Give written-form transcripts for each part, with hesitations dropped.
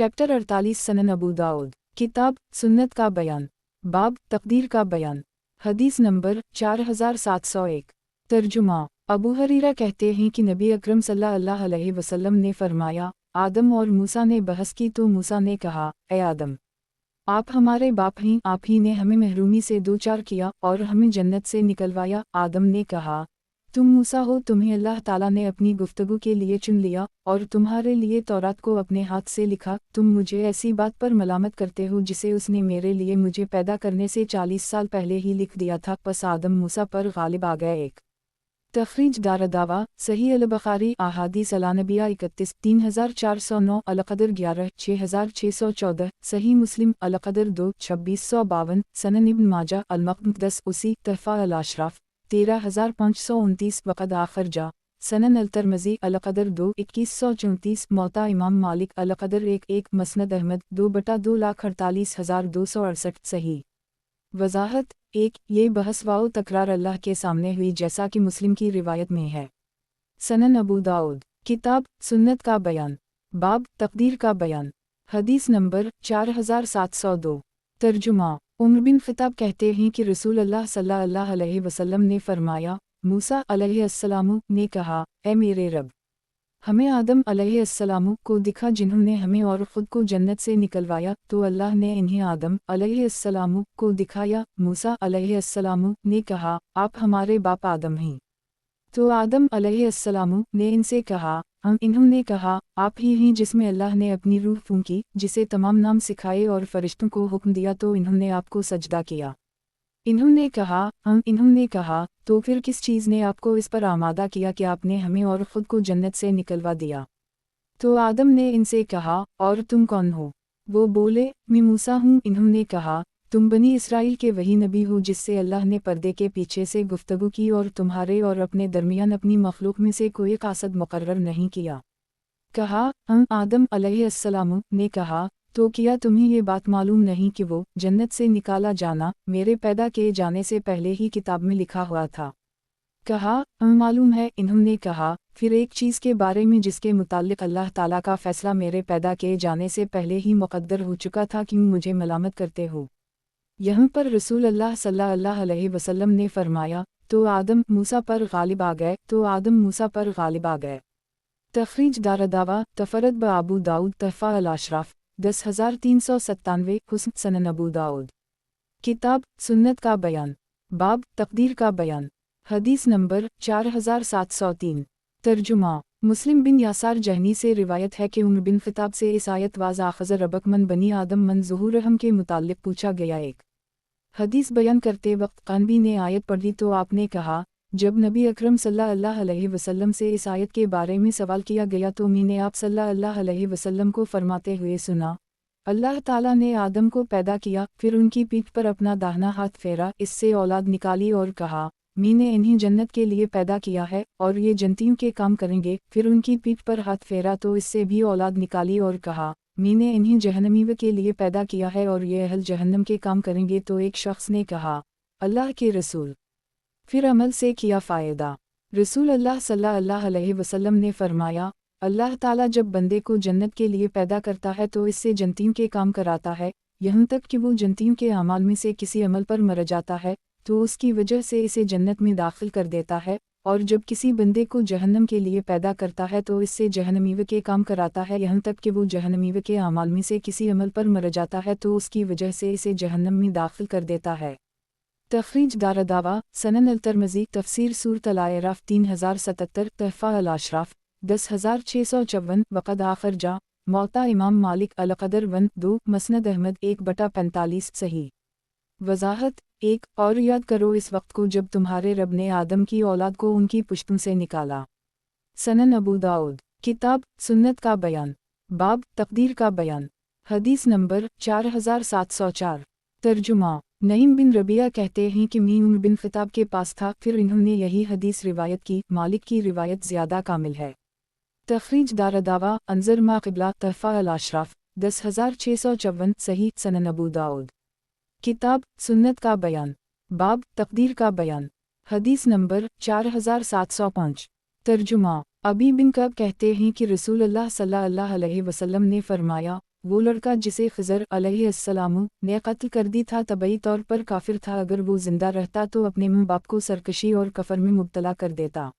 Chapter 48 सनन अबू दाऊद, किताब सुन्नत का बयान, बाब तकदीर का बयान। हदीस नंबर 4701। तर्जुमा। अबू हरीरा कहते हैं कि नबी अकरम सल्लल्लाहु अलैहि वसल्लम ने फरमाया, आदम और मूसा ने बहस की तो मूसा ने कहा, ए आदम, आप हमारे बाप हैं, आप ही ने हमें महरूमी से दो चार किया और हमें जन्नत से निकलवाया। आदम ने कहा, तुम मूसा हो, तुम्हें अल्लाह ताला ने अपनी गुफ्तगू के लिए चुन लिया और तुम्हारे लिए तौरात को अपने हाथ से लिखा। तुम मुझे ऐसी बात पर मलामत करते हो जिसे उसने मेरे लिए मुझे पैदा करने से 40 साल पहले ही लिख दिया था। पस आदम मूसा पर गालिब आ गए। एक तखरीज दारदावा सही अल बुखारी अहादीस अलानबिया 31 3409 अलक़दर 11 6614 सही मुस्लिम अलक़दर 2 2652 सनन इब्न माजा अल-मुक़द्दस उसी तहफ़ा अल-अशराफ 13529 वक़द आखिर जा सनन अल-तिरमिज़ी अलक़दर 2 2134 मौता इमाम मालिक अलक़दर 1 मसनद अहमद 2/248,268 सही। वज़ाहत 1 ये बहस वाओ तकरार अल्लाह के सामने हुई जैसा कि मुस्लिम की रिवायत में है। सनन अबू दाऊद, किताब सुन्नत का बयान, बाब तकदीर का बयान। हदीस नंबर 4702। तर्जुमा। उमर बिन ख़िताब कहते हैं कि रसूल अल्लाह सल्लल्लाहु अलैहि वसल्लम ने फरमाया, मूसा अलैहिस्सलाम ने कहा, ए मेरे रब, हमें आदम अलैहिस्सलाम को दिखा जिन्होंने हमें और ख़ुद को जन्नत से निकलवाया। तो अल्लाह ने इन्हें आदम अलैहिस्सलाम को दिखाया। मूसा अलैहिस्सलाम ने कहा, आप हमारे बाप आदम हैं। तो आदम अलैहिस्सलाम ने इनसे कहा, हम। इन्होंने कहा, आप ही हैं जिसमें अल्लाह ने अपनी रूह फूंकी, जिसे तमाम नाम सिखाए और फरिश्तों को हुक्म दिया तो इन्होंने आपको सजदा किया। इन्होंने कहा, हम। इन्होंने कहा, तो फिर किस चीज़ ने आपको इस पर आमादा किया कि आपने हमें और ख़ुद को जन्नत से निकलवा दिया? तो आदम ने इनसे कहा, और तुम कौन हो? वो बोले, मैं मूसा हूँ। इन्होंने कहा, तुम बनी इसराइल के वही नबी हो जिससे अल्लाह ने पर्दे के पीछे से गुफ्तगू की और तुम्हारे और अपने दरमियान अपनी मखलूक में से कोई कासद मुकर्रर नहीं किया। कहा, हम। आदम अलैहिस्सलाम ने कहा, तो क्या तुम्हें ये बात मालूम नहीं कि वो जन्नत से निकाला जाना मेरे पैदा किए जाने से पहले ही किताब में लिखा हुआ था? कहा, मालूम है। इन्होंने कहा, फिर एक चीज़ के बारे में जिसके मुताल्लिक़ अल्लाह ताला का फ़ैसला मेरे पैदा किए जाने से पहले ही मुक़द्दर हो चुका था, क्यों मुझे मलामत करते हो? यहाँ पर रसूल अल्लाह सल्लल्लाहु अलैहि वसल्लम ने फरमाया, तो आदम मूसा पर गालिब आ गए। तो आदम मूसा पर गालिब आ गए। तखरीज दारदावा तफरद ब अबू दाऊद तहफ़ा अल-अशराफ 10397 हुस्न सनन अबू दाऊद, किताब सुन्नत का बयान, बाब तकदीर का बयान। हदीस नंबर 4703। तर्जुमा। मुस्लिम बिन यासार जहनी से रिवायत है कि उमर बिन ख़िताब से इस आयत वाज़ आख़ज़र रबक मन बनी आदम मन ज़ुहूरहम के मुताल्लिक़ पूछा गया। एक हदीस बयान करते वक्त कानबी ने आयत पढ़ी तो आपने कहा, जब नबी अकरम सल्लल्लाहु अलैहि वसल्लम से इस आयत के बारे में सवाल किया गया तो मैंने आप सल्लल्लाहु अलैहि वसल्लम को फरमाते हुए सुना, अल्लाह ताला ने आदम को पैदा किया, फिर उनकी पीठ पर अपना दाहिना हाथ फेरा, इससे औलाद निकाली और कहा, मैंने इन्हें जन्नत के लिए पैदा किया है और ये जन्नतियों के काम करेंगे। फिर उनकी पीठ पर हाथ फेरा तो इससे भी औलाद निकाली और कहा, मैंने इन्हें जहन्नमीयों के लिए पैदा किया है और ये अहल जहन्नम के काम करेंगे। तो एक शख्स ने कहा, अल्लाह के रसूल, फिर अमल से क्या फ़ायदा? रसूल अल्लाह सल्लल्लाहु अलैहि वसल्लम ने फरमाया, अल्लाह ताला जब बंदे को जन्नत के लिए पैदा करता है तो इससे जन्नतियों के काम कराता है, यहाँ तक कि वो जन्नतियों के अमाल में से किसी अमल पर मर जाता है तो उसकी वजह से इसे जन्नत में दाखिल कर देता है, और जब किसी बंदे को जहन्नम के लिए पैदा करता है तो इससे जहन्नमीयों के काम कराता है, यहाँ तक कि वो जहन्नमीयों के अमाल में से किसी अमल पर मर जाता है तो उसकी वजह से इसे जहन्नम में दाखिल कर देता है। तखरीज दारदावा सनन अल-तिरमिज़ी तफसीर सूरत अल-आराफ 3077 तहफ़ा अल-अशराफ 10654 वक़द आखिर जा मौता इमाम मालिक अलक़दर 1-2 मसनद अहमद 1/45 सही। वज़ाहत 1 और याद करो इस वक्त को जब तुम्हारे रब ने आदम की औलाद को उनकी पुश्तों से निकाला। सनन अबू दाऊद, किताब सुन्नत का बयान, बाब तकदीर का बयान। हदीस नंबर 4704। तर्जुमा। नईम बिन रबिया कहते हैं कि मैं उमर बिन ख़िताब के पास था, फिर इन्होंने यही हदीस रिवायत की। मालिक की रिवायत ज़्यादा कामिल है। तखरीज दारदावा अंजर मा क़िबला तहफ़ा अल-अशराफ 10654 सही। सनन अबू दाऊद, किताब सुन्नत का बयान, बाब तकदीर का बयान। हदीस नंबर 4705। तर्जुमा। अबी बिन कब कहते हैं कि रसूल अल्लाह सल्लल्लाहु अलैहि वसल्लम ने फरमाया, وہ لڑکا جسے خضر علیہ السلام نے قتل کر دی تھا طبعی طور پر کافر تھا، اگر وہ زندہ رہتا تو اپنے ماں باپ کو سرکشی اور کفر میں مبتلا کر دیتا۔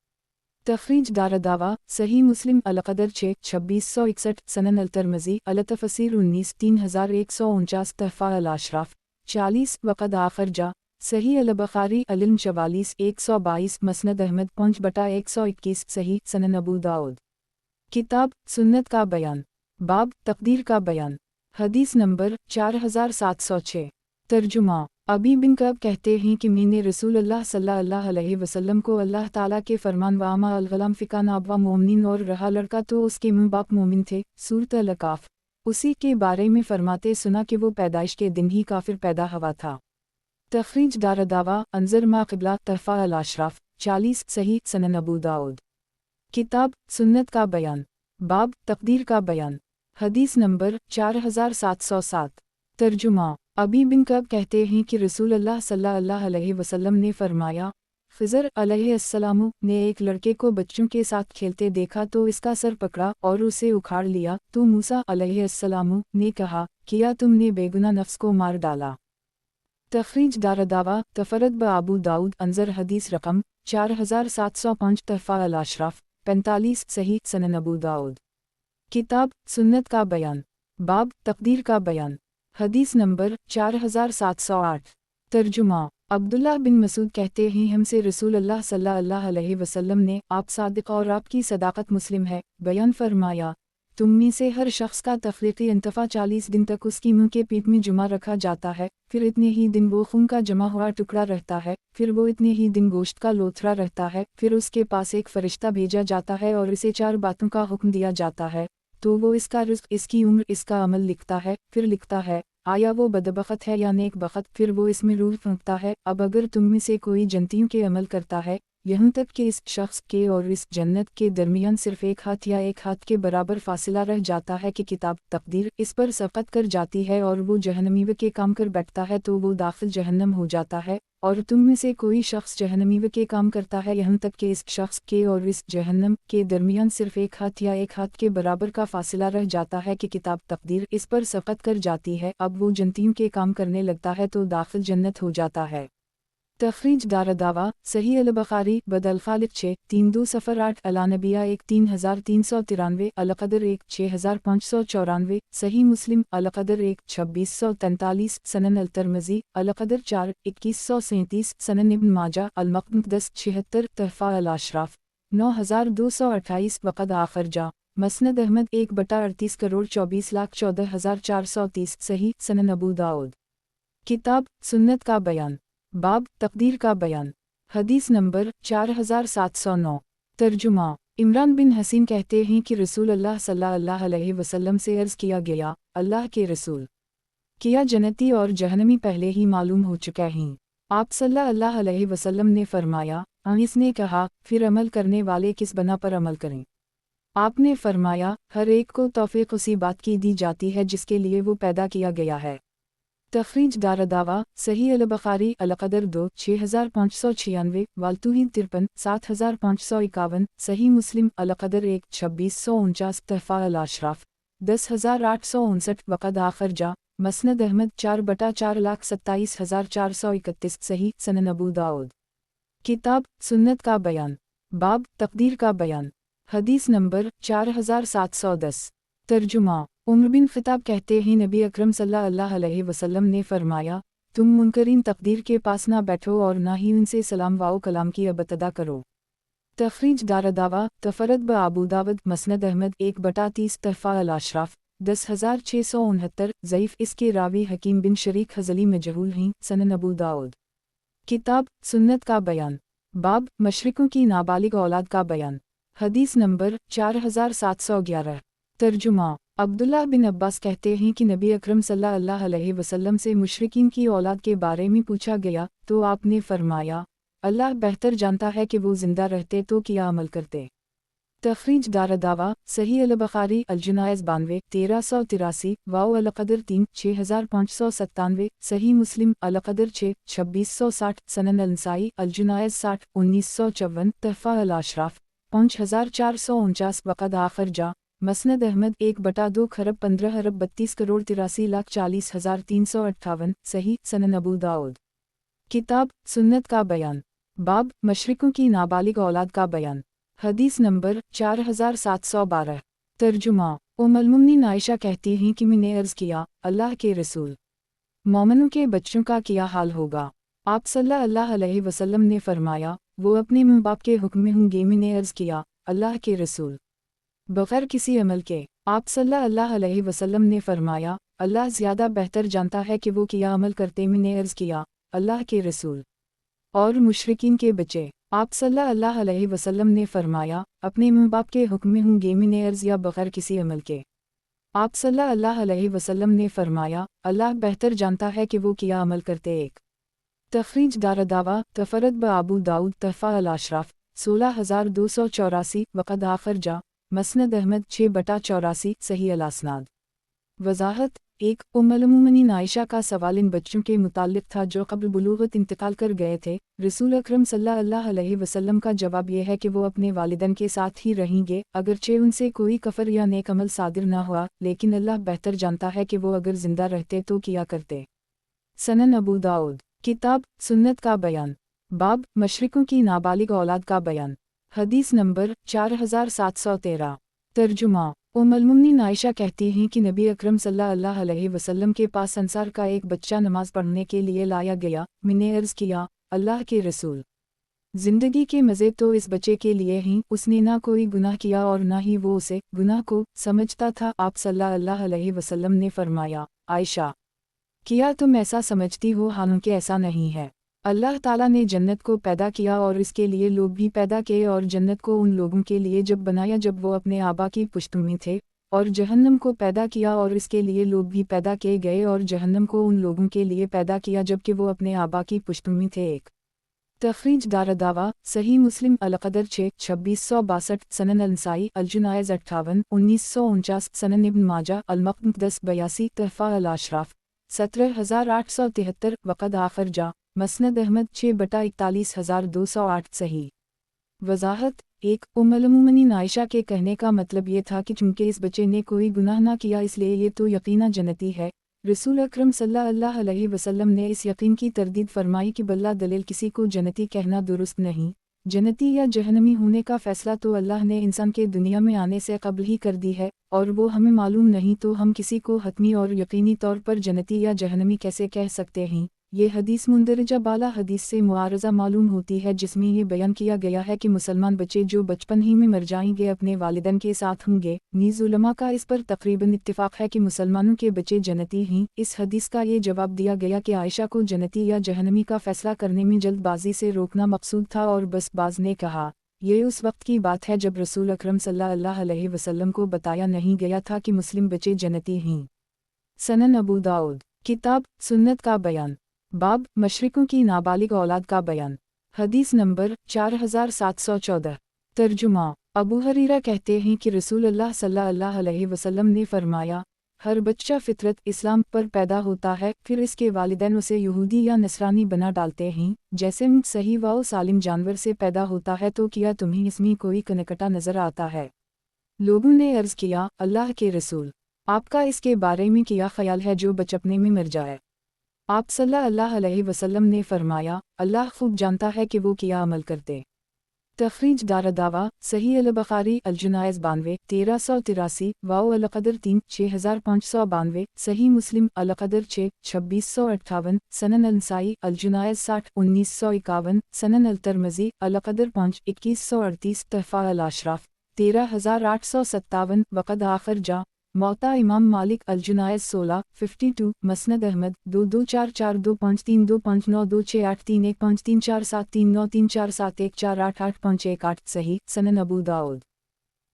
تخریج دارالدعوہ صحیح مسلم القدر 6/2661 سنن الترمذی التفسیر 19 3149 تحفہ الاشراف 40 وقد آخر جا صحیح البخاری العلم 44 122 مسند احمد 5/121 صحیح سنن ابو داؤد کتاب سنت کا بیان باب تقدیر کا بیان حدیث نمبر 4706 ترجمہ ابی بن کعب کہتے ہیں کہ میں نے رسول اللہ صلی اللہ علیہ وسلم کو اللہ تعالیٰ کے فرمان وَأَمَّا الْغُلَامُ فَكَانَ أَبَوَاهُ مُؤْمِنَيْنِ اور رہا لڑکا تو اس کے ماں باپ مومن تھے، سورۃ الاعراف اسی کے بارے میں فرماتے سنا کہ وہ پیدائش کے دن ہی کافر پیدا ہوا تھا۔ تخریج دارالدعوہ انظر ما قبلہ تحفہ الاشراف 40 صحیح سنن ابو داؤد کتاب سنت کا بیان باب تقدیر کا بیان حدیث نمبر 4707 ترجمہ ابی بن کعب کہتے ہیں کہ رسول اللہ صلی اللہ علیہ وسلم نے فرمایا، خضر علیہ السلام نے ایک لڑکے کو بچوں کے ساتھ کھیلتے دیکھا تو اس کا سر پکڑا اور اسے اکھاڑ لیا، تو موسیٰ علیہ السلام نے کہا، کیا تم نے بے گناہ نفس کو مار ڈالا؟ تخریج دارالدعوہ تفرد بابو داؤد انظر حدیث رقم 4705 تحفہ الاشراف 45 صحیح سنن ابو داؤد کتاب سنت کا بیان باب تقدیر کا بیان حدیث نمبر 4708 ترجمہ عبداللہ بن مسعود کہتے ہیں ہم سے رسول اللہ صلی اللہ علیہ وسلم نے، آپ صادق اور آپ کی صداقت مسلم ہے، بیان فرمایا، تم میں سے ہر شخص کا تخلیقی انتفاع 40 دن تک اس کی منہ کے پیٹ میں جمع رکھا جاتا ہے، پھر اتنے ہی دن وہ خون کا جمع ہوا ٹکڑا رہتا ہے، پھر وہ اتنے ہی دن گوشت کا لوتھڑا رہتا ہے، پھر اس کے پاس ایک فرشتہ بھیجا جاتا ہے اور اسے 4 باتوں کا حکم دیا جاتا ہے، تو وہ اس کا رزق، اس کی عمر، اس کا عمل لکھتا ہے، پھر لکھتا ہے آیا وہ بدبخت ہے یا نیک بخت، پھر وہ اس میں روح پھونکتا ہے، اب اگر تم میں سے کوئی جنتیوں کے عمل کرتا ہے یہاں تک کہ اس شخص کے اور اس جنت کے درمیان صرف ایک ہاتھ یا ایک ہاتھ کے برابر فاصلہ رہ جاتا ہے کہ کتاب تقدیر اس پر سبقت کر جاتی ہے اور وہ جہنمی کے کام کر بیٹھتا ہے تو وہ داخل جہنم ہو جاتا ہے، اور تم میں سے کوئی شخص جہنمی کے کام کرتا ہے یہاں تک کہ اس شخص کے اور اس جہنم کے درمیان صرف ایک ہاتھ یا ایک ہاتھ کے برابر کا فاصلہ رہ جاتا ہے کہ کتاب تقدیر اس پر سبقت کر جاتی ہے، اب وہ جنتیوں کے کام کرنے لگتا ہے تو داخل جنت ہو جاتا ہے۔ تخریج دارالدعوہ صحیح البخاری بد الخالق 6-3208 الانبیاء 1-3393 القدر 1-6594 صحیح مسلم القدر 1-2643 سنن الترمذی القدر 4-2137 سنن ابن ماجہ المقدس 76 تحفہ الاشراف 9228 وقد آخر جا مسند احمد 1/38,24,14,430 صحیح سنن ابو داؤد کتاب سنت کا بیان باب تقدیر کا بیان حدیث نمبر 4709 ترجمہ عمران بن حسین کہتے ہیں کہ رسول اللہ صلی اللہ علیہ وسلم سے عرض کیا گیا، اللہ کے رسول، کیا جنتی اور جہنمی پہلے ہی معلوم ہو چکے ہیں؟ آپ صلی اللہ علیہ وسلم نے فرمایا، اس نے کہا، پھر عمل کرنے والے کس بنا پر عمل کریں؟ آپ نے فرمایا، ہر ایک کو توفیق اسی بات کی دی جاتی ہے جس کے لیے وہ پیدا کیا گیا ہے۔ تخریج دارالدعوہ صحیح البخاری القدر 2-6596 والتوحید 53 7551 صحیح مسلم القدر 1-2649 تحفہ الاشراف 10859 وقد آخر جا مسند احمد 4/4,27,431 صحیح سنن ابو داؤد کتاب سنت کا بیان باب تقدیر کا بیان حدیث نمبر 4710 ترجمہ عمر بن خطاب کہتے ہیں نبی اکرم صلی اللہ علیہ وسلم نے فرمایا، تم منکرین تقدیر کے پاس نہ بیٹھو اور نہ ہی ان سے سلام و کلام کی ابتدا کرو۔ تخریج دارالدعوہ تفرد بابو داود مسند احمد 1/30 تحفہ الاشراف 10669 ضعیف، اس کے راوی حکیم بن شریک حضلی مجہول ہیں، سنن ابو داؤد کتاب سنت کا بیان باب مشرکوں کی نابالغ اولاد کا بیان حدیث نمبر 4711 ترجمہ عبداللہ بن عباس کہتے ہیں کہ نبی اکرم صلی اللہ علیہ وسلم سے مشرکین کی اولاد کے بارے میں پوچھا گیا تو آپ نے فرمایا، اللہ بہتر جانتا ہے کہ وہ زندہ رہتے تو کیا عمل کرتے۔ تخریج دارالدعوہ صحیح البخاری الجنائز 92 1383 واو القدر 3-6597 صحیح مسلم القدر 6-2660 سنن النسائی الجنائز 60 1954 تحفہ الاشراف 5449 وقد آخر جا مسند احمد 1/2 खरब 15 अरब 32 करोड़ 83,40,358 सही सनन अबू दाऊद। किताब सुन्नत का बयान, बाब मशरिकों की नाबालिग औलाद का बयान। हदीस नंबर 4712। तर्जुमा उम्मुल-मोमिनीन आयशा कहती हैं कि मैंने अर्ज़ किया, अल्लाह के रसूल, मोमिनों के बच्चों का क्या हाल होगा? आप सल्लल्लाहु अलैहि वसल्लम ने फरमाया, वो अपने माँ बाप के हुक्म में होंगे। मैंने अर्ज़ किया, अल्लाह के रसूल, बग़ैर किसी अमल के? आप सल्लल्लाहु अलैहि वसल्लम ने फरमाया, अल्लाह ज़्यादा बेहतर जानता है कि वो क्या अमल करते। मैंने अर्ज़ किया, अल्लाह के रसूल, और मुशरिकीन के बच्चे? आप सल्लल्लाहु अलैहि वसल्लम ने फरमाया, अपने माँ बाप के हुक्म में होंगे। मैंने अर्ज़ किया, बग़ैर किसी अमल के? आप सल्लल्लाहु अलैहि वसल्लम ने फरमाया, अल्लाह बेहतर जानता है कि वो क्या अमल करते। एक तखरीज दारदावा तफरद ब अबू दाऊद तहफ़ा अल-अशराफ 16284 वक़द आखर जा मसनद अहमद 6/84 सही अल-असनाद। वज़ाहत 1 उम्मुल-मोमिनीन आयशा का सवाल इन बच्चों के मुताल्लिक़ था जो क़ब्ल बुलूग़त इंतकाल कर गए थे। रसूल अकरम सल्लल्लाहु अलैहि वसल्लम का जवाब यह है कि वो अपने वालिदैन के साथ ही रहेंगे, अगरचे उनसे कोई कफ़र या नेक अमल सादिर न हुआ, लेकिन अल्लाह बेहतर जानता है कि वो अगर ज़िंदा रहते तो क्या करते। सनन अबू दाऊद। किताब सुन्नत का बयान, बाब मशरिकों की नाबालिग औलाद का बयान। हदीस नंबर 4713। तर्जुमा उम्मुल-मोमिनीन आयशा कहती हैं कि नबी अकरम सल्लल्लाहु अलैहि वसल्लम के पास अंसार का एक बच्चा नमाज पढ़ने के लिए लाया गया। मैंने अर्ज़ किया, अल्लाह के रसूल, ज़िंदगी के मज़े तो इस बच्चे के लिए हैं। उसने ना कोई गुनाह किया और ना ही वो उसे गुनाह को समझता था। आप सल्लल्लाहु अलैहि वसल्लम ने फरमाया, आयशा, क्या तुम ऐसा समझती हो? हालांकि ऐसा नहीं है। अल्लाह ताला ने जन्नत को पैदा किया और इसके लिए लोग भी पैदा किए, और जन्नत को उन लोगों के लिए जब बनाया जब वो अपने आबा की पुश्त में थे, और जहन्नम को पैदा किया और इसके लिए लोग भी पैदा किए गए, और जहन्नम को उन लोगों के लिए पैदा किया जबकि वो अपने आबा की पुश्त में थे। एक तखरीज दारदावा सही मुस्लिम अल-क़दर 6 2662 सनन अल-नसाई अल-जुनायज़ 58 1949 सनन इब्न माजा अल-मुक़द्दस 82 तहफ़ा अल-अशराफ 17873 वक़द आखर जा मसनद अहमद 6/41208 सही। वज़ाहत 1 उम्मुल-मोमिनीन आयशा के कहने का मतलब ये था कि चूँकि इस बच्चे ने कोई गुनाह ना किया इसलिए ये तो यकीनन जन्नती है। रसूल अकरम सल्लल्लाहु अलैहि वसल्लम ने इस यकीन की तरदीद फरमाई कि बल्ला दलील किसी को जन्नती कहना दुरुस्त नहीं। जन्नती या जहन्नमी होने का फ़ैसला तो अल्लाह ने इंसान के दुनिया में आने से कब्ल ही कर दी है, और वो हमें मालूम नहीं तो हम किसी को हतमी और यकीनी तौर पर जन्नती या जहन्नमी कैसे कह सकते हैं। ये हदीस मुंदरजा बाला हदीस से मुआरज़ा मालूम होती है जिसमें ये बयान किया गया है कि मुसलमान बच्चे जो बचपन ही में मर जाएंगे अपने वालिदैन के साथ होंगे। नीज़ उलमा का इस पर तकरीबन इत्तिफ़ाक़ है कि मुसलमानों के बच्चे जन्नती हैं। इस हदीस का ये जवाब दिया गया कि आयशा को जन्नती या जहन्नमी का फ़ैसला करने में जल्दबाजी से रोकना मकसूद था, और बस बाज़ ने कहा, ये उस वक्त की बात है जब रसूल अकरम सल्लल्लाहु अलैहि वसल्लम को बताया नहीं गया था कि मुस्लिम बच्चे जन्नती हैं। सनन अबू दाऊद। किताब सुन्नत का बयान, बाब मशरिकों की नाबालिग औलाद का बयान। हदीस नंबर 4714। तर्जुमा अबू हरीरा कहते हैं कि रसूल अल्लाह सल्लल्लाहु अलैहि वसल्लम ने फरमाया, हर बच्चा फितरत इस्लाम पर पैदा होता है, फिर इसके वालिदैन उसे यहूदी या नसरानी बना डालते हैं। जैसे ऊँट सही व सालिम जानवर से पैदा होता है तो क्या तुम्हें इसमें कोई कनकटा नजर आता है? लोगों ने अर्ज़ किया, अल्लाह के रसूल, आपका इसके बारे में क्या ख्याल है जो बचपने में मर जाए? आप सल्लल्लाहु अलैहि वसल्लम ने फरमाया, अल्लाह खूब जानता है कि वो क्या अमल करते। तखरीज दारदावा सही अल-बुखारी अल-जुनायज़ 92 1383 वाओ अल-क़दर 3 6592 सही मुस्लिम अल-क़दर 6 2658 सनन अल-नसाई अल-जुनायज़ 60 1951 सनन अल-तिरमिज़ी अल-क़दर 5 2138 तहफ़ा अल-अशराफ 13857 वक़द आखर जा मौता इमाम मालिक अल-जुनायज़ 16 52 मसनद अहमद 22442592592683153473934714488148 सही सनन अबू दाऊद।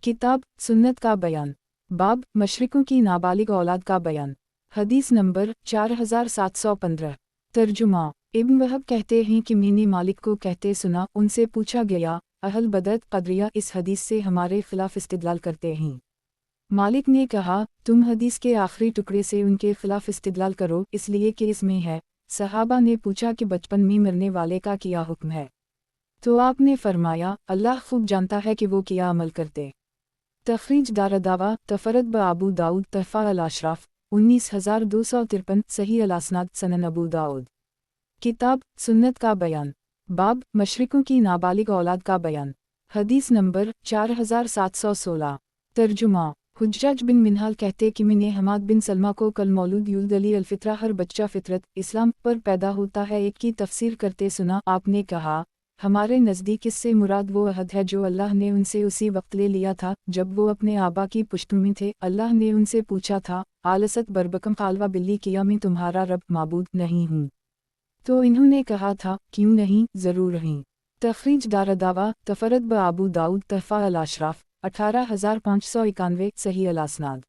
किताब सुन्नत का बयान, बाब मशरिकों की नाबालिग औलाद का बयान। हदीस नंबर 4715। तर्जुमा इब्न वहब कहते हैं कि मैंने मालिक को कहते सुना, उनसे पूछा गया, अहल बदअत क़दरिया इस हदीस से हमारे खिलाफ इस्तिदलाल करते हैं। मालिक ने कहा, तुम हदीस के आखिरी टुकड़े से उनके खिलाफ इस्तिदलाल करो, इसलिए कि इसमें है। सहाबा ने पूछा कि बचपन में मरने वाले का क्या हुक्म है? तो आपने फरमाया, अल्लाह खूब जानता है कि वो क्या अमल करते। तखरीज दारदावा तफरत ब अबू दाऊद तहफ़ा अल-अशराफ 19253 सही अल-असनाद सनन अबू दाऊद। किताब सुन्नत का बयान। बाब मशरिकों की नाबालिग औलाद का बयान। हदीस नंबर 4716। तर्जुमा हुज्जाज बिन मिनहाल कहते कि मैंने हमाद बिन सलमा को कल मौलूद यूल्द अली अल-फित्रा हर बच्चा फितरत इस्लाम पर पैदा होता है एक की तफसीर करते सुना। आपने कहा हमारे नज़दीक इससे मुराद वो अहद है जो अल्लाह ने उनसे उसी वक्त ले लिया था जब वो अपने आबा की पुश्तों में थे। अल्लाह ने उनसे पूछा था आलसत बरबकम कालवा बिल्ली किया मैं तुम्हारा रब माबूद नहीं हूँ, तो इन्होंने कहा था क्यों नहीं ज़रूर नहीं। तखरीज दारदावा तफरत ब अबू दाऊद तहफ़ा अल-अशराफ 18591 सही अल-असनाद।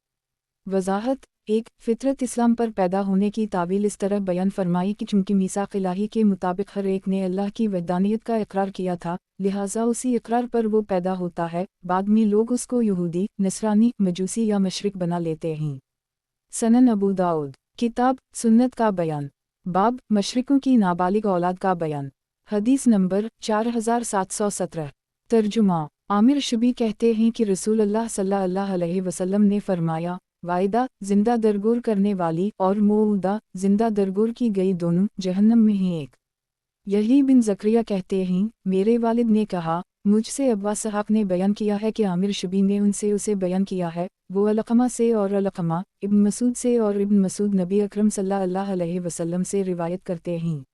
वज़ाहत 1 फितरत इस्लाम पर पैदा होने की तावील इस तरह बयान फरमाई कि चूँकि मीसाक़ इलाही के मुताबिक हर एक ने अल्लाह की वहदानियत का इकरार किया था, लिहाजा उसी इकरार पर वो पैदा होता है। बाद में लोग उसको यहूदी, नसरानी, मजूसी या मशरिक बना लेते हैं। सनन अबू दाऊद। किताब सुन्नत का बयान। बाब मशरिकों की नाबालिग औलाद का बयान। हदीस नंबर 4717। तर्जुमा आमिर शुबी कहते हैं कि रसूल अल्लाह सल्लल्लाहु अलैहि वसल्लम ने फरमाया वाइदा जिंदा दरगोर करने वाली और मौऊदा जिंदा दरगोर की गई दोनों जहन्नम में हैं। एक यही बिन ज़करिया कहते हैं मेरे वालिद ने कहा मुझसे अब्बा साहब ने बयान किया है कि आमिर शुबी ने उनसे उसे बयान किया है, वो अलक़मा से और अलक़मा इब्न मसूद से और इब्न मसूद नबी अकरम सल्लल्लाहु अलैहि वसल्लम से रिवायत करते हैं।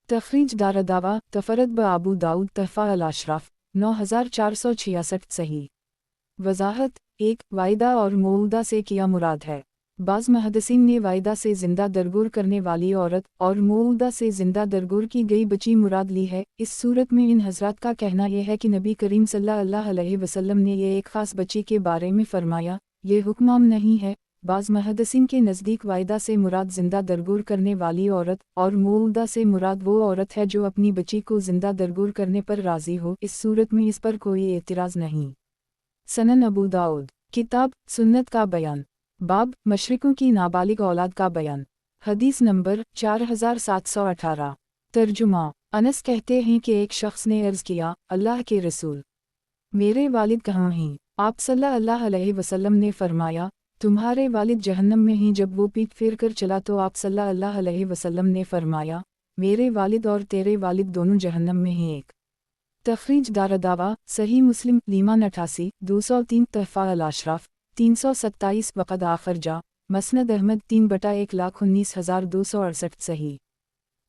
तखरीज दारदावा तफरत ब अबू दाऊद तहफ़ा अल-अशराफ 9466 सही। वज़ाहत 1 वाइदा और मौऊदा से किया मुराद है। बाज़ मुहद्दिसीन ने वाइदा से ज़िंदा दरगोर करने वाली औरत और मौऊदा से ज़िंदा दरगोर की गई बच्ची मुराद ली है। इस सूरत में इन हज़रात का कहना यह है कि नबी करीम सल्लल्लाहु अलैहि वसल्लम ने ये एक ख़ास बच्ची के बारे में फ़रमाया, ये हुक्म आम नहीं है। बाज़ मुहद्दिसीन के नज़दीक वाइदा से मुराद ज़िंदा दरगोर करने वाली औरत और मौऊदा से मुराद वो औरत है जो अपनी बच्ची को ज़िंदा दरगोर करने पर राज़ी हो। इस सूरत में इस पर कोई एतराज़ नहीं। सनन अबू दाऊद। किताब सुन्नत का बयान। बाब मशरिकों की नाबालिग औलाद का बयान। हदीस नंबर 4718। तर्जुमा अनस कहते हैं कि एक शख्स ने अर्ज़ किया अल्लाह के रसूल मेरे वालिद कहाँ हैं? आप सल्लल्लाहु अलैहि वसल्लम ने फरमाया तुम्हारे वालिद जहन्नम में हैं। जब वो पीठ फेर कर चला तो आप सल्लल्लाहु अलैहि वसल्लम ने फरमाया मेरे वालिद और तेरे वालिद दोनों जहन्नम में हैं। एक तखरीज दारदावा सही मुस्लिम लीमान 88 203 तहफ़ा अल-अशराफ 327 वक़द आखिर जा मसनद अहमद 3/1,19,268 सही।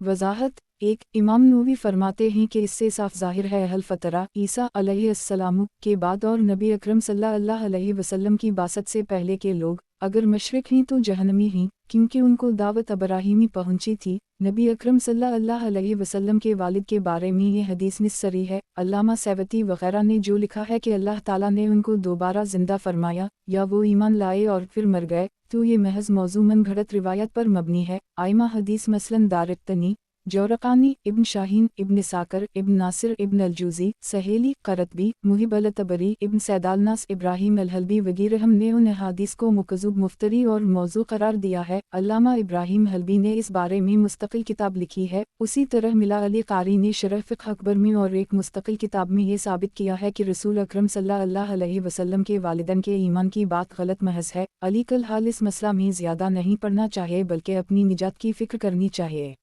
वज़ाहत 1 इमाम नूवी फरमाते हैं कि इससे साफ ज़ाहिर है अहल फ़तरा ईसा अलैहिस्सलाम के बाद और नबी अकरम सल्लल्लाहु अलैहि वसल्लम की बासत से पहले के लोग अगर मशरिक हैं तो जहन्नमी हैं, क्योंकि उनको दावत इब्राहीमी पहुंची थी। नबी अकरम सल्लल्लाहु अलैहि वसल्लम के वालिद के बारे में ये हदीस निस्सरी है। अल्लामा सैवती वग़ैरह ने जो लिखा है कि अल्लाह ताला ने उनको दोबारा ज़िंदा फरमाया या वो ईमान लाए और फिर मर गए, तो ये महज मौज़ू मनगढ़ंत रिवायत पर मबनी है। आइमा हदीस मसलन दारक़तनी, जौरक़ानी, इब्न शाहीन, इब्न साकर, इब्न नासिर, इब्न अलजूज़ी, सहेली, करतबी, मुहिब अल-तबरी, इब्न सैदालनास, इब्राहीम अल-हलबी वगैरह ने उन अहादीस को मुकज़्ज़ब, मुफ्तरी और मौज़ू करार दिया है। अल्लामा इब्राहीम हलबी ने इस बारे में मुस्तक़िल किताब लिखी है। उसी तरह मिला अली क़ारी ने शरह फ़िक़्ह अकबर में और एक मुस्तक़िल किताब में ये साबित किया है कि रसूल अकरम सल्लल्लाहु अलैहि वसल्लम के वालिदैन के ईमान की बात गलत महज़ है। अली कल हाल इस मसला में ज़्यादा नहीं पढ़ना चाहिए बल्कि अपनी निजात की फ़िक्र करनी चाहिए।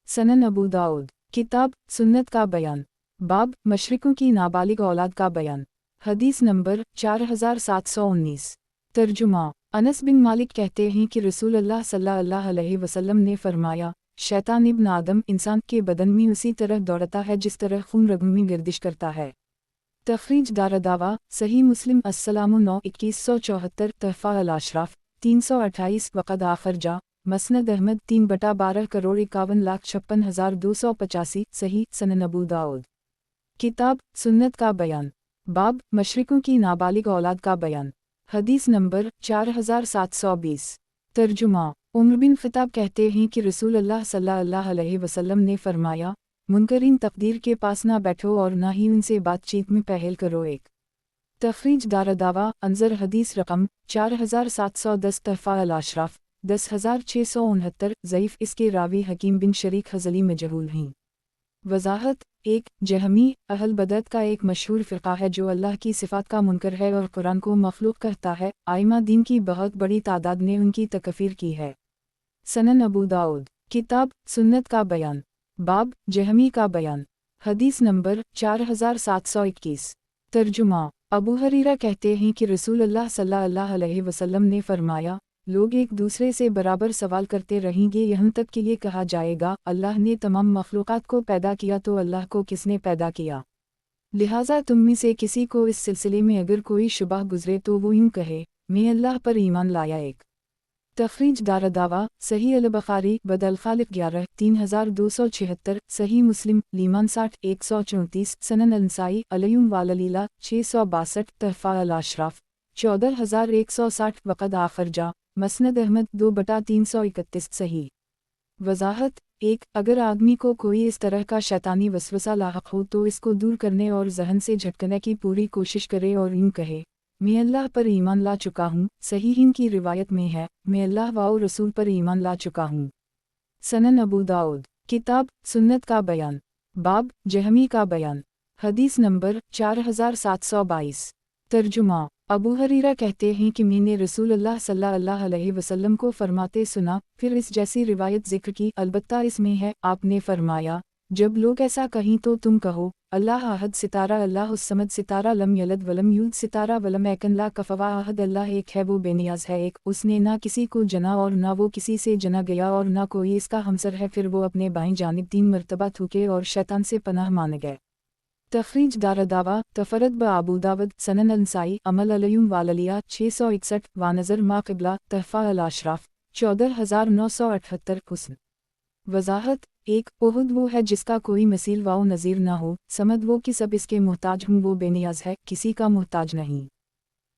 सनन अबू दाऊद। किताब सुन्नत का बयान। बाब मशरिकों की नाबालिग औलाद का बयान। हदीस नंबर 4719। तर्जुमा अनस बिन मालिक कहते हैं कि रसूल अल्लाह सल्लल्लाहु अलैहि वसल्लम ने फरमाया शैतान इब्न आदम इंसान के बदन में उसी तरह दौड़ता है जिस तरह खून रगों में गर्दिश करता है। तखरीज दारदावा सही मुस्लिम अस्सलामु 9-2174 तहफ़ा अल-अशराफ 328 वक़द आखिर जा मसनद अहमद 3/12,51,56,285 सही। सनन अबू दाऊद। किताब सुन्नत का बयान। बाब मशरिकों की नाबालिग औलाद का बयान। हदीस नंबर 4720। तर्जुमा उमर बिन ख़िताब कहते हैं कि रसूल अल्लाह सल्लल्लाहु अलैहि वसल्लम ने फरमाया मुनकरीन तकदीर के पास ना बैठो और ना ही उनसे बातचीत में पहल करो। एक तखरीज दारदावा अंजर हदीस रकम 4710 तहफ़ा अल-अशराफ 10,669 ज़ईफ़ इसके रावी हकीम बिन शरीक हज़ली मजहूल हैं। वज़ाहत ایک جہمی اہل بدعت کا ایک مشہور فرقہ ہے جو اللہ کی صفات کا منکر ہے اور قرآن کو مخلوق کہتا ہے۔ آئمہ دین کی بہت بڑی تعداد نے ان کی تکفیر کی ہے۔ سنن ابو داؤد، کتاب سنت کا بیان، باب جہمی کا بیان، حدیث نمبر 4721۔ ترجمہ: ابو ہریرہ کہتے ہیں کہ رسول اللہ صلی اللہ علیہ وسلم نے فرمایا، لوگ ایک دوسرے سے برابر سوال کرتے رہیں گے یہاں تک کہ یہ کہا جائے گا، اللہ نے تمام مخلوقات کو پیدا کیا تو اللہ کو کس نے پیدا کیا؟ لہٰذا تم میں سے کسی کو اس سلسلے میں اگر کوئی شبہ گزرے تو وہ یوں کہے، میں اللہ پر ایمان لایا۔ ایک تخریج دارالدعویٰ، صحیح البخاری بد الخالق 11 3276، صحیح مسلم لیمان 60 134، سنن النسائی علیہم واللیلہ 662، تحفہ الاشراف 14160، وقد آخرجہ مسند احمد 2/331۔ صحیح وضاحت: ایک اگر آدمی کو کوئی اس طرح کا شیطانی وسوسہ لاحق ہو تو اس کو دور کرنے اور ذہن سے جھٹکنے کی پوری کوشش کرے اور یوں کہے، میں اللہ پر ایمان لا چکا ہوں۔ صحیحین کی روایت میں ہے، میں اللہ و رسول پر ایمان لا چکا ہوں۔ سنن ابو داؤد، کتاب سنت کا بیان، باب جہمی کا بیان، حدیث نمبر 4722۔ ترجمہ: ابو ہریرہ کہتے ہیں کہ میں نے رسول اللہ صلی اللہ علیہ وسلم کو فرماتے سنا، پھر اس جیسی روایت ذکر کی، البتہ اس میں ہے، آپ نے فرمایا، جب لوگ ایسا کہیں تو تم کہو، اللہ احد ستارہ اللہ الصمد ستارہ لم یلد ولم یولد ستارہ ولم یکن لا کفوا احد، اللہ ایک ہے وہ بے نیاز ہے ایک، اس نے نہ کسی کو جنا اور نہ وہ کسی سے جنا گیا اور نہ کوئی اس کا ہمسر ہے، پھر وہ اپنے بائیں جانب 3 مرتبہ تھوکے اور شیطان سے پناہ مانگ گئے۔ تخریج دارالدعویٰ، تفرد بابو داود، سنن النسائی عمل علیہم واللیہ 661، وانظر ما قبلہ، تحفہ الاشراف 14978۔ حسن وضاحت: ایک احد وہ ہے جس کا کوئی مثیل و نظیر نہ ہو، سمد وہ کہ سب اس کے محتاج ہوں، وہ بے نیاز ہے، کسی کا محتاج نہیں۔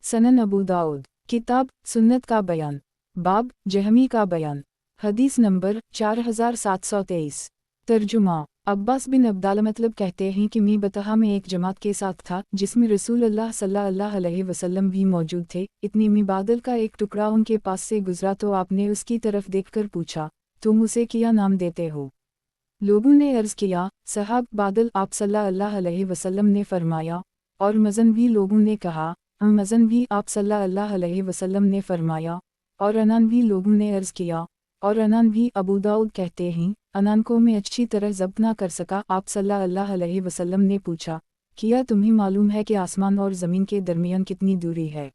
سنن ابو داؤد، کتاب سنت کا بیان، باب جہمی کا بیان، حدیث نمبر 4723۔ ترجمہ: عباس بن عبداللہ مطلب کہتے ہیں کہ میں بطحہ میں ایک جماعت کے ساتھ تھا جس میں رسول اللہ صلی اللہ علیہ وسلم بھی موجود تھے، اتنی میں بادل کا ایک ٹکڑا ان کے پاس سے گزرا تو آپ نے اس کی طرف دیکھ کر پوچھا، تم اسے کیا نام دیتے ہو؟ لوگوں نے عرض کیا، صحاب بادل۔ آپ صلی اللہ علیہ وسلم نے فرمایا، اور مزن بھی؟ لوگوں نے کہا، مزن بھی۔ آپ صلی اللہ علیہ وسلم نے فرمایا، اور انان بھی؟ لوگوں نے عرض کیا، اور انان بھی؟ ابو داؤد کہتے ہیں، انان کو میں اچھی طرح ضبط نہ کر سکا۔ آپ صلی اللہ علیہ وسلم نے پوچھا، کیا تمہیں معلوم ہے کہ آسمان اور زمین کے درمیان کتنی دوری ہے؟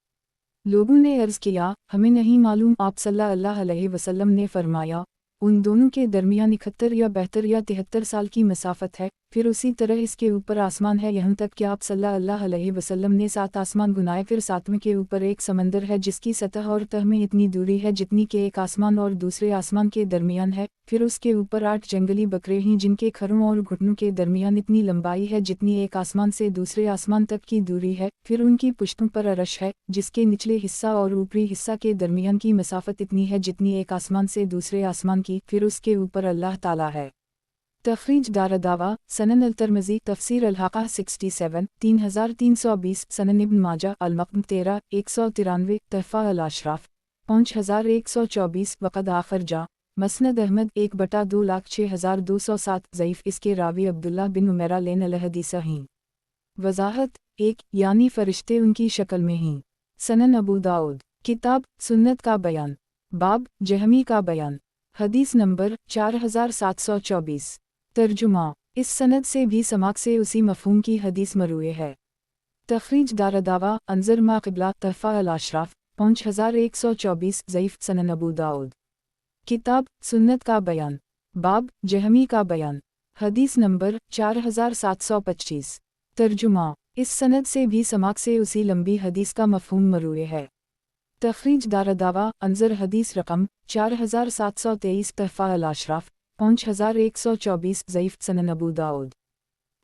لوگوں نے عرض کیا، ہمیں نہیں معلوم۔ آپ صلی اللہ علیہ وسلم نے فرمایا، ان دونوں کے درمیان 71 یا 72 یا 73 سال کی مسافت ہے، پھر اسی طرح اس کے اوپر آسمان ہے، یہاں تک کہ آپ صلی اللہ علیہ وسلم نے 7 آسمان گنائے، پھر 7ویں کے اوپر ایک سمندر ہے جس کی سطح اور تہ میں اتنی دوری ہے جتنی کہ ایک آسمان اور دوسرے آسمان کے درمیان ہے، پھر اس کے اوپر 8 جنگلی بکرے ہیں جن کے کھروں اور گھٹنوں کے درمیان اتنی لمبائی ہے جتنی ایک آسمان سے دوسرے آسمان تک کی دوری ہے، پھر ان کی پشتوں پر عرش ہے جس کے نچلے حصہ اور اوپری حصہ کے درمیان کی مسافت اتنی ہے جتنی ایک آسمان سے دوسرے آسمان کی، پھر اس کے اوپر اللہ تعالیٰ ہے۔ تخریج دارالدعویٰ، سنن الترمذی تفسیر الحاقہ 67 3320، سنن ابن ماجہ المقدم 13 193، تحفہ الاشراف 5124، وقد آخرجہ مسند احمد 1/2,06,207، ضعیف، اس کے راوی عبداللہ بن عمیرہ لین الحدیث ہیں۔ وضاحت: ایک یعنی فرشتے ان کی شکل میں ہیں۔ سنن ابو داؤد، کتاب سنت کا بیان، باب جہمی کا بیان، حدیث نمبر 4724۔ ترجمہ: اس سند سے بھی سماق سے اسی مفہوم کی حدیث مروی ہے۔ تخریج دارالدعویٰ، انظر ما قبلہ، تحفہ الاشراف 5124، ضعیف، سنن ابو داؤد، کتاب سنت کا بیان، باب جہمی کا بیان، حدیث نمبر 4725۔ ترجمہ: اس سند سے بھی سماق سے اسی لمبی حدیث کا مفہوم مروی ہے۔ تخریج دارالدعویٰ، انظر حدیث رقم 4723، تحفہ الاشراف 5124، ضعیف، سنن ابو داؤد،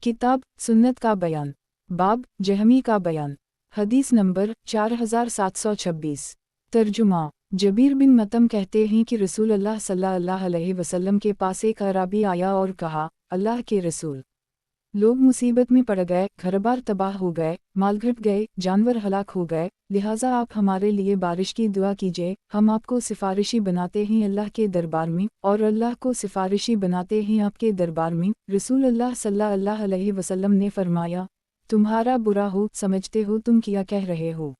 کتاب سنت کا بیان، باب جہمی کا بیان، حدیث نمبر 4726۔ ترجمہ: جبیر بن مطعم کہتے ہیں کہ رسول اللہ صلی اللہ علیہ وسلم کے پاس ایک اعرابی آیا اور کہا، اللہ کے رسول، لوگ مصیبت میں پڑ گئے، گھر بار تباہ ہو گئے، مال گھٹ گئے، جانور ہلاک ہو گئے، لہٰذا آپ ہمارے لیے بارش کی دعا کیجیے، ہم آپ کو سفارشی بناتے ہیں اللہ کے دربار میں، اور اللہ کو سفارشی بناتے ہیں آپ کے دربار میں۔ رسول اللہ صلی اللہ علیہ وسلم نے فرمایا، تمہارا برا ہو سمجھتے ہو تم کیا کہہ رہے ہو؟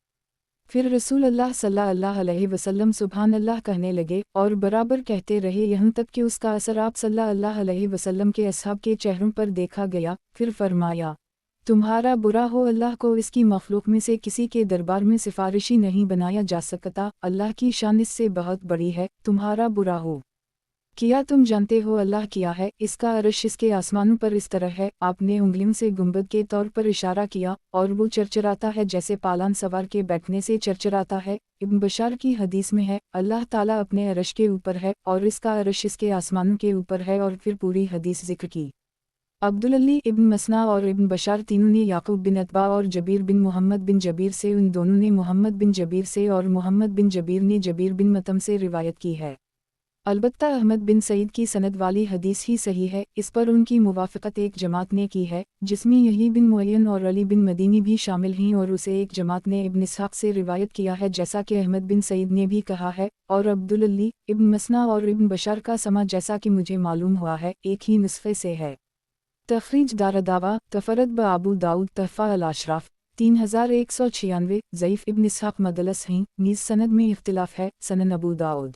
پھر رسول اللہ صلی اللہ علیہ وسلم سبحان اللہ کہنے لگے اور برابر کہتے رہے یہاں تک کہ اس کا اثر آپ صلی اللہ علیہ وسلم کے اصحاب کے چہروں پر دیکھا گیا۔ پھر فرمایا، تمہارا برا ہو، اللہ کو اس کی مخلوق میں سے کسی کے دربار میں سفارشی نہیں بنایا جا سکتا، اللہ کی شان اس سے بہت بڑی ہے۔ تمہارا برا ہو، کیا تم جانتے ہو اللہ کیا ہے؟ اس کا عرش اس کے آسمانوں پر اس طرح ہے۔ آپ نے انگلیوں سے گنبد کے طور پر اشارہ کیا، اور وہ چرچراتا ہے جیسے پالان سوار کے بیٹھنے سے چرچراتا ہے۔ ابن بشار کی حدیث میں ہے، اللہ تعالیٰ اپنے عرش کے اوپر ہے اور اس کا عرش اس کے آسمانوں کے اوپر ہے، اور پھر پوری حدیث ذکر کی۔ عبداللی ابن مسنا اور ابن بشار تینوں نے یعقوب بن اتبا اور جبیر بن محمد بن جبیر سے، ان دونوں نے محمد بن جبیر سے، اور محمد بن جبیر نے جبیر بن مطعم سے روایت کی ہے۔ البتہ احمد بن سعید کی سند والی حدیث ہی صحیح ہے، اس پر ان کی موافقت ایک جماعت نے کی ہے جس میں یحییٰ بن معین اور علی بن مدینی بھی شامل ہیں، اور اسے ایک جماعت نے ابن اسحاق سے روایت کیا ہے جیسا کہ احمد بن سعید نے بھی کہا ہے، اور عبداللی ابن مسنا اور ابن بشار کا سما جیسا کہ مجھے معلوم ہوا ہے ایک ہی نسخے سے ہے۔ تخریج دارالدعوہ تفرد بابو داؤد تحفہ الاشراف 3196 ضعیف ابن اسحاق مدلس ہیں، نیز سند میں اختلاف ہے۔ سنن ابو داؤد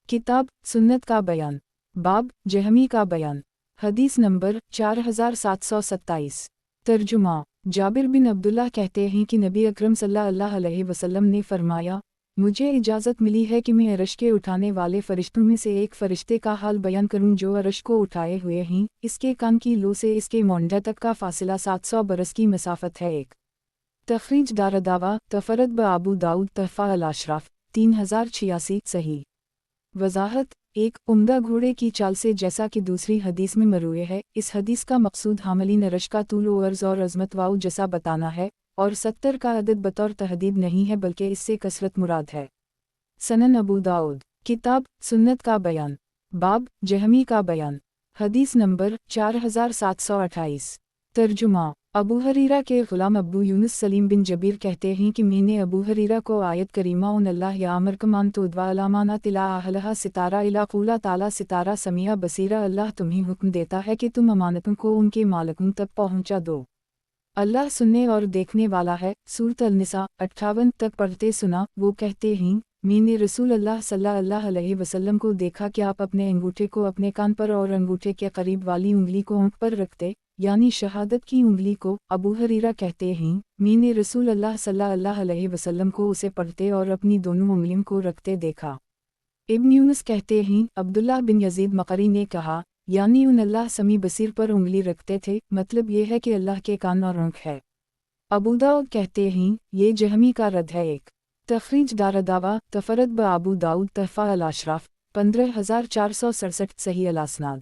کتاب سنت کا بیان، باب جہمی کا بیان، حدیث نمبر 4727۔ ترجمہ جابر بن عبداللہ کہتے ہیں کہ نبی اکرم صلی اللہ علیہ وسلم نے فرمایا، مجھے اجازت ملی ہے کہ میں عرش کے اٹھانے والے فرشتوں میں سے ایک فرشتے کا حال بیان کروں جو عرش کو اٹھائے ہوئے ہیں، اس کے کان کی لو سے اس کے مونڈھا تک کا فاصلہ 700 برس کی مسافت ہے۔ ایک تخریج دارالدعوہ تفرد بابو داؤد تحفہ الاشراف 3086 صحیح۔ وضاحت، ایک عمدہ گھوڑے کی چال سے جیسا کہ دوسری حدیث میں مروی ہے، اس حدیث کا مقصود حاملین عرش کا طول و عرض اور عظمت و جسا بتانا ہے، اور 70 کا عدد بطور تحدید نہیں ہے بلکہ اس سے کثرت مراد ہے۔ سنن ابو داؤد کتاب سنت کا بیان، باب جہمی کا بیان، حدیث نمبر 4728۔ ترجمہ ابو حریرہ کے غلام ابو یونس سلیم بن جبیر کہتے ہیں کہ میں نے ابو حریرہ کو آیت کریمہ ان اللہ یامرکم ان تؤدوا الامانات الی اہلہا ستارہ الی قول تعالی ستارہ سمیع بصیرہ، اللہ تمہیں حکم دیتا ہے کہ تم امانتوں کو ان کے مالکوں تک پہنچا دو، اللہ سننے اور دیکھنے والا ہے۔ سورۃ النساء 58 تک پڑھتے سنا۔ وہ کہتے ہیں، میں نے رسول اللہ صلی اللہ علیہ وسلم کو دیکھا کہ آپ اپنے انگوٹھے کو اپنے کان پر اور انگوٹھے کے قریب والی انگلی کو اونٹ پر رکھتے، یعنی شہادت کی انگلی کو۔ ابو حریرہ کہتے ہیں، میں نے رسول اللہ صلی اللہ علیہ وسلم کو اسے پڑھتے اور اپنی دونوں انگلیوں کو رکھتے دیکھا۔ ابن یونس کہتے ہیں، عبداللہ بن یزید مقری نے کہا، یعنی ان اللہ سمیع بصیر پر انگلی رکھتے تھے، مطلب یہ ہے کہ اللہ کے کان اور آنکھ ہے۔ ابو داؤد کہتے ہیں، یہ جہمی کا رد ہے۔ ایک تخریج دارالدعوہ تفرد بابو داؤد تحفہ الاشراف 15467 صحیح الاسناد۔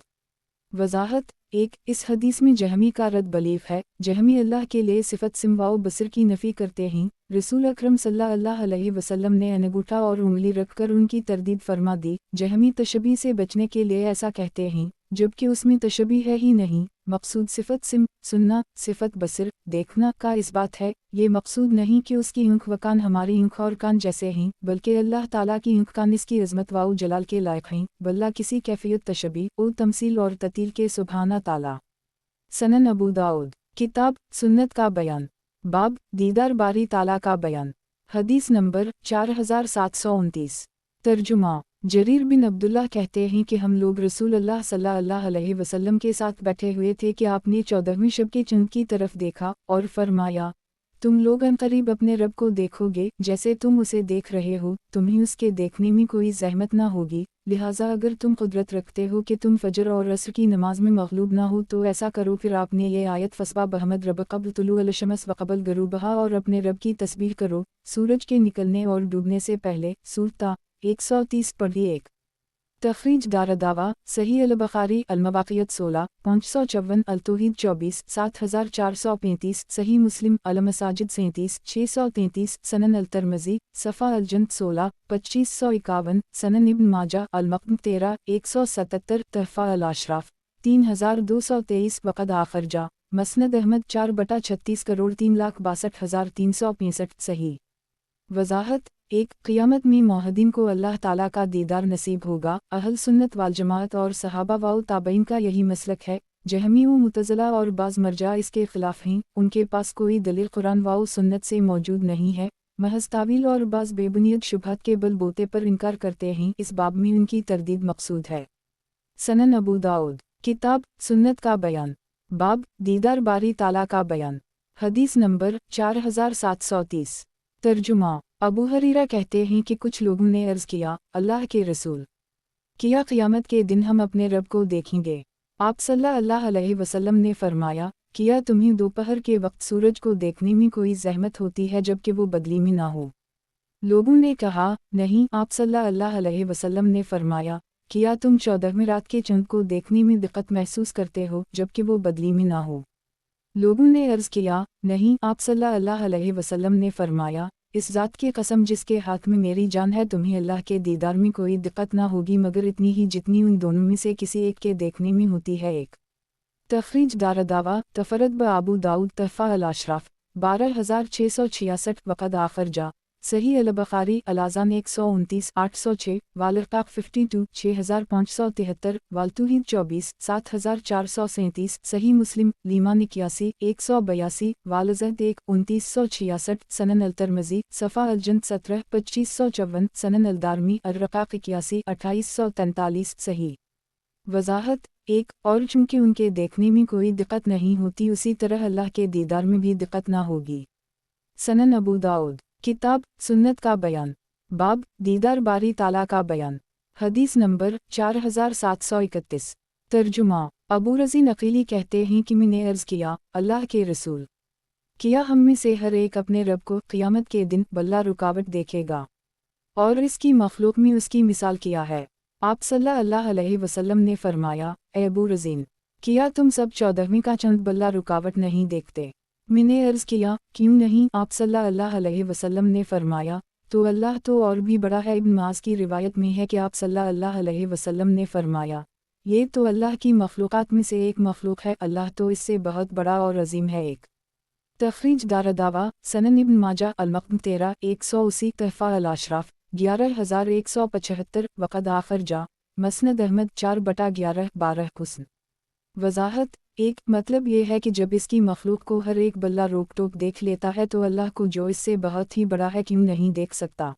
وضاحت، ایک اس حدیث میں جہمی کا رد بلیغ ہے۔ جہمی اللہ کے لیے صفت سمع و بصر کی نفی کرتے ہیں۔ رسول اکرم صلی اللہ علیہ وسلم نے انگوٹھا اور انگلی رکھ کر ان کی تردید فرما دی۔ جہمی تشبیہ سے بچنے کے لیے ایسا کہتے ہیں جبکہ اس میں تشبیہ ہے ہی نہیں، مقصود صفت سمع سننا، صفت بصر دیکھنا کا اس بات ہے۔ یہ مقصود نہیں کہ اس کی آنکھ و کان ہماری آنکھ اور کان جیسے ہیں، بلکہ اللہ تعالیٰ کی آنکھ کان اس کی عظمت و جلال کے لائق ہیں، بلا کسی کیفیت تشبیہ و تمثیل اور تعطیل کے سبحانہ تعالیٰ۔ سنن ابو داؤد کتاب سنت کا بیان، باب دیدار باری تعالیٰ کا بیان، حدیث نمبر 4729۔ ترجمہ جریر بن عبداللہ کہتے ہیں کہ ہم لوگ رسول اللہ صلی اللہ علیہ وسلم کے ساتھ بیٹھے ہوئے تھے کہ آپ نے 14ویں شب کے چاند کی طرف دیکھا اور فرمایا، تم لوگ عنقریب اپنے رب کو دیکھو گے جیسے تم اسے دیکھ رہے ہو، تمہیں اس کے دیکھنے میں کوئی زحمت نہ ہوگی، لہٰذا اگر تم قدرت رکھتے ہو کہ تم فجر اور عصر کی نماز میں مغلوب نہ ہو تو ایسا کرو۔ پھر آپ نے یہ آیت فسبح بحمد رب قبل طلوع الشمس وقبل غروبہا، اور اپنے رب کی تسبیح کرو سورج کے نکلنے اور ڈوبنے سے پہلے، سورۃ 130 پڑھی۔ ایک تخریج دارالدعوہ صحیح البخاری المواقیت 16 554 التوحید 24 7435 صحیح مسلم المساجد 37 633 سنن الترمذی صفحہ الجند 16 2551 سنن ابن ماجہ المقدم 13 177 تحفہ الاشراف 3223 وقد آخرجہ مسند احمد 4/36 کروڑ 3,62,365 صحیح वजाहत 1 क़ियामत में मोहद्दीन को अल्लाह ताला का दीदार नसीब होगा। अहल सुन्नत वाल जमात और सहाबा व ताबईन का यही मसलक है। जहमी व मुतज़िला और बाज़ मरजा इसके ख़िलाफ़ हैं। उनके पास कोई दलील कुरान व सुन्नत से मौजूद नहीं है, महज़ तावील और बाज़ बेबुनियत शुबहत के बलबूते पर इनकार करते हैं। इस बाब में उनकी तरदीद मक़सूद है। सनन अबू दाऊद किताब सुन्नत का बयान, बाब दीदार बारी ताला का बयान, हदीस नंबर 4730। तर्जुमा अबू हरीरा कहते हैं कि कुछ लोगों ने अर्ज़ किया, अल्लाह के रसूल, क्या क़ियामत के दिन हम अपने रब को देखेंगे? आप सल्लल्लाहु अलैहि वसल्लम ने फरमाया, क्या तुम्हें दोपहर के वक्त सूरज को देखने में कोई ज़हमत होती है जबकि वो बदली में ना हो? लोगों ने कहा, नहीं। आप सल्लल्लाहु अलैहि वसल्लम ने फरमाया, क्या तुम 14वीं रात के चंद को देखने में दिक्कत महसूस करते हो जबकि वो बदली में ना हो? लोगों ने अर्ज़ किया, नहीं। आप सल्लल्लाहु अलैहि वसल्लम ने फरमाया, इस ज़ात की कसम जिसके हाथ में मेरी जान है, तुम्हें अल्लाह के दीदार में कोई दिक्कत ना होगी मगर इतनी ही जितनी उन दोनों में से किसी एक के देखने में होती है। एक तखरीज दारदावा तफरद ब आबू दाऊद तहफ़ा अल अशराफ 12666 वक़द आखर जा सही अल बुखारी अलाज़ान 129 806 वालरकाक 52 6573 वालतूहीद 24 7437 सही मुस्लिम लीमान 81 182 वालज़द 1 2966 सनन अल तरमज़ी सफ़ा अल जंद 17 2554 सनन अल दारमी अर्रकाक 81 2843 सही। वजाहत 1 और चूँकि उनके देखने में कोई दिक्कत नहीं होती उसी तरह अल्लाह के दीदार में भी दिक्कत ना होगी। सनन अबू दाऊद किताब सुन्नत का बयान, बाब दीदार बारी ताला का बयान, हदीस नंबर 4731। तर्जुमा अबू रज़ी नक़ीली कहते हैं कि मैंने अर्ज़ किया, अल्लाह के रसूल, क्या हम में से हर एक अपने रब को क़ियामत के दिन बल्ला रुकावट देखेगा और इसकी मखलूक में उसकी मिसाल किया है? आप सल्लल्लाहु अलैहि वसल्लम ने फरमाया, ए अबू रज़ीन, क्या तुम सब 14वीं का चंद बल्ला रुकावट नहीं देखते? मैंने अर्ज़ किया, क्यों नहीं? आप सल्लल्लाहु अलैहि वसल्लम ने फरमाया, तो अल्लाह तो और भी बड़ा है। इब्न मास की रिवायत में है कि आप सल्लल्लाहु अलैहि वसल्लम ने फरमाया, ये तो अल्लाह की मखलूक़ात में से एक मखलूक है, अल्लाह तो इससे बहुत बड़ा और अजीम है। एक तखरीज दारदावा सनन इब्न माजा अल-मक़म 13 180 तहफ़ा अल अशराफ 11175 वक़द आखर जा मसनद अहमद 4/11 12 हुस्न। वजाहत 1 मतलब ये है कि जब इसकी मखलूक को हर एक बल्ला रोक टोक देख लेता है तो अल्लाह को जो इससे बहुत ही बड़ा है क्यों नहीं देख सकता।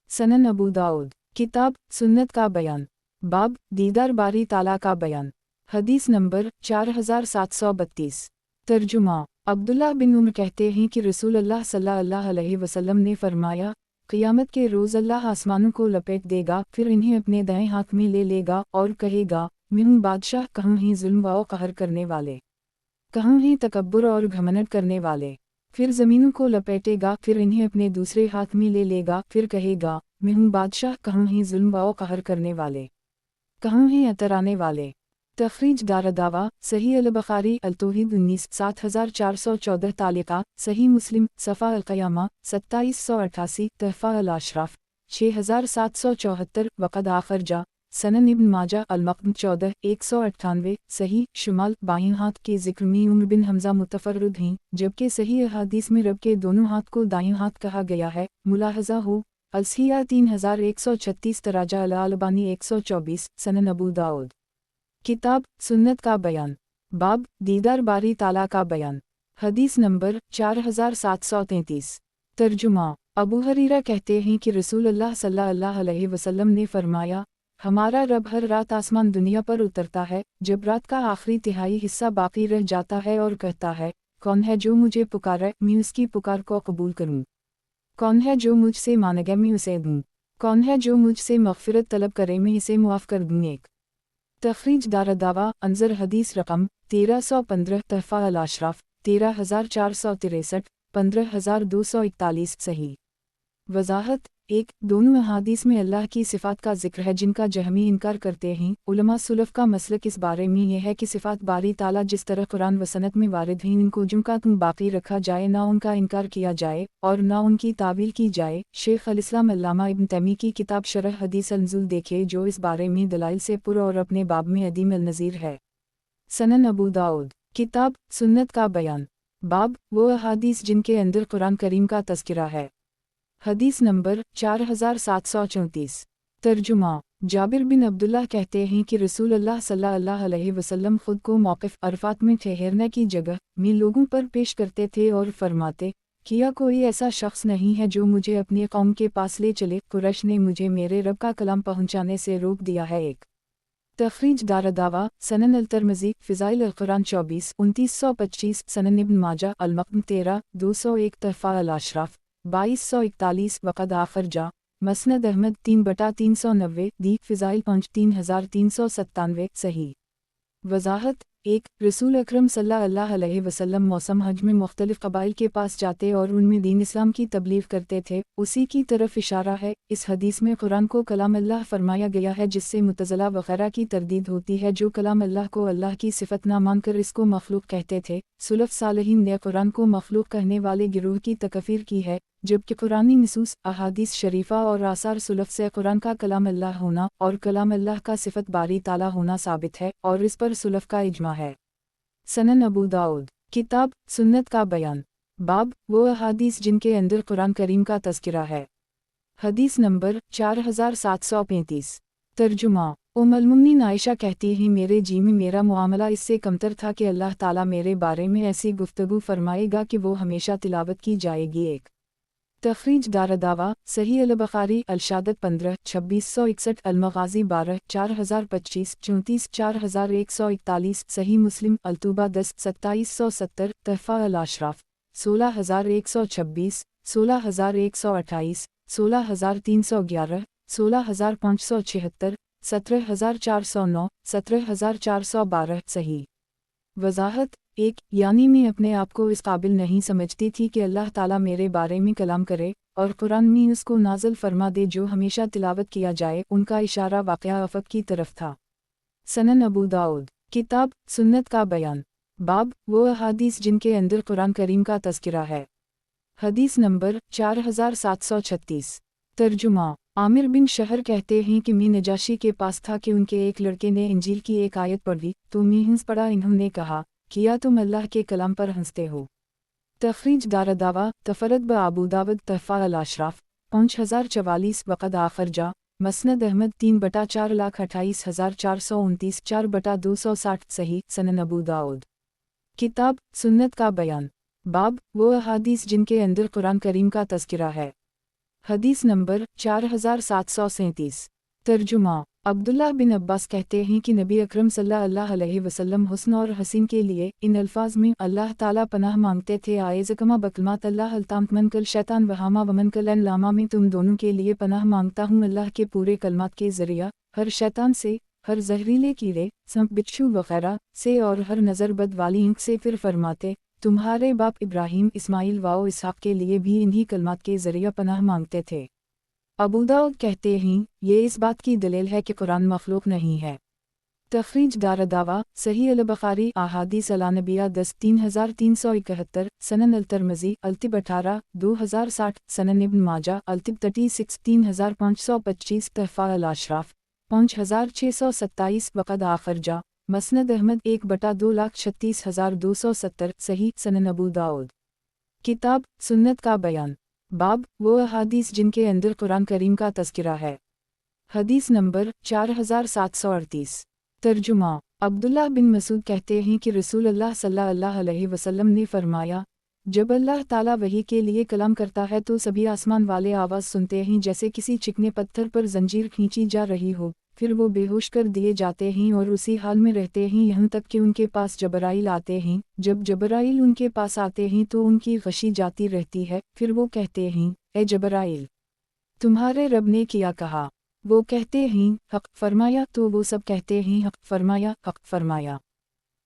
सनन अबू दाऊद किताब सुन्नत का बयान, बाब दीदार बारी ताला का बयान, हदीस नंबर 4732। तर्जुमा अब्दुल्लाह बिन उमर कहते हैं कि रसूल अल्लाह सल्लल्लाहु अलैहि वसल्लम ने फरमाया, क़ियामत के रोज़ अल्लाह आसमानों को लपेट देगा, फिर इन्हें अपने दाएं हाथ में ले लेगा और कहेगा, मैं हूँ बादशाह, कहूँ ही जुल्म व कहर करने वाले, कहूँ ही तकब्बुर और घमंड करने वाले। फिर ज़मीनों को लपेटेगा, फिर इन्हें अपने दूसरे हाथ में ले लेगा, फिर कहेगा, मैं हूँ बादशाह, कहूँ ही जुल्म व कहर करने वाले, कहूँ ही अतराने वाले। तखरीज दारदावा सही अल बुखारी अल तौहीद 19 7414 तालिका सही मुस्लिम सफ़ा अल क़यामा 2788 तहफ़ा अल अशराफ 6774 वक़द आखर जा सनन इब्न माजा अल-मक़म 14 198 सही शुमाल बाएं हाथ के ज़िक्र में उमर बिन हमज़ा मुतफ़र्रिद हैं, जबकि सही अहादीस में रब के दोनों हाथ को दाएं हाथ कहा गया है। मुलाहज़ा हो अलसिया 3136 तराजा अल-अलबानी 124 सनन अबू दाऊद किताब सुन्नत का बयान, बाब दीदार बारी ताला का बयान, हदीस नंबर 4733। तर्जुमा अबू हरीरा कहते हैं कि रसूल अल्लाह सल्लल्लाहु अलैहि वसल्लम ने फरमाया, हमारा रब हर रात आसमान दुनिया पर उतरता है, जब रात का आखिरी तिहाई हिस्सा बाकी रह जाता है और कहता है, कौन है जो मुझे पुकारे, मैं उसकी पुकार को कबूल करूं? कौन है जो मुझसे मांगे, मैं उसे दूं? कौन है जो मुझसे मग़फ़िरत तलब करे, मैं इसे मुआफ़ कर दूं? एक तखरीज दारदावा अंजर हदीस रकम 1315 तहफ़ा अल अशराफ 13463 15241 सही। वजाहत 1 दोनों अहादीस में अल्लाह की सिफ़ात का जिक्र है जिनका जहमी इनकार करते हैं। उलमा सुलफ़ का मसलक इस बारे में यह है कि सिफ़ात बारी ताला जिस तरह कुरान व सन्नत में वारिद हैं इनको जिनका बाकी रखा जाए, ना उनका इनकार किया जाए और ना उनकी तावील की जाए। शेख अल इस्लाम अल्लामा इब्न तैमी की किताब शरह हदीस अल-नुज़ूल देखे जो इस बारे में दलाइल से पुर और अपने बाब में अदीम अल नज़ीर है। सनन अबू दाऊद किताब सुन्नत का बयान, बाब वो अहादीस जिनके अंदर कुरान करीम का तज़किरा है। حدیث نمبر 4734۔ ترجمہ۔ جابر بن عبداللہ کہتے ہیں کہ رسول اللہ صلی اللہ علیہ وسلم خود کو موقف عرفات میں ٹھہرنے کی جگہ میں لوگوں پر پیش کرتے تھے اور فرماتے، کیا کوئی ایسا شخص نہیں ہے جو مجھے اپنی قوم کے پاس لے چلے؟ قریش نے مجھے میرے رب کا کلام پہنچانے سے روک دیا ہے۔ ایک تخریج دارالدعوہ، سنن الترمذی، فضائل القرآن 24 2925، سنن ابن ماجہ، المقام 13 201، تحفہ الاشراف 2241، وقد آخر جا، مسند احمد 3/390، دی فضائل پنج 3397، صحیح۔ وضاحت۔ 1۔ رسول اکرم صلی اللہ علیہ وسلم موسم حج میں مختلف قبائل کے پاس جاتے اور ان میں دین اسلام کی تبلیغ کرتے تھے، اسی کی طرف اشارہ ہے۔ اس حدیث میں قرآن کو کلام اللہ فرمایا گیا ہے، جس سے معتزلہ وغیرہ کی تردید ہوتی ہے جو کلام اللہ کو اللہ کی صفت نہ مان کر اس کو مخلوق کہتے تھے۔ سلف صالحین نے قرآن کو مخلوق کہنے والے گروہ کی تکفیر کی ہے، جبکہ قرآنی نصوص، احادیث شریفہ اور آثار سلف سے قرآن کا کلام اللہ ہونا اور کلام اللہ کا صفت باری تعالیٰ ہونا ثابت ہے، اور اس پر سلف کا اجماع ہے۔ سنن ابو داؤد، کتاب سنت کا بیان، باب وہ احادیث جن کے اندر قرآن کریم کا تذکرہ ہے۔ حدیث نمبر 4735۔ ترجمہ۔ ام المؤمنین عائشہ کہتی ہیں، میرے جی میں میرا معاملہ اس سے کمتر تھا کہ اللہ تعالیٰ میرے بارے میں ایسی گفتگو فرمائے گا کہ وہ ہمیشہ تلاوت کی جائے گی۔ ایک تخریج دارالدعوہ، صحیح البخاری، الشہادت 15 2661، المغازی 12 4025 34 4141، صحیح مسلم، التوبہ 10 2770، تحفہ الاشراف 16126 16128، 16311، 16576، 17409، 17412، صحیح۔ وضاحت۔ 1۔ یعنی میں اپنے آپ کو اس قابل نہیں سمجھتی تھی کہ اللہ تعالیٰ میرے بارے میں کلام کرے اور قرآن میں اس کو نازل فرما دے جو ہمیشہ تلاوت کیا جائے۔ ان کا اشارہ واقعہ افق کی طرف تھا۔ سنن ابو داؤد، کتاب سنت کا بیان، باب وہ احادیث جن کے اندر قرآن کریم کا تذکرہ ہے۔ حدیث نمبر 4736۔ ترجمہ۔ عامر بن شہر کہتے ہیں کہ میں نجاشی کے پاس تھا کہ ان کے ایک لڑکے نے انجیل کی ایک آیت پڑھی تو میں ہنس پڑا۔ انہوں نے کہا، کیا تم اللہ کے کلام پر ہنستے ہو؟ تخریج دارالدعوہ، تفرد بابو داود، تحفہ الاشراف 5044، وقد آخر جا، مسند احمد 3/428,429، 4/260، صحیح۔ سنن ابو داؤد، کتاب سنت کا بیان، باب وہ احادیث جن کے اندر قرآن کریم کا تذکرہ ہے۔ حدیث نمبر 4737۔ ترجمہ۔ عبداللہ بن عباس کہتے ہیں کہ نبی اکرم صلی اللہ علیہ وسلم حسن اور حسین کے لیے ان الفاظ میں اللہ تعالیٰ پناہ مانگتے تھے، اعوذکما بکلمات اللہ التامات من کل شیطان وہامہ ومن کل عین لامہ، میں تم دونوں کے لیے پناہ مانگتا ہوں اللہ کے پورے کلمات کے ذریعہ، ہر شیطان سے، ہر زہریلے کیڑے، سانپ بچھو وغیرہ سے، اور ہر نظر بد والی آنکھ سے۔ پھر فرماتے، تمہارے باپ ابراہیم، اسماعیل و اسحاق کے لیے بھی انہی کلمات کے ذریعہ پناہ مانگتے تھے۔ ابو داؤد کہتے ہیں، یہ اس بات کی دلیل ہے کہ قرآن مخلوق نہیں ہے۔ تخریج دارالدعوہ، صحیح البخاری، احادیث النبیہ 10 3371، سنن الترمذی، الطب 18 2060، سنن ابن ماجہ، الطب 36 3525، تحفہ الاشراف 5627، وقد آخر جا، مسند احمد 1/236,270، صحیح۔ سنن ابو داؤد، کتاب سنت کا بیان، باب وہ احادیث جن کے اندر قرآن کریم کا تذکرہ ہے۔ حدیث نمبر 4738۔ ترجمہ۔ عبداللہ بن مسعود کہتے ہیں کہ رسول اللہ صلی اللہ علیہ وسلم نے فرمایا، جب اللہ تعالیٰ وحی کے لیے کلام کرتا ہے تو سبھی آسمان والے آواز سنتے ہیں جیسے کسی چکنے پتھر پر زنجیر کھینچی جا رہی ہو، پھر وہ بے ہوش کر دیے جاتے ہیں اور اسی حال میں رہتے ہیں یہاں تک کہ ان کے پاس جبرائیل آتے ہیں۔ جب جبرائیل ان کے پاس آتے ہیں تو ان کی غشی جاتی رہتی ہے، پھر وہ کہتے ہیں، اے جبرائیل، تمہارے رب نے کیا کہا؟ وہ کہتے ہیں، حق فرمایا، تو وہ سب کہتے ہیں، حق فرمایا، حق فرمایا۔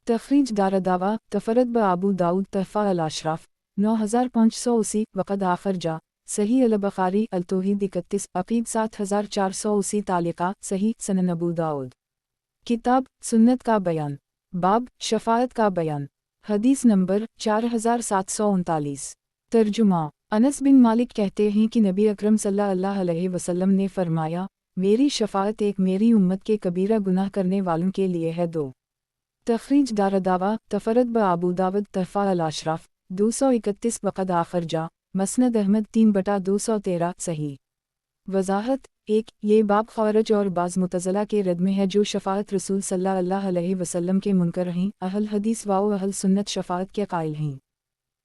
تخریج دارالدعوہ، تفرد بابو داؤد، تحفہ الاشراف 9580، وقد آخر جا، صحیح البخاری، التوحید 31، عقید 7480، تعلیقہ، صحیح۔ سنن ابو داؤد، کتاب سنت کا بیان، باب شفاعت کا بیان۔ حدیث نمبر 4739۔ ترجمہ۔ انس بن مالک کہتے ہیں کہ نبی اکرم صلی اللہ علیہ وسلم نے فرمایا، میری شفاعت ایک میری امت کے کبیرہ گناہ کرنے والوں کے لیے ہے۔ 2۔ تخریج دارالدعوہ، تفرد بابو داود، تحفہ الاشراف 231، وقد آخر جا، مسند احمد 3/213 صحیح۔ وضاحت 1 یہ باب خوارج اور بعض معتزلہ کے رد میں ہے جو شفاعت رسول صلی اللہ علیہ وسلم کے منکر ہیں، اہل حدیث و اہل سنت شفاعت کے قائل ہیں۔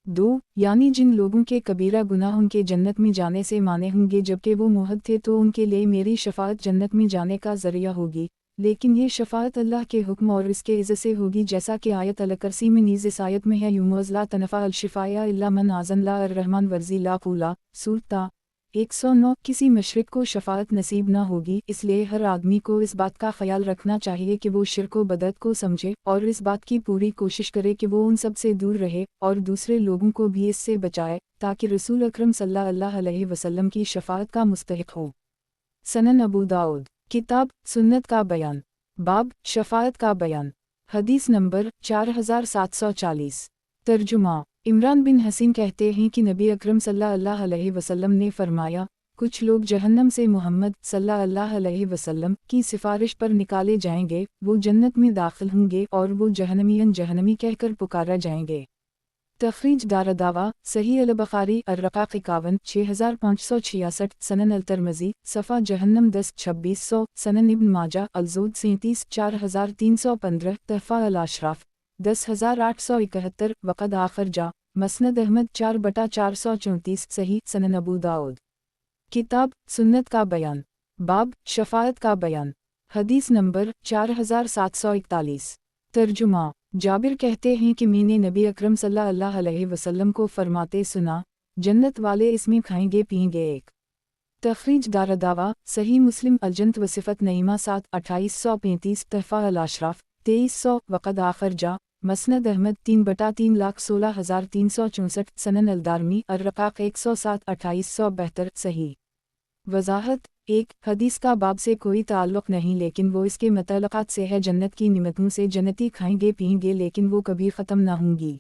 2 یعنی جن لوگوں کے کبیرہ گناہ ان کے جنت میں جانے سے مانے ہوں گے جبکہ وہ موحد تھے تو ان کے لیے میری شفاعت جنت میں جانے کا ذریعہ ہوگی، لیکن یہ شفاعت اللہ کے حکم اور اس کے عزت سے ہوگی جیسا کہ آیت الکرسی میں نیز اس آیت میں ہے یوموز لا تنفع الشفاء الا من اذن لا الرحمن ورزی لا قولا سورۃ 109 کسی مشرک کو شفاعت نصیب نہ ہوگی، اس لیے ہر آدمی کو اس بات کا خیال رکھنا چاہیے کہ وہ شرک و بدعت کو سمجھے اور اس بات کی پوری کوشش کرے کہ وہ ان سب سے دور رہے اور دوسرے لوگوں کو بھی اس سے بچائے تاکہ رسول اکرم صلی اللہ علیہ وسلم کی شفاعت کا مستحق ہو۔ سنن ابو داؤد کتاب سنت کا بیان باب شفاعت کا بیان حدیث نمبر 4740 ترجمہ عمران بن حسین کہتے ہیں کہ نبی اکرم صلی اللہ علیہ وسلم نے فرمایا کچھ لوگ جہنم سے محمد صلی اللہ علیہ وسلم کی سفارش پر نکالے جائیں گے، وہ جنت میں داخل ہوں گے اور وہ جہنمیان جہنمی کہہ کر پکارا جائیں گے۔ تخریج دارالدعویٰ صحیح البخاری الرقاق 51 6566 سنن الترمذی صفحہ جہنم 10 2600 سنن ابن ماجہ الزہد 37 4315 تحفہ الاشراف 10871 وقد آخر جا مسند احمد 4/434 صحیح سنن ابو داؤد کتاب سنت کا بیان باب شفاعت کا بیان حدیث نمبر 4741 ترجمہ جابر کہتے ہیں کہ میں نے نبی اکرم صلی اللہ علیہ وسلم کو فرماتے سنا جنت والے اس میں کھائیں گے پئیں گے۔ ایک تخریج دارالدعویٰ صحیح مسلم الجنت و صفت نعیمہ 7 2835 تحفہ الاشراف 2300 وقد آخر جا مسند احمد 3/316,364 سنن الدارمی الرقاق 107 2872 صحیح۔ وضاحت 1 حدیث کا باب سے کوئی تعلق نہیں لیکن وہ اس کے متعلقات سے ہے، جنت کی نعمتوں سے جنتی کھائیں گے پئیں گے لیکن وہ کبھی ختم نہ ہوں گی۔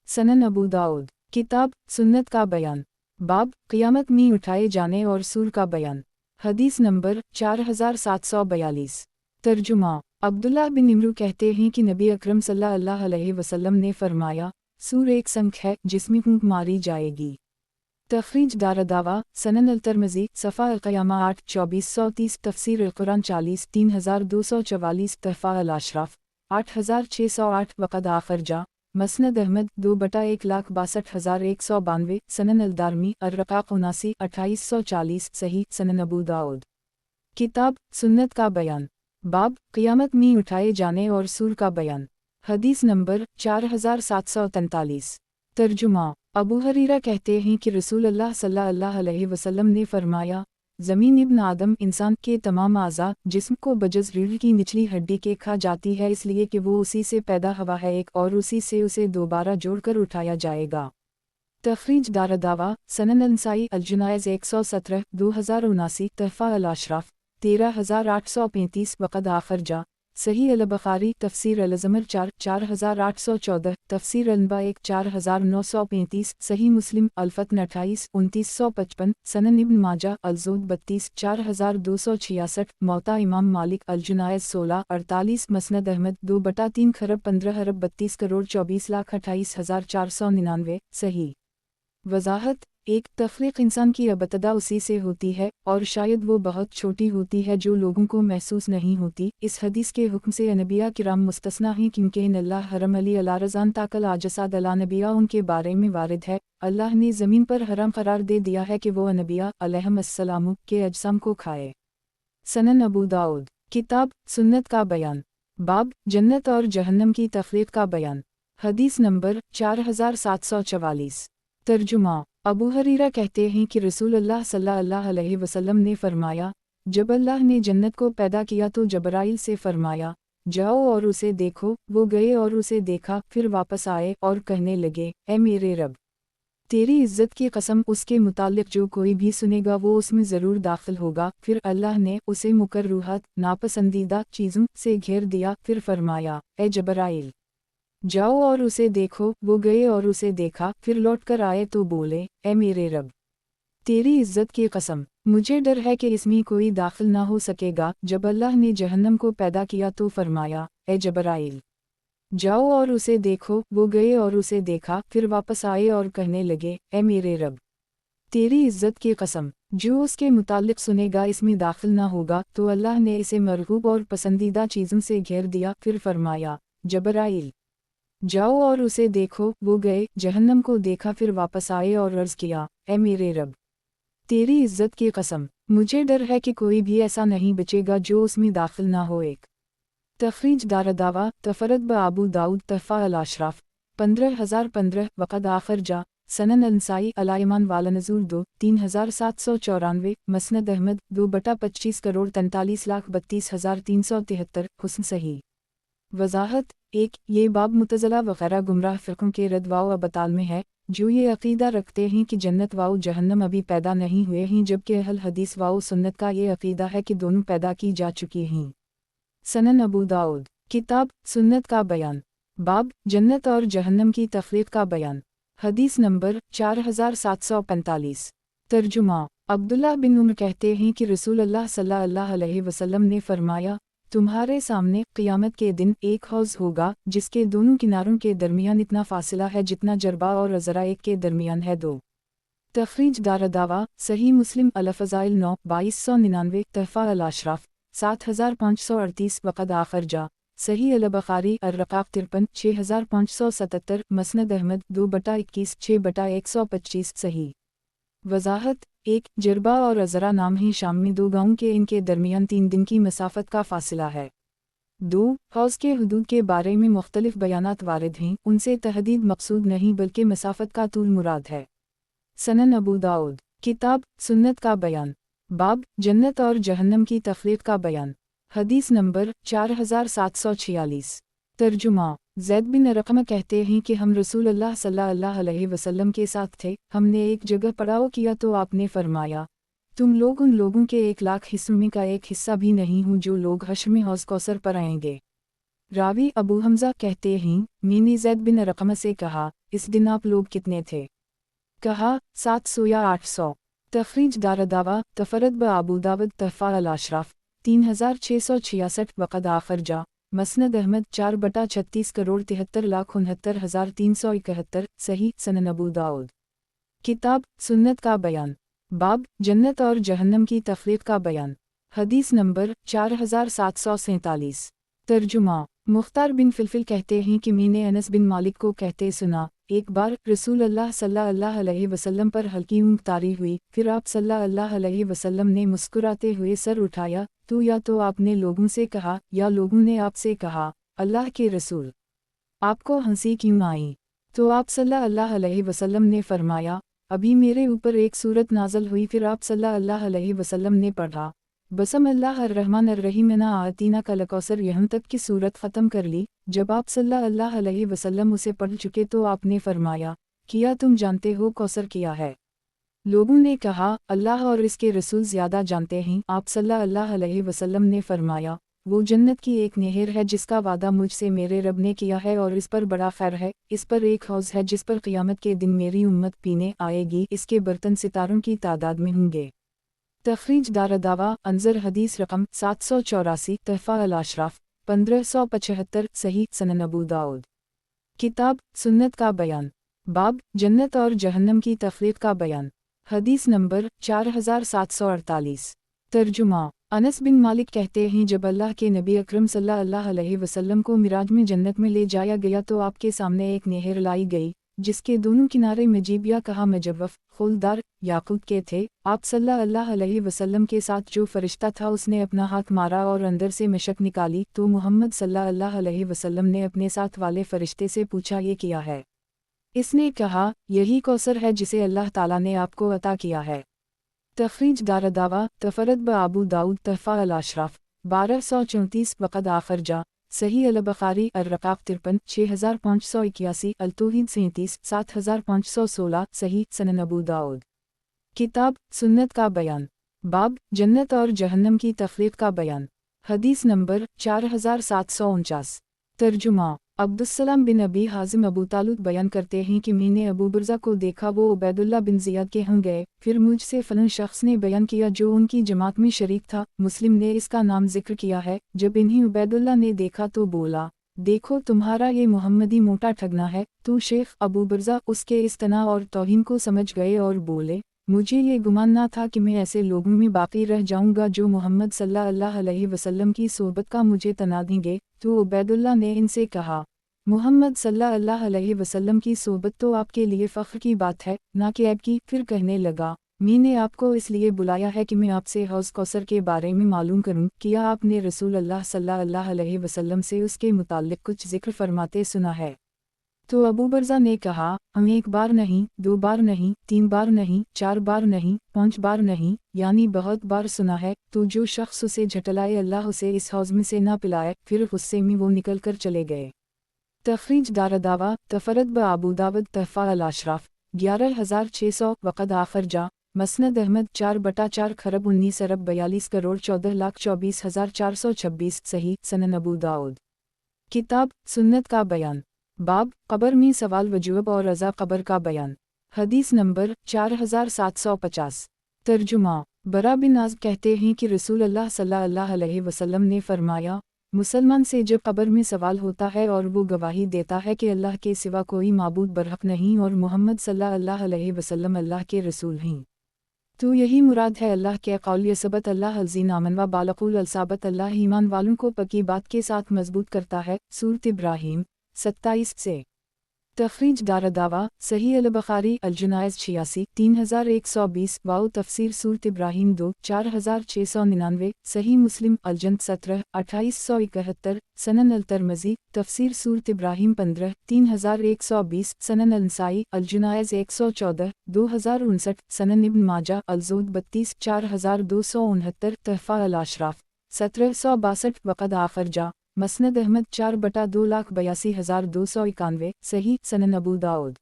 سنن ابو داؤد کتاب سنت کا بیان باب قیامت میں اٹھائے جانے اور سور کا بیان حدیث نمبر 4742 ترجمہ عبداللہ بن عمرو کہتے ہیں کہ نبی اکرم صلی اللہ علیہ وسلم نے فرمایا سور ایک سنگ ہے جس میں پھونک ماری جائے گی۔ تخریج دارالدعویٰ سنن الترمذی صفحہ القیامہ 8 2430 تفسیر القرآن 40 3244 تحفہ الاشراف 8608 وقد آخر جا مسند احمد 2/162,192 سنن الدارمی الرقاق 79 2840 صحیح سنن ابو داؤد کتاب سنت کا بیان باب قیامت میں اٹھائے جانے اور سور کا بیان حدیث نمبر 4743 ترجمہ ابو ہریرہ کہتے ہیں کہ رسول اللہ صلی اللہ علیہ وسلم نے فرمایا زمین ابن آدم انسان کے تمام اعضاء جسم کو بجز ریڑھ کی نچلی ہڈی کے کھا جاتی ہے اس لیے کہ وہ اسی سے پیدا ہوا ہے ایک اور اسی سے اسے دوبارہ جوڑ کر اٹھایا جائے گا۔ تخریج دارالدعویٰ سنن النسائی الجنائز 117 2079 تحفہ الاشراف 13835 وقد آخر جا صحیح البخاری تفسیر الزمر 4 4814 تفسیر الانباء 1 4935 صحیح مسلم الفتن 28 2955 سنن ابن ماجہ الزہد 32 4266 موطا امام مالک الجنائز 16 48 مسند احمد 2/3 خرب 15 ارب 32 کروڑ 24,28,499 صحیح۔ وضاحت 1 تخلیق انسان کی ابتدا اسی سے ہوتی ہے اور شاید وہ بہت چھوٹی ہوتی ہے جو لوگوں کو محسوس نہیں ہوتی۔ اس حدیث کے حکم سے انبیاء کرام مستثنیٰ ہیں کیونکہ ان اللہ حرم علی علی رضان تاکل آجساد علی نبیاء ان کے بارے میں وارد ہے، اللہ نے زمین پر حرام قرار دے دیا ہے کہ وہ انبیاء علیہم السلام کے اجسام کو کھائے۔ سنن ابو داؤد کتاب سنت کا بیان باب جنت اور جہنم کی تخلیق کا بیان حدیث نمبر 4744 ترجمہ ابو ہریرہ کہتے ہیں کہ رسول اللہ صلی اللہ علیہ وسلم نے فرمایا جب اللہ نے جنت کو پیدا کیا تو جبرائیل سے فرمایا جاؤ اور اسے دیکھو، وہ گئے اور اسے دیکھا، پھر واپس آئے اور کہنے لگے اے میرے رب تیری عزت کی قسم اس کے متعلق جو کوئی بھی سنے گا وہ اس میں ضرور داخل ہوگا۔ پھر اللہ نے اسے مکروہات ناپسندیدہ چیزوں سے گھیر دیا، پھر فرمایا اے جبرائیل جاؤ اور اسے دیکھو، وہ گئے اور اسے دیکھا، پھر لوٹ کر آئے تو بولے اے میرے رب تیری عزت کی قسم مجھے ڈر ہے کہ اس میں کوئی داخل نہ ہو سکے گا۔ جب اللہ نے جہنم کو پیدا کیا تو فرمایا اے جبرائیل جاؤ اور اسے دیکھو، وہ گئے اور اسے دیکھا، پھر واپس آئے اور کہنے لگے اے میرے رب تیری عزت کی قسم، جو اس کے متعلق سنے گا اس میں داخل نہ ہوگا تو اللہ نے اسے مرغوب اور پسندیدہ چیزوں سے گھیر دیا۔ پھر فرمایا، جبرائیل جاؤ اور اسے دیکھو۔ وہ گئے، جہنم کو دیکھا، پھر واپس آئے اور عرض کیا، اے میرے رب، تیری عزت کی قسم، مجھے ڈر ہے کہ کوئی بھی ایسا نہیں بچے گا جو اس میں داخل نہ ہو۔ ایک تخریج دارداوا تفرد بابو داؤد تحفہ الاشراف 15015 وقد آخر جا سنن انسائی علائمان والا نزول 2 3794 مسند احمد 2/25 کروڑ 43,32,373 حسن صحیح۔ وضاحت 1 یہ باب متزلہ وغیرہ گمراہ فرقوں کے رد واؤ ابطال میں ہے جو یہ عقیدہ رکھتے ہیں کہ جنت واؤ جہنم ابھی پیدا نہیں ہوئے ہیں، جبکہ اہل حدیث واؤ سنت کا یہ عقیدہ ہے کہ دونوں پیدا کی جا چکی ہیں۔ سنن ابو داؤد کتاب سنت کا بیان، باب جنت اور جہنم کی تخلیق کا بیان، حدیث نمبر 4745۔ ترجمہ عبداللہ بن عمر کہتے ہیں کہ رسول اللہ صلی اللہ علیہ وسلم نے فرمایا، تمہارے سامنے قیامت کے دن ایک حوض ہوگا جس کے دونوں کناروں کے درمیان اتنا فاصلہ ہے جتنا جربا اور عذرا ایک کے درمیان ہے۔ 2 تخریج دارداوا صحیح مسلم الفضائل 9 2299 تحفہ الاشراف 7538 وقد آخر جا صحیح البخاری الرقاق 53 6577 مسند احمد 2/21 6/125 صحیح۔ وضاحت 1 جربا اور عذرا نام ہیں شام میں 2 گاؤں کے، ان کے درمیان 3 دن کی مسافت کا فاصلہ ہے۔ 2 حوض کے حدود کے بارے میں مختلف بیانات وارد ہیں، ان سے تحدید مقصود نہیں بلکہ مسافت کا طول مراد ہے۔ سنن ابو داؤد کتاب سنت کا بیان، باب جنت اور جہنم کی تخلیق کا بیان، حدیث نمبر 4746۔ ترجمہ زید بن ارقم کہتے ہیں کہ ہم رسول اللہ صلی اللہ علیہ وسلم کے ساتھ تھے، ہم نے ایک جگہ پڑاؤ کیا تو آپ نے فرمایا، تم لوگ ان لوگوں کے 1,00,000 حصوں میں کا ایک حصہ بھی نہیں ہوں جو لوگ حشر میں حوض کوثر پر آئیں گے۔ راوی ابو حمزہ کہتے ہیں، میں نے زید بن ارقم سے کہا، اس دن آپ لوگ کتنے تھے؟ کہا، 700 یا 800۔ تخریج دارداوا تفرد بابو داود تحفہ الاشراف 3666 وقد آخر جا مسند احمد 4/36 کروڑ 73,69,371 صحیح۔ سنن ابو داؤد کتاب سنت کا بیان، باب جنت اور جہنم کی تخلیق کا بیان، حدیث نمبر 4747۔ ترجمہ مختار بن فلفل کہتے ہیں کہ میں نے انس بن مالک کو کہتے سنا، ایک بار رسول اللہ صلی اللہ علیہ وسلم پر ہلکی اونگ طاری ہوئی، پھر آپ صلی اللہ علیہ وسلم نے مسکراتے ہوئے سر اٹھایا تو یا تو آپ نے لوگوں سے کہا یا لوگوں نے آپ سے کہا، اللہ کے رسول، آپ کو ہنسی کیوں آئی؟ تو آپ صلی اللہ علیہ وسلم نے فرمایا، ابھی میرے اوپر ایک سورت نازل ہوئی۔ پھر آپ صلی اللہ علیہ وسلم نے پڑھا، بسم اللہ الرحمن الرحیم انا اعطیناک الکوثر، یہاں تک کی سورت ختم کر لی۔ جب آپ صلی اللہ علیہ وسلم اسے پڑھ چکے تو آپ نے فرمایا، کیا تم جانتے ہو کوثر کیا ہے؟ لوگوں نے کہا، اللہ اور اس کے رسول زیادہ جانتے ہیں۔ آپ صلی اللہ علیہ وسلم نے فرمایا، وہ جنت کی ایک نہر ہے جس کا وعدہ مجھ سے میرے رب نے کیا ہے اور اس پر بڑا خیر ہے، اس پر ایک حوض ہے جس پر قیامت کے دن میری امت پینے آئے گی، اس کے برتن ستاروں کی تعداد میں ہوں گے۔ تخریج دارداوا انظر حدیث رقم 784 تحفہ الاشراف 1575 صحیح۔ سنن ابو داؤد کتاب سنت کا بیان، باب جنت اور جہنم کی تخلیق کا بیان، حدیث نمبر 4748۔ ترجمہ انس بن مالک کہتے ہیں، جب اللہ کے نبی اکرم صلی اللہ علیہ وسلم کو معراج میں جنت میں لے جایا گیا تو آپ کے سامنے ایک نہر لائی گئی جس کے دونوں کنارے مجیب یا کہا مجوف خولدار یاقوت کے تھے۔ آپ صلی اللہ علیہ وسلم کے ساتھ جو فرشتہ تھا اس نے اپنا ہاتھ مارا اور اندر سے مشک نکالی تو محمد صلی اللہ علیہ وسلم نے اپنے ساتھ والے فرشتے سے پوچھا، یہ کیا ہے؟ اس نے کہا، یہی کوثر ہے جسے اللہ تعالیٰ نے آپ کو عطا کیا ہے۔ تخریج دارداوا تفرد بابو داؤد تحفہ الاشراف 1234 وقد آخر جا صحیح البخاری الرقاق 53 6581 التوحید 37 7516 صحیح۔ سنن ابو داؤد کتاب سنت کا بیان، باب جنت اور جہنم کی تخلیق کا بیان، حدیث نمبر 4749۔ ترجمہ عبدالسلام بن ابی حازم ابو طالب بیان کرتے ہیں کہ میں نے ابو برزہ کو دیکھا، وہ عبید اللہ بن زیاد کے ہاں گئے، پھر مجھ سے فلاں شخص نے بیان کیا جو ان کی جماعت میں شریک تھا، مسلم نے اس کا نام ذکر کیا ہے۔ جب انہیں عبید اللہ نے دیکھا تو بولا، دیکھو تمہارا یہ محمدی موٹا ٹھگنا ہے۔ تو شیخ ابو برزہ اس کے استنا اور توہین کو سمجھ گئے اور بولے، मुझे ये गुमान ना था कि मैं ऐसे लोगों में बाकी रह जाऊंगा जो मोहम्मद सल्लल्लाहु अलैहि वसल्लम की सोबत का मुझे तना देंगे। तो उबैदुल्लाह ने इनसे कहा, मोहम्मद सल्लल्लाहु अलैहि वसल्लम की सोबत तो आपके लिए फ़ख्र की बात है, ना कि ऐब की। फिर कहने लगा, मैंने आपको इसलिए बुलाया है कि मैं आपसे हौज़ कौसर के बारे में मालूम करूं। क्या आपने रसूल अल्लाह सल्लल्लाहु अलैहि वसल्लम से उसके मुताल्लिक़ कुछ ज़िक्र फरमाते सुना है? तो अबू बरज़ा ने कहा, हम एक बार नहीं, 2 बार नहीं, 3 बार नहीं, 4 बार नहीं, 5 बार नहीं, यानी बहुत बार सुना है। तो जो शख्स उसे झटलाए अल्लाह उसे इस हौज़ में से ना पिलाए। फिर गुस्से में वो निकल कर चले गए। तखरीज दारदावा तफरत ब अबू दावद तहफ़ा अल-अशराफ 11600 वक़द आखर जा मसनद अहमद 4/4 खरब 19 अरब 42 करोड़ 14,24,426 सही सनन अबू दाऊद। किताब सुन्नत का बयान। बाब कब्र में सवाल वजूब और रज़ा कब्र का बयान। हदीस नंबर 4750। तर्जुमा बरा बिन आज़ब कहते हैं कि रसूल अल्लाह सल्लल्लाहु अलैहि वसल्लम ने फरमाया, मुसलमान से जब कब्र में सवाल होता है और वो गवाही देता है कि अल्लाह के सिवा कोई माबूद बरहक नहीं और मोहम्मद सल्लल्लाहु अलैहि वसल्लम अल्लाह के रसूल हैं, तो यही मुराद है अल्लाह के कौल यसबत अल्लाह अलज़ीन आमन व बालकुल अलसाबत अल्लाह ईमान वालों को पक्की बात के साथ मजबूत करता है। सूरत इब्राहीम 27 से। तखरीज दारदावा सही अल-बुखारी अल-जुनाइज़ 86 3120 वाओ तफसीर सूरत इब्राहीम 2 4699 सही मुस्लिम अल-जंद 17 2871 सनन अल-तिरमिज़ी तफसीर सूरत इब्राहीम 15 3120 सनन अल-नसाई अल-जुनाइज़ 114 2059 सनन इब्न माजा अल-ज़ुहद 32 4269 तहफ़ा अल-अशराफ 1762 वक़द आखर जा मसनद अहमद 4/2,82,291 सही सनन अबू दाऊद।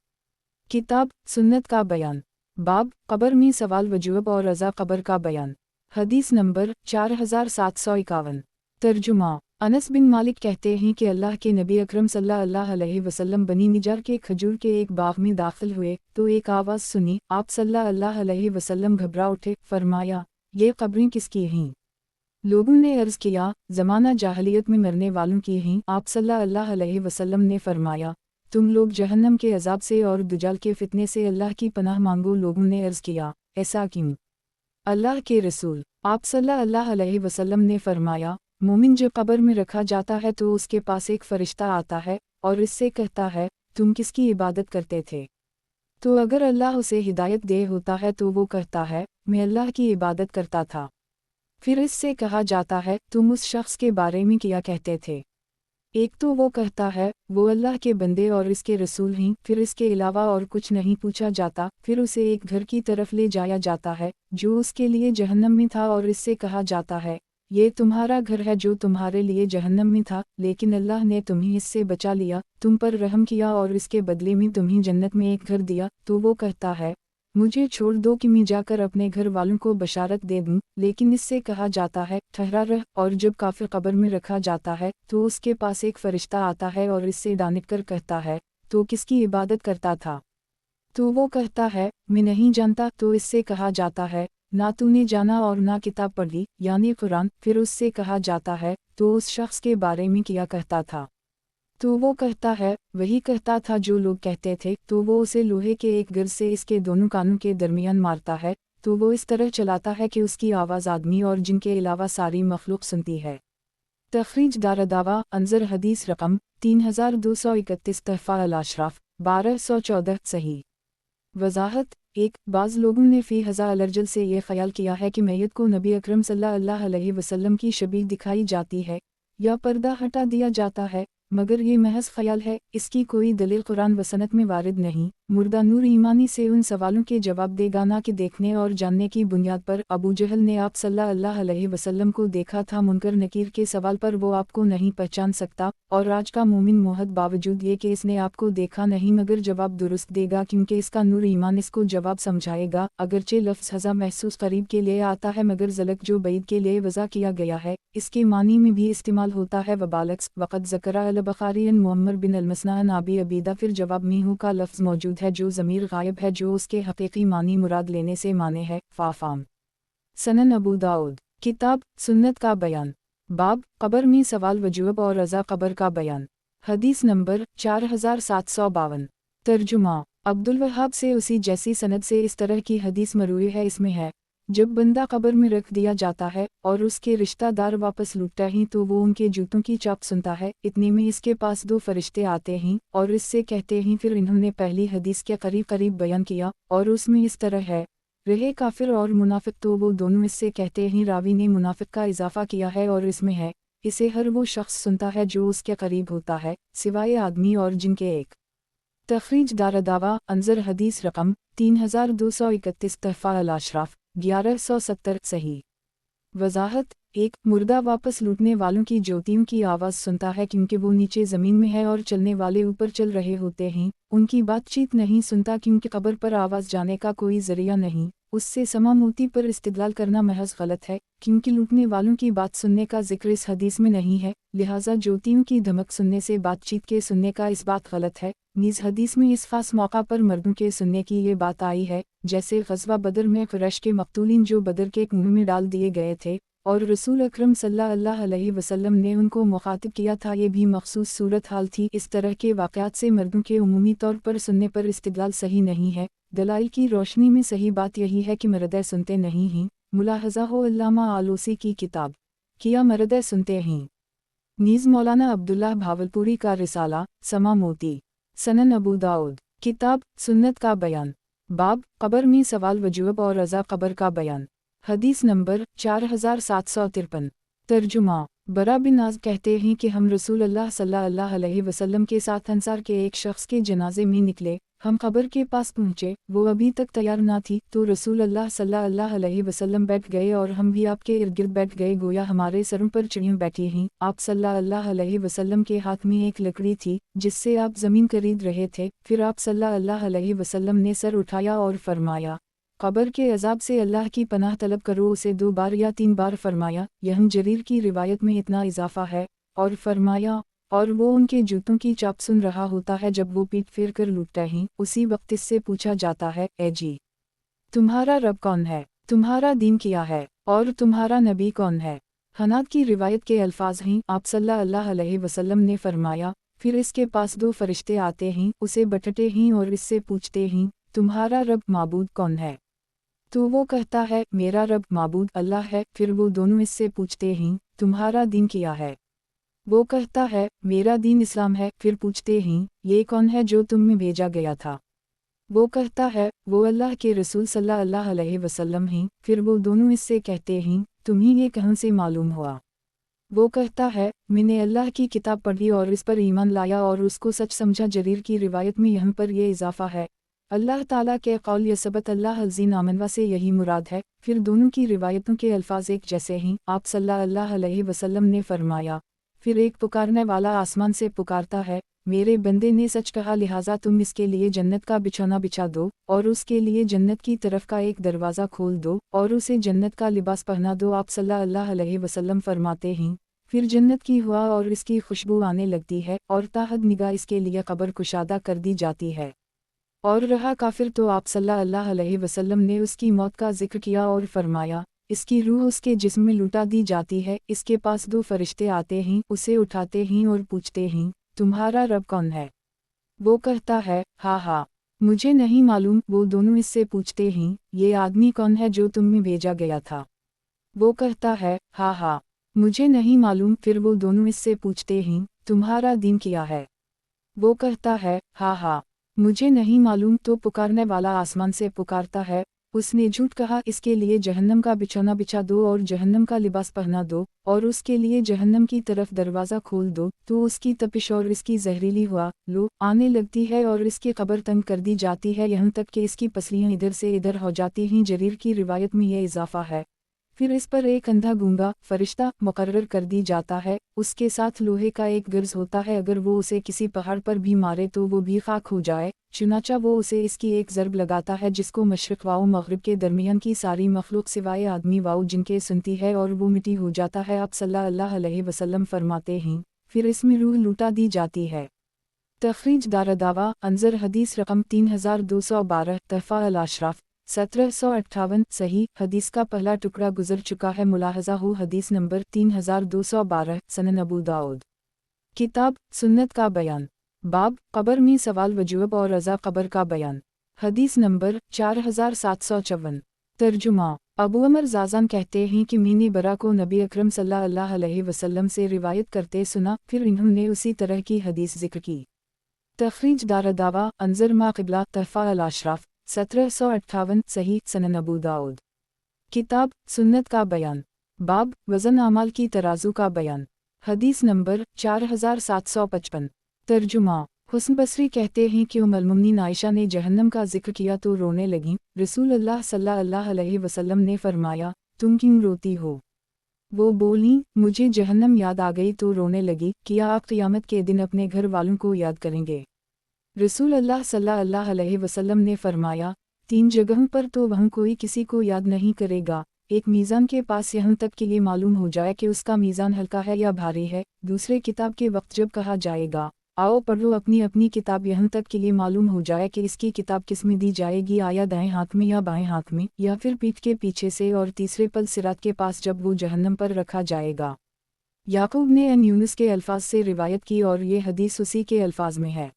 किताब सुन्नत का बयान। बाब कब्र में सवाल वजूब और रज़ा कब्र का बयान। हदीस नंबर 4751। तर्जुमा अनस बिन मालिक कहते हैं कि अल्लाह के नबी अकरम सल्लल्लाहु अलैहि वसल्लम बनी निजार के खजूर के एक बाग में दाखिल हुए तो एक आवाज़ सुनी। आप सल्लल्लाहु अलैहि वसल्लम घबरा उठे। फरमाया, ये कब्रें किसकी हैं? लोगों ने अर्ज़ किया, ज़माना जाहलियत में मरने वालों की हैं। आप सल्लल्लाहु अलैहि वसल्लम ने फरमाया, तुम लोग जहन्नम के अज़ाब से और दुजाल के फितने से अल्लाह की पनाह मांगो। लोगों ने अर्ज़ किया, ऐसा क्यों? अल्लाह के रसूल आप सल्लल्लाहु अलैहि वसल्लम ने फरमाया, मोमिन जब कब्र में रखा जाता है तो उसके पास एक फ़रिश्ता आता है और इससे कहता है, तुम किसकी इबादत करते थे? तो अगर अल्लाह उसे हिदायत दे होता है तो वो कहता है, मैं अल्लाह की इबादत करता था। फिर इससे कहा जाता है, तुम उस शख्स के बारे में क्या कहते थे? एक तो वो कहता है, वो अल्लाह के बंदे और इसके रसूल हैं। फिर इसके अलावा और कुछ नहीं पूछा जाता। फिर उसे एक घर की तरफ ले जाया जाता है जो उसके लिए जहन्नम में था और इससे कहा जाता है, ये तुम्हारा घर है जो तुम्हारे लिए जहन्नम में था, लेकिन अल्लाह ने तुम्हें इससे बचा लिया, तुम पर रहम किया और इसके बदले में तुम्हें जन्नत में एक घर दिया। तो वो कहता है, मुझे छोड़ दो कि मैं जाकर अपने घर वालों को बशारत दे दूं। लेकिन इससे कहा जाता है, ठहरा रह। और जब काफिर कब्र में रखा जाता है तो उसके पास एक फरिश्ता आता है और इससे डांट कर कहता है, तो किसकी इबादत करता था? तो वो कहता है, मैं नहीं जानता। तो इससे कहा जाता है, ना तूने जाना और ना किताब पढ़ी, यानी कुरान। फिर उससे कहा जाता है, तो उस शख्स के बारे में क्या कहता था? तो वो कहता है, वही कहता था जो लोग कहते थे। तो वो उसे लोहे के एक गर से इसके दोनों कानों के दरमियान मारता है, तो वो इस तरह चलाता है कि उसकी आवाज़ आदमी और जिनके अलावा सारी मखलूक सुनती है। तखरीज दारदावा अंजर हदीस रकम 3231 तहफ़ा अल-अशराफ 1214 सही। वजाहत 1 बाज़ लोगों ने फ़ी हज़ा अलर्जल से ये ख्याल किया है कि मैयत को नबी अकरम सल्लल्लाहु अलैहि वसल्लम की शबीह दिखाई जाती है या पर्दा हटा दिया जाता है, मगर ये महज ख्याल है। इसकी कोई दलील कुरान व सनत में वारिद नहीं। मुर्दा नूर ईमानी से उन सवालों के जवाब देगा ना कि देखने और जानने की बुनियाद पर। अबू जहल ने आप सल्लल्लाहु अलैहि वसल्लम को देखा था। मुनकर नकीर के सवाल पर वो आपको नहीं पहचान सकता, और आज का मोमिन मोहद बावजूद ये कि इसने आपको देखा नहीं मगर जवाब दुरुस्त देगा, क्योंकि इसका नूर ईमान इसको जवाब समझाएगा। अगरचे लफ्ज़ हज़ा महसूस करीब के लिए आता है मगर ज़लक जो बईद के लिए वज़ा किया गया है, इसके मानी में भी इस्तेमाल होता है। वबालक्स वक़द ज़करा अल-बुखारी मुअम्मर बिन अल-मसना अबी अबीदा। फिर जवाब में हूँ का लफ्ज़ मौजूद है जो ज़मीर गायब है, जो उसके हकीकी मानी मुराद लेने से माने है। फाफाम सनन अबू दाऊद। किताब सुन्नत का बयान। बाब कब्र में सवाल वजूब और रज़ा कब्र का बयान। हदीस नंबर 4752। तर्जुमा अब्दुल-वहाब से उसी जैसी सनद से इस तरह की हदीस मरवी है। इसमें है, जब बंदा कब्र में रख दिया जाता है और उसके रिश्तेदार वापस लौटते हैं तो वो उनके जूतों की चाप सुनता है। इतने में इसके पास 2 फरिश्ते आते हैं और इससे कहते हैं। फिर इन्होंने पहली हदीस के करीब करीब बयान किया और उसमें इस तरह है, रहे काफिर और मुनाफिक तो वो दोनों इससे कहते हैं। रावी ने मुनाफिक का इजाफा किया है और इसमें है, इसे हर वो शख्स सुनता है जो उसके करीब होता है सिवाय आदमी और जिनके एक। तखरीज दारदावा अंजर हदीस रकम 3231 तहफ़ा अल-अशराफ 1170 सही। वजाहत 1 मुर्दा वापस लूटने वालों की ज्योतियों की आवाज़ सुनता है क्योंकि वो नीचे ज़मीन में है और चलने वाले ऊपर चल रहे होते हैं। उनकी बातचीत नहीं सुनता क्योंकि कब्र पर आवाज़ जाने का कोई ज़रिया नहीं। उससे समा मोती पर इस्तिदलाल करना महज गलत है क्योंकि लूटने वालों की बात सुनने का जिक्र इस हदीस में नहीं है। लिहाजा ज्योतियों की धमक सुनने से बातचीत के सुनने का इस बात गलत है। नीज़ हदीस में इस खास मौका पर मर्दों के सुनने की ये बात आई है, जैसे ग़ज़वा बदर में कुरैश के मक़तूलीन जो बदर के कुएं में डाल दिए गए थे और रसूल अकरम सल्लल्लाहु अलैहि वसल्लम ने उनको मुखातिब किया था। ये भी मखसूस सूरत हाल थी। इस तरह के वाक़यात से मर्दों के उमूमी तौर पर सुनने पर इस्तिदलाल सही नहीं है। दलाइल की रोशनी में सही बात यही है कि मर्द सुनते नहीं हैं। मुलाहज़ा हो अल्लामा आलूसी की किताब किया मर्द सुनते हैं। नीज़ मौलाना अब्दुल्लाह भावलपुरी का रिसाला समा मोती सनन अबू दाऊद किताब सुन्नत का बयान बाब कब्र में सवाल वजूब और रज़ा कब्र का बयान। हदीस नंबर 4753 तर्जुमा बरा बिन नाज कहते हैं कि हम रसूल अल्लाह सल्लल्लाहु अलैहि वसल्लम के साथ अंसार के एक शख्स के जनाजे में निकले। हम कब्र के पास पहुँचे, वो अभी तक तैयार ना थी तो रसूल अल्लाह सल्लल्लाहु अलैहि वसल्लम बैठ गए और हम भी आपके इर्द गिर्द बैठ गए गोया हमारे सरों पर चिड़ियाँ बैठी हैं। आप सल्लल्लाहु अलैहि वसल्लम के हाथ में एक लकड़ी थी जिससे आप ज़मीन खरीद रहे थे। फिर आप सल्लल्लाहु अलैहि वसल्लम ने सर उठाया और फरमाया, कब्र के अजाब से अल्लाह की पनाह तलब करो। उसे 2 बार या 3 बार फरमाया। यह जरीर की रिवायत में इतना इजाफा है और फरमाया, और वो उनके जूतों की चाप सुन रहा होता है जब वो पीठ फेर कर लूटते हैं। उसी वक्त इससे पूछा जाता है, ए जी, तुम्हारा रब कौन है, तुम्हारा दीन क्या है और तुम्हारा नबी कौन है। हनाद की रिवायत के अल्फाज हैं, आप सल्लल्लाहु अलैहि वसल्लम ने फरमाया, फिर इसके पास 2 फरिश्ते आते हैं, उसे बटते हैं और इससे पूछते हैं, तुम्हारा रब माबूद कौन है। तो वो कहता है, मेरा रब माबूद अल्लाह है। फिर वो दोनों इससे पूछते हैं, तुम्हारा दीन क्या है। वो कहता है, मेरा दीन इस्लाम है। फिर पूछते हैं, ये कौन है जो तुम में भेजा गया था। वो कहता है, वो अल्लाह के रसूल सल्लल्लाहु अलैहि वसल्लम हैं। फिर वो दोनों इससे कहते हैं, तुम्हें ये कहाँ से मालूम हुआ। वो कहता है, मैंने अल्लाह की किताब पढ़ी और इस पर ईमान लाया और उसको सच समझा। जरीर की रिवायत में यहाँ पर यह इजाफा है, अल्लाह ताला के कौल यसबत अल्लाह अज़ीन आमनवा से यही मुराद है। फिर दोनों की रिवायतों के अल्फाज एक जैसे हैं। आप सल्लल्लाहु अलैहि वसल्लम ने फरमाया, फिर एक पुकारने वाला आसमान से पुकारता है, मेरे बंदे ने सच कहा, लिहाजा तुम इसके लिए जन्नत का बिछौना बिछा दो और उसके लिए जन्नत की तरफ का एक दरवाज़ा खोल दो और उसे जन्नत का लिबास पहना दो। आप सल्लल्लाहु अलैहि वसल्लम फरमाते हैं, फिर जन्नत की हुआ और इसकी खुशबू आने लगती है और ताहद निगाह इसके लिए कब्र कुशादा कर दी जाती है। और रहा काफिर तो आप सल्लल्लाहु अलैहि वसल्लम ने उसकी मौत का जिक्र किया और फरमाया, इसकी रूह उसके जिस्म में लुटा दी जाती है। इसके पास 2 फरिश्ते आते हैं, उसे उठाते हैं और पूछते हैं, तुम्हारा रब कौन है। वो कहता है, हाँ मुझे नहीं मालूम। वो दोनों इससे पूछते हैं, ये आदमी कौन है जो तुम में भेजा गया था। वो कहता है, हाँ मुझे नहीं मालूम। फिर वो दोनों इससे पूछते हैं, तुम्हारा दीन क्या है। वो कहता है, हाँ मुझे नहीं मालूम। तो पुकारने वाला आसमान से पुकारता है, उसने झूठ कहा, इसके लिए जहन्नम का बिछौना बिछा दो और जहन्नम का लिबास पहना दो और उसके लिए जहन्नम की तरफ दरवाज़ा खोल दो। तो उसकी तपिश और इसकी जहरीली हुआ लो आने लगती है और इसकी कब्र तंग कर दी जाती है, यहाँ तक कि इसकी पसलियाँ इधर से इधर हो जाती हैं। जरीर की रिवायत में यह इजाफा है, फिर इस पर एक अंधा गूंगा फरिश्ता मुकर्रर कर दी जाता है। उसके साथ लोहे का एक गर्ज होता है, अगर वो उसे किसी पहाड़ पर भी मारे तो वो भी खाक हो जाए। चुनाचा वो उसे इसकी एक ज़रब लगाता है जिसको मशरिक़ वाओ मग़रिब के दरमियान की सारी मखलूक सिवाय आदमी वाओ जिनके सुनती है और वो मिट्टी हो जाता है। आप सल्लल्लाहु अलैहि वसल्लम फरमाते हैं, फिर इसमें रूह लूटा दी जाती है। तखरीज दारदावा अंजर हदीस रकम 3212 तहफ़ा अल-अशराफ 1758 सही। हदीस का पहला टुकड़ा गुजर चुका है। मुलाहज़ा हो हदीस नंबर 3212 सनन अबू दाऊद किताब सुन्नत का बयान बाब कब्र में सवाल वजूब और रज़ा कब्र का बयान। हदीस नंबर 4754। तर्जुमा। अबू अमर ज़ाज़ान कहते हैं कि मैंने बरा को नबी अकरम सल्लल्लाहु अलैहि वसल्लम से रिवायत करते सुना, फिर इन्होंने उसी तरह की हदीस जिक्र की। तखरीज दारदावा अंजर मा क़िबला तहफ़ा अल-अशराफ 1758 सही सनन अबू दाऊद। किताब सुन्नत का बयान। बाब वज़न अमाल की तराजू का बयान। हदीस नंबर 4755। तर्जुमा। हुस्न बसरी कहते हैं कि उम्मुल-मोमिनीन आयशा ने जहन्नम का जिक्र किया तो रोने लगीं। रसूल अल्लाह सल्लल्लाहु अलैहि वसल्लम ने फरमाया, तुम क्यों रोती हो? वो बोलीं, मुझे जहन्नम याद आ गई तो रोने लगी। क्या आप क़ियामत के दिन अपने घर वालों को याद करेंगे? रसूल अल्लाह सल्लल्लाहु अलैहि वसल्लम ने फरमाया, 3 जगहों पर तो वहाँ कोई किसी को याद नहीं करेगा। एक मीज़ान के पास यहाँ तक कि ये मालूम हो जाए कि उसका मीज़ान हल्का है या भारी है। दूसरे किताब के वक्त जब कहा जाएगा, आओ पढ़ लो अपनी अपनी किताब, यहाँ तक कि ये मालूम हो जाए कि इसकी किताब किस में दी जाएगी, आया दाएं हाथ में या बाएं हाथ में या फिर पीठ के पीछे से। और तीसरे पल सिरात के पास जब वो जहन्नम पर रखा जाएगा। याकूब ने अन यूनुस के अल्फाज से रिवायत की और ये हदीस उसी के अल्फाज में है।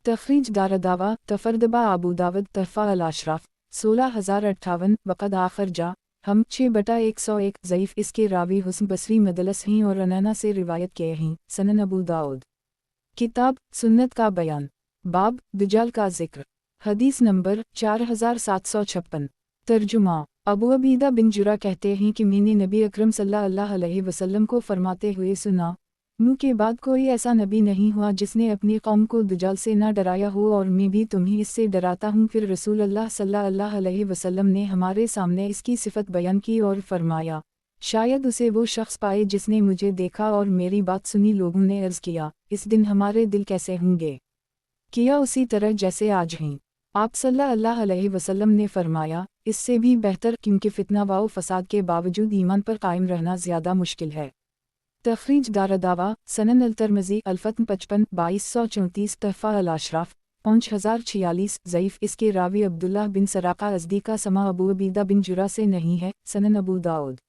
तखरीज दारदावा तफरदबा अबू दावद तहफ़ा अल-अशराफ 16058 वक़द आखर जा हम 6/101 ज़ईफ़। इसके रावी हुस्न बसरी मदलस हैं और अनाना से रिवायत किए हैं। सनन अबू दाऊद। किताब सुन्नत का बयान। बाब दज्जाल का जिक्र। हदीस नंबर 4756। तर्जुमा। अबू अबीदा बिन जुरा कहते हैं कि मैंने नबी अकरम सल्लल्लाहु अलैहि वसल्लम को फरमाते हुए सुना, नूह के बाद कोई ऐसा नबी नहीं हुआ जिसने अपनी कौम को दज्जाल से न डराया हो, और मैं भी तुम्हें इससे डराता हूँ। फिर रसूल अल्लाह सल्लल्लाहु अलैहि वसल्लम ने हमारे सामने इसकी सिफत बयान की और फरमाया, शायद उसे वो शख्स पाए जिसने मुझे देखा और मेरी बात सुनी। लोगों ने अर्ज़ किया, इस दिन हमारे दिल कैसे होंगे? किया उसी तरह जैसे आज हैं। आप सल्लल्लाहु अलैहि वसल्लम ने फरमाया, इससे भी बेहतर, क्योंकि फितना व फसाद के बावजूद ईमान पर कायम रहना ज़्यादा मुश्किल है। तखरीज दारदावा सनन अल-तिरमिज़ी अल-फ़त्न 55 2234 तहफ़ा अल-अशराफ 5046 ज़ईफ़। इसके रावी अब्दुल्लाह बिन सराक़ा अज़दी का समा अबू अबीदा बिन जुरा से नहीं है। सनन अबू दाऊद।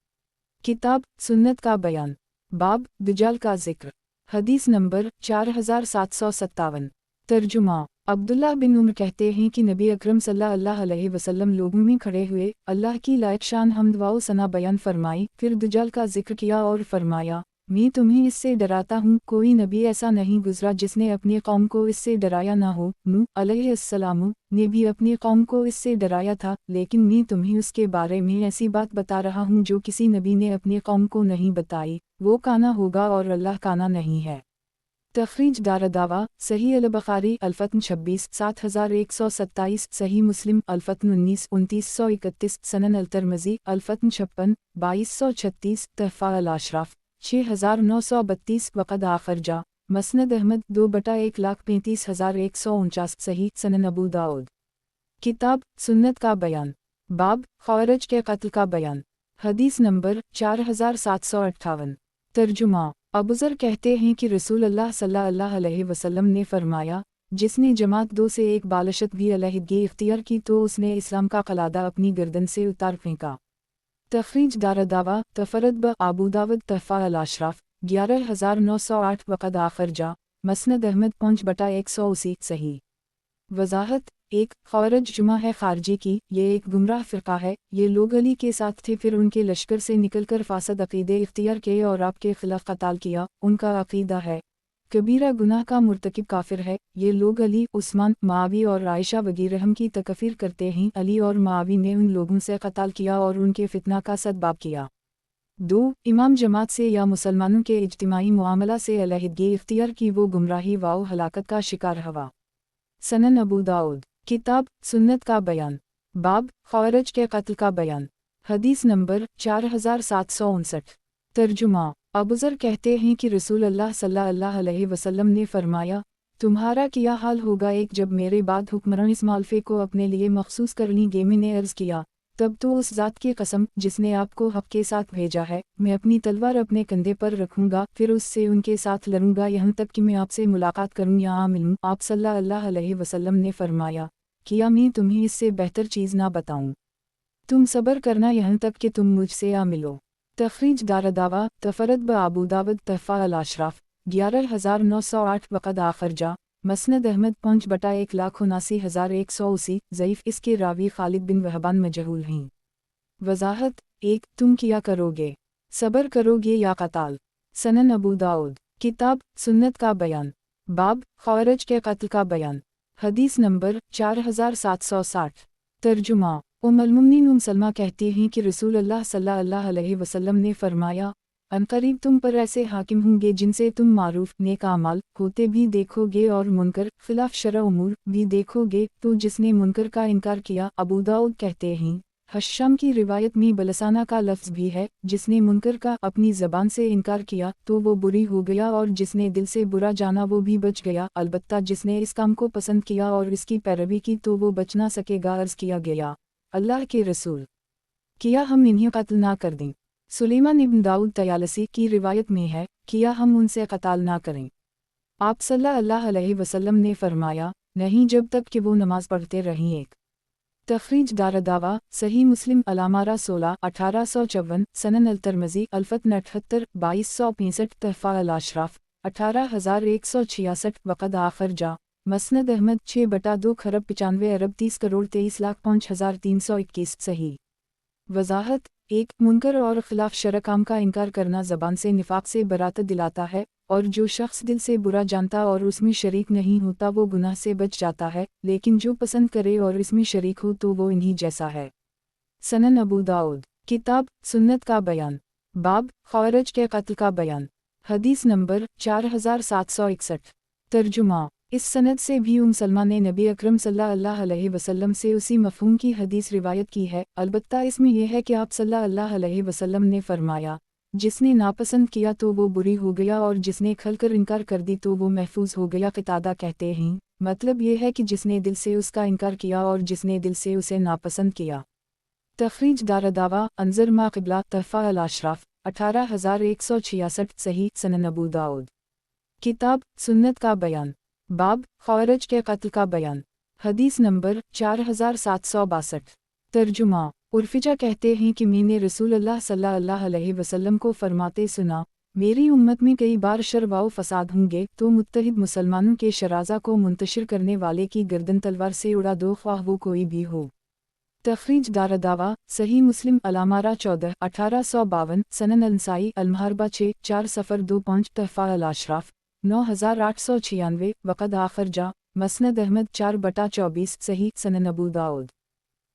किताब सुन्नत का बयान। बाब दज्जाल का जिक्र। हदीस नंबर 4757। तर्जुमा। अब्दुल्लाह बिन उमर कहते हैं कि नबी अकरम सल्लल्लाहु अलैहि वसल्लम लोगों में खड़े हुए, अल्लाह की लायक शान हम्द व सना बयान फरमाई, फिर दज्जाल का जिक्र किया और फरमाया, मैं तुम्हें इससे डराता हूँ। कोई नबी ऐसा नहीं गुजरा जिसने अपनी कौम को इससे डराया ना हो। नूह अलैहिस्सलाम ने भी अपनी कौम को इससे डराया था, लेकिन मैं तुम्हें उसके बारे में ऐसी बात बता रहा हूँ जो किसी नबी ने अपनी कौम को नहीं बताई। वो काना होगा और अल्लाह काना नहीं है। तखरीज दारदावा सही अल-बुखारी अल-फ़त्न 26 7127 सही मुस्लिम अल-फ़त्न 19 2931 सनन अल-तिरमिज़ी अल-फ़त्न 56 2236 तहफ़ा अल-अशराफ 6932 वक़द आखर जा मसनद अहमद 2/1,35,149 सही सनन अबू दाऊद। किताब सुन्नत का बयान। बाब ख़वारिज के कत्ल का बयान। हदीस नंबर 4758। तर्जुमा। अबूज़र कहते हैं कि रसूल अल्लाह सल्लल्लाहु अलैहि वसल्लम ने फरमाया, जिसने जमात 2 से एक बालशत भी अलहदगी इख्तियार की तो उसने इस्लाम का कलादा अपनी गर्दन से उतार फेंका। तखरीज दारदावा तफरद ब अबू दाऊद तहफ़ा अल-अशराफ 11908 वक़द आखर जा मसनद अहमद 5/180 सही। वज़ाहत। 1 ख़वारिज जुमा है खारजी की, ये एक गुमराह फ़िरका है। ये लोग अली के साथ थे, फिर उनके लश्कर से निकलकर फासद अक़ीदे इख्तियार किए और आपके ख़िलाफ़ क़ताल किया। उनका अक़ीदा है कबीरा गुनाह का मुर्तकिब काफिर है। ये लोग अली, उस्मान, मुआवी और आयशा वगैरह की तकफ़ीर करते हैं। अली और मुआवी ने उन लोगों से क़त्ल किया और उनके फितना का सदबाब किया। 2 इमाम जमात से या मुसलमानों के इज्तिमाई मुआमला से अलहदगी इख्तियार की, वो गुमराही व हलाकत का शिकार हुआ। सनन अबू दाऊद। किताब सुन्नत का बयान। बाब ख़वारिज के कत्ल का बयान। हदीस नंबर 4759। तर्जुमा। अबूज़र कहते हैं कि रसूल अल्लाह सल्लल्लाहु अलैहि वसल्लम ने फरमाया, तुम्हारा क्या हाल होगा एक जब मेरे बाद हुक्मरान इस मालफे को अपने लिए मखसूस कर लेंगे। मैंने अर्ज़ किया, तब तो उस ज़ात की कसम जिसने आपको हक़ के साथ भेजा है, मैं अपनी तलवार अपने कंधे पर रखूँगा, फिर उससे उनके साथ लड़ूंगा यहाँ तक कि मैं आपसे मुलाकात करूँ या मिलूँ। आप सल्लल्लाहु अलैहि वसल्लम ने फरमाया, क्या मैं तुम्हें इससे बेहतर चीज़ ना बताऊँ? तुम सब्र करना यहाँ तक कि तुम मुझसे आ मिलो। तखरीज दारदावा तफरद ब अबू दाऊद तहफ़ा अल-अशराफ 11908 वक़द आखर जा مسند احمد 5/1,79,180 ضعیف، اس کے راوی خالد بن وہبان مجہول ہیں۔ وضاحت 1 تم کیا کرو گے، صبر کرو گے یا قتال؟ سنن ابو داؤد کتاب سنت کا بیان، باب خوارج کے قتل کا بیان، حدیث نمبر 4760۔ ترجمہ المومنین سلمہ کہتی ہیں کہ رسول اللہ صلی اللہ علیہ وسلم نے فرمایا، عنقریب تم پر ایسے حاکم ہوں گے جن سے تم معروف نیک اعمال ہوتے بھی دیکھو گے اور منکر خلاف شرع امور بھی دیکھو گے، تو جس نے منکر کا انکار کیا، ابو داؤد کہتے ہیں حشام کی روایت میں بلسانہ کا لفظ بھی ہے، جس نے منکر کا اپنی زبان سے انکار کیا تو وہ بری ہو گیا، اور جس نے دل سے برا جانا وہ بھی بچ گیا، البتہ جس نے اس کام کو پسند کیا اور اس کی پیروی کی تو وہ بچ نہ سکے گا۔ عرض کیا گیا، اللہ کے رسول، کیا ہم انہیں قتل نہ کر دیں؟ سلیمان ابن داؤد طیالسی کی روایت میں ہے، کیا ہم ان سے قتال نہ کریں؟ آپ صلی اللہ علیہ وسلم نے فرمایا، نہیں، جب تک کہ وہ نماز پڑھتے رہیں۔ ایک تخریج دارالدعوہ صحیح مسلم علامہ 16 1854، سنن الترمذی الفتن 78 2265، تحفہ الاشراف 18166، وقد آخر جا مسند احمد 6/2 خرب 95 ارب 30,23,05,321 صحیح۔ وضاحت 1 منکر اور خلاف شرع کام کا انکار کرنا زبان سے نفاق سے برات دلاتا ہے، اور جو شخص دل سے برا جانتا اور اس میں شریک نہیں ہوتا وہ گناہ سے بچ جاتا ہے، لیکن جو پسند کرے اور اس میں شریک ہو تو وہ انہی جیسا ہے۔ سنن ابو داؤد کتاب سنت کا بیان، باب خوارج کے قتل کا بیان، حدیث نمبر 4761۔ ترجمہ اس سند سے بھی سلمہ نے نبی اکرم صلی اللہ علیہ وسلم سے اسی مفہوم کی حدیث روایت کی ہے، البتہ اس میں یہ ہے کہ آپ صلی اللہ علیہ وسلم نے فرمایا، جس نے ناپسند کیا تو وہ بری ہو گیا، اور جس نے کھل کر انکار کر دی تو وہ محفوظ ہو گیا۔ قتادہ کہتے ہیں، مطلب یہ ہے کہ جس نے دل سے اس کا انکار کیا اور جس نے دل سے اسے ناپسند کیا۔ تخریج دارالدعوہ انظر ما قبلہ تحفہ الاشراف 18166 صحیح۔ سنن ابو داؤد کتاب سنت کا بیان، باب خوارج کے قتل کا بیان، حدیث نمبر 4762۔ ترجمہ عرفجہ کہتے ہیں کہ میں نے رسول اللہ صلی اللہ علیہ وسلم کو فرماتے سنا، میری امت میں کئی بار شر و فساد ہوں گے، تو متحد مسلمانوں کے شرازہ کو منتشر کرنے والے کی گردن تلوار سے اڑا دو، خواہ وہ کوئی بھی ہو۔ تخریج دارالدعوہ صحیح مسلم علامہ 14 1852، سنن النسائی المحاربہ 6 4/2 تحفہ الاشراف 9896، وقد آخر جا مسند احمد 4/24 صحیح۔ سنن ابو داؤد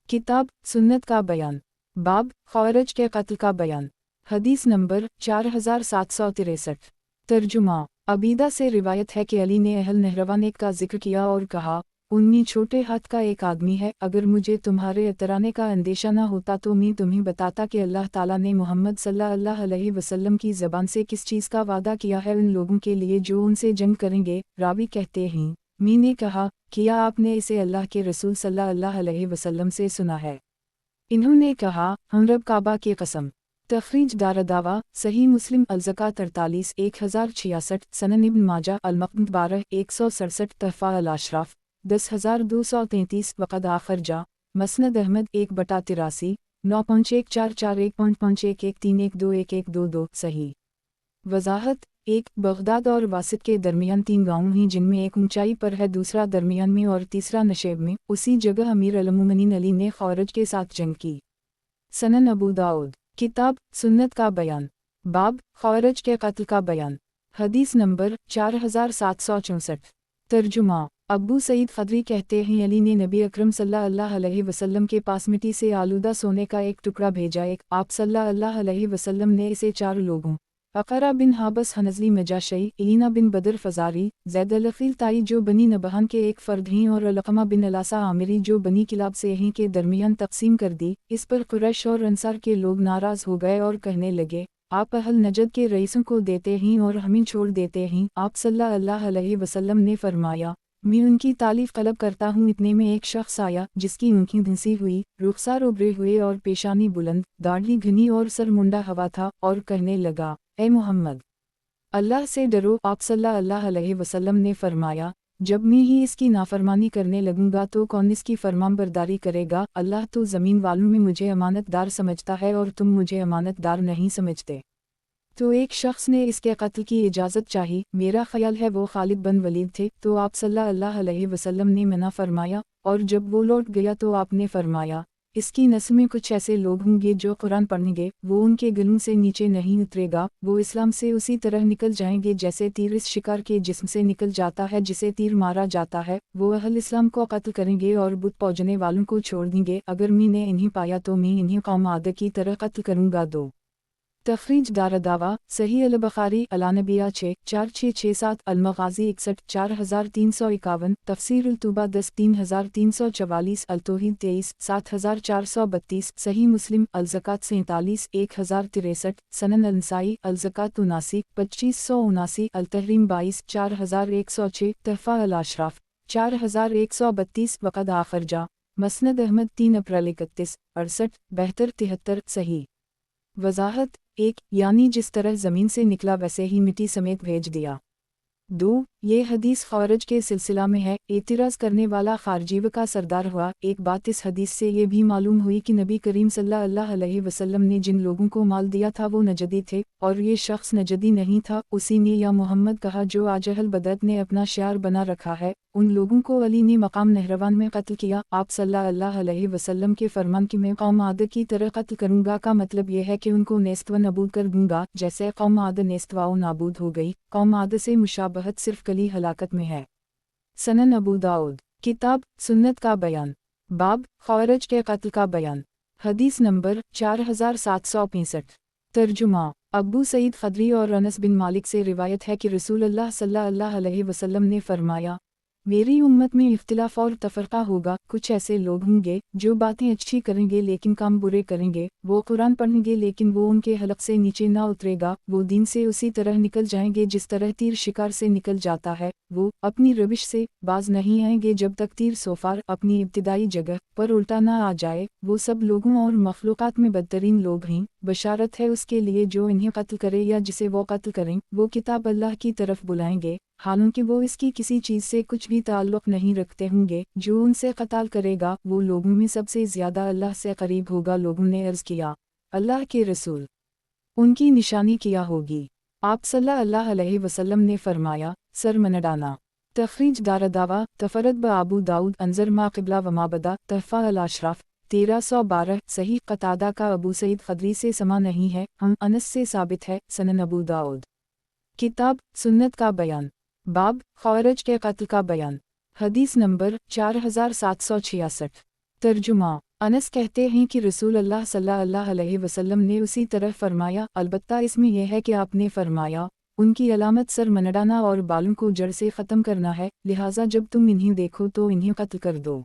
کتاب سنت کا بیان، باب خوارج کے قتل کا بیان، حدیث نمبر 4763۔ ترجمہ عبیدہ سے روایت ہے کہ علی نے اہل نہروان کا ذکر کیا اور کہا، انہی چھوٹے ہاتھ کا ایک آدمی ہے، اگر مجھے تمہارے اترانے کا اندیشہ نہ ہوتا تو میں تمہیں بتاتا کہ اللہ تعالیٰ نے محمد صلی اللہ علیہ وسلم کی زبان سے کس چیز کا وعدہ کیا ہے ان لوگوں کے لیے جو ان سے جنگ کریں گے۔ راوی کہتے ہیں، میں نے کہا، کیا آپ نے اسے اللہ کے رسول صلی اللہ علیہ وسلم سے سنا ہے؟ انہوں نے کہا، ہم رب کعبہ کی قسم۔ تخریج دارالدعوہ صحیح مسلم الزکاۃ 43 1066، سنن ابن ماجہ المقدمۃ 12 167، تحفہ الاشراف 10233، وقد آخر جا مسند احمد 1/83 9.1441.113112 صحیح۔ وضاحت 1 بغداد اور واسط کے درمیان 3 گاؤں ہیں، جن میں ایک اونچائی پر ہے، دوسرا درمیان میں اور تیسرا نشیب میں۔ اسی جگہ امیر المومنین علی نے خوارج کے ساتھ جنگ کی۔ سنن ابو داؤد کتاب سنت کا بیان، باب خوارج کے قتل کا بیان، حدیث نمبر 4764۔ ترجمہ ابو سعید خدری کہتے ہیں، علی نے نبی اکرم صلی اللہ علیہ وسلم کے پاس مٹی سے آلودہ سونے کا ایک ٹکڑا بھیجا، ایک آپ صلی اللہ علیہ وسلم نے اسے 4 لوگوں، اقرا بن حابس حنظلی مجاشعی، عینہ بن بدر فزاری، زید الخیل تائی جو بنی نبہان کے ایک فرد ہیں، اور علقمہ بن علاسہ عامری جو بنی کلاب سے ہیں کے درمیان تقسیم کر دی۔ اس پر قریش اور انصار کے لوگ ناراض ہو گئے اور کہنے لگے، آپ اہل نجد کے رئیسوں کو دیتے ہیں اور ہمیں چھوڑ دیتے ہیں۔ آپ صلی اللہ علیہ وسلم نے فرمایا، میں ان کی تعریف طلب کرتا ہوں۔ اتنے میں ایک شخص آیا جس کی آنکھیں دھنسی ہوئی، رخسار ابھرے ہوئے اور پیشانی بلند، داڑھی گھنی اور سر منڈا ہوا تھا، اور کہنے لگا، اے محمد، اللہ سے ڈرو۔ آپ صلی اللہ علیہ وسلم نے فرمایا، جب میں ہی اس کی نافرمانی کرنے لگوں گا تو کون اس کی فرمان برداری کرے گا؟ اللہ تو زمین والوں میں مجھے امانت دار سمجھتا ہے اور تم مجھے امانت دار نہیں سمجھتے۔ तो एक शख्स ने इसके कत्ल की इजाज़त चाही, मेरा ख्याल है वो खालिद बिन वलीद थे, तो आप सल्लल्लाहु अलैहि वसल्लम ने मना फरमाया, और जब वो लौट गया तो आपने फरमाया, इसकी नस्ल में कुछ ऐसे लोग होंगे जो कुरान पढ़ेंगे, वो उनके गलों से नीचे नहीं उतरेगा, वो इस्लाम से उसी तरह निकल जाएंगे जैसे तीर इस शिकार के जिस्म से निकल जाता है जिसे तीर मारा जाता है, वो अहल इस्लाम को कत्ल करेंगे और बुत पूजने वालों को छोड़ देंगे, अगर मैंने इन्हें पाया तो मैं इन्हें कौम आद की तरह कत्ल करूँगा। दो तखरीज दारदावा सही अल बुखारी अलानबिया 64667 अलमगाजी 61 4351 तफसीर तूबा 10 3344 अलतोहीद 23 7432 सही मुस्लिम अलज़कात 47 1063 सनन अलनसाई अलज़कात 79 2579 अलतहरीम 22 4106 तहफ़ा अल अशराफ 4132 वक़द आखर जा मसनद अहमद 3 अप्रैल 31 68 72 73 सही वजाहत 1 यानी जिस तरह ज़मीन से निकला वैसे ही मिट्टी समेत भेज दिया। 2 ये हदीस ख़ारिज के सिलसिला में है, एतराज़ करने वाला ख़ारजीव का सरदार हुआ। एक बात इस हदीस से ये भी मालूम हुई कि नबी करीम सल्लल्लाहु अलैहि वसल्लम ने जिन लोगों को माल दिया था वो नजदी थे, और ये शख्स नजदी नहीं था। उसी ने या मोहम्मद कहा जो आज अहल बदर ने अपना शियार बना रखा है। उन लोगों को अली ने मकाम नहरवान में कत्ल किया। आप सल्लल्लाहु अलैहि वसल्लम के फरमान कि मैं कौम आद की तरह कत्ल करूँगा का मतलब यह है कि उनको नेस्त व नबूद कर दूँगा, जैसे कौम आद नेस्त व नाबूद हो गई। कौम आद से मुशाबहत सिर्फ कली हलाकत में है। सनन अबू दाऊद किताब सुन्नत का बयान बाब ख़वारिज के कत्ल का बयान हदीस नंबर 4765 तर्जुमा अबू सईद खदरी और अनस बिन मालिक से रिवायत है कि रसूलुल्लाह सल्लल्लाहु अलैहि वसल्लम ने फरमाया, मेरी उम्मत में इख्तिलाफ और तफरका होगा। कुछ ऐसे लोग होंगे जो बातें अच्छी करेंगे लेकिन काम बुरे करेंगे, वो कुरान पढ़ेंगे लेकिन वो उनके हलक से नीचे ना उतरेगा, वो दीन से उसी तरह निकल जाएंगे जिस तरह तीर शिकार से निकल जाता है, वो अपनी रविश से बाज नहीं आएंगे जब तक तीर सोफार अपनी इब्तिदाई जगह पर उल्टा ना आ जाए। वो सब लोगों और मखलूक़ात में बदतरीन लोग हैं। बशारत है उसके लिए जो इन्हें कत्ल करे या जिसे वो कत्ल करें। वो किताब अल्लाह की तरफ बुलाएंगे, हालांकि वो इसकी किसी चीज़ से कुछ भी ताल्लुक़ नहीं रखते होंगे। जो उनसे कत्ल करेगा वो लोगों में सबसे ज़्यादा अल्लाह से करीब होगा। लोगों ने अर्ज़ किया, अल्लाह के रसूल, उनकी निशानी क्या होगी? आप सल्लल्लाहु अलैहि वसल्लम ने फरमाया, सर मनडाना। तखरीज दारदावा तफरद ब अबू दाऊद अंजर मा क़िबला व माबदा तहफ़ा अल अशराफ 1312 सही क़तादा का अबू सईद खदरी से समा नहीं है, हम अनस से साबित है। सनन अबू दाऊद किताब सुन्नत का बयान बाब ख़वारिज के कत्ल का बयान हदीस नंबर 4766 तर्जुमा अनस कहते हैं कि रसूल अल्लाह सल्लल्लाहु अलैहि वसल्लम ने उसी तरह फरमाया, अलबत्ता इसमें यह है कि आपने फरमाया, उनकी अलामत सर मनडाना और बालों को जड़ से ख़त्म करना है, लिहाजा जब तुम इन्हें देखो तो इन्हें कत्ल कर दो।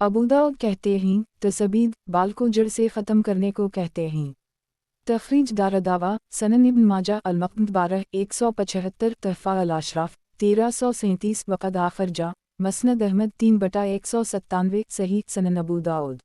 अबू दाऊद कहते हैं, तसबीद बाल को जड़ से ख़त्म करने को कहते हैं। तखरीज दारदावा सनन इब्न माजा अल-मक़्द 12 175 तहफ़ा अल अशराफ 1337 वक़द आखर जा मसनद अहमद 3/197 सही। सनन अबू दाऊद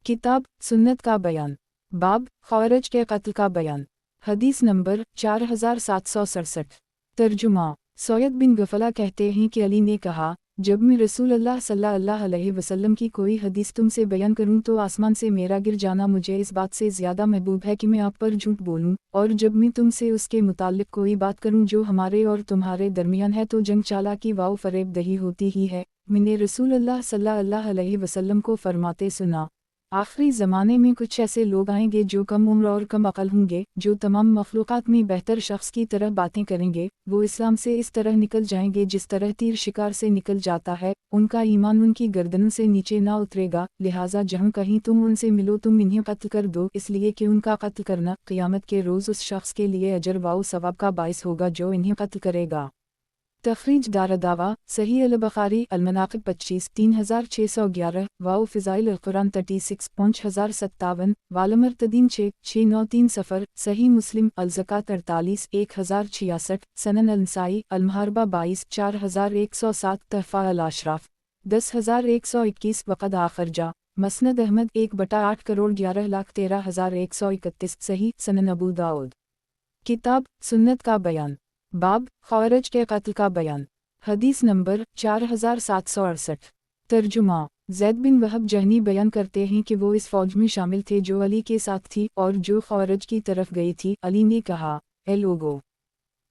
किताब सुन्नत का बयान बाब ख़वारिज के कत्ल का बयान हदीस नंबर 4767 तर्जुमा सैयद बिन गफला कहते हैं कि अली ने कहा, जब मैं रसूलुल्लाह सल्लल्लाहु अलैहि वसल्लम की कोई हदीस तुमसे बयान करूं तो आसमान से मेरा गिर जाना मुझे इस बात से ज़्यादा महबूब है कि मैं आप पर झूठ बोलूं, और जब मैं तुमसे उसके मुताल्लिक कोई बात करूं जो हमारे और तुम्हारे दरमियान है तो जंग चालाकी व फरेब दही होती ही है। मैंने रसूलुल्लाह सल्लल्लाहु अलैहि वसल्लम को फरमाते सुना, आखिरी ज़माने में कुछ ऐसे लोग आएंगे जो कम उम्र और कम अक़ल होंगे, जो तमाम मखलूक़ात में बेहतर शख्स की तरह बातें करेंगे। वो इस्लाम से इस तरह निकल जाएंगे जिस तरह तीर शिकार से निकल जाता है, उनका ईमान उनकी गर्दनों से नीचे ना उतरेगा, लिहाजा जहाँ कहीं तुम उनसे मिलो तुम इन्हें कत्ल कर दो, इसलिए कि उनका कत्ल करना क़यामत के रोज़ उस शख्स के लिए अजर व सवाब का बाइस होगा जो इन्हें कत्ल करेगा। तखरीज दारदावा सही अल बुखारी अल-मनाक़िब 25 3611 वाओ फ़िज़ाइल अल-कुरान 36 5057 वालमर्तदीन 6 सफ़र सही मुस्लिम अल-ज़कात 48 1066 सनन अल-नसाई अल-मुहारबा 22 4107 तहफ़ा अल-अशराफ 10121 वक़द आखर जा मसनद अहमद 1/8 करोड़ 11,13,131 सही। सनन अबू दाऊद किताब सुन्नत का बयान बाब ख़वारिज के कत्ल का बयान हदीस नंबर 4768 तर्जुमा ज़ैद बिन वहब जहनी बयान करते हैं कि वो इस फ़ौज में शामिल थे जो अली के साथ थी और जो ख़वारिज की तरफ गई थी। अली ने कहा, ए लोगो,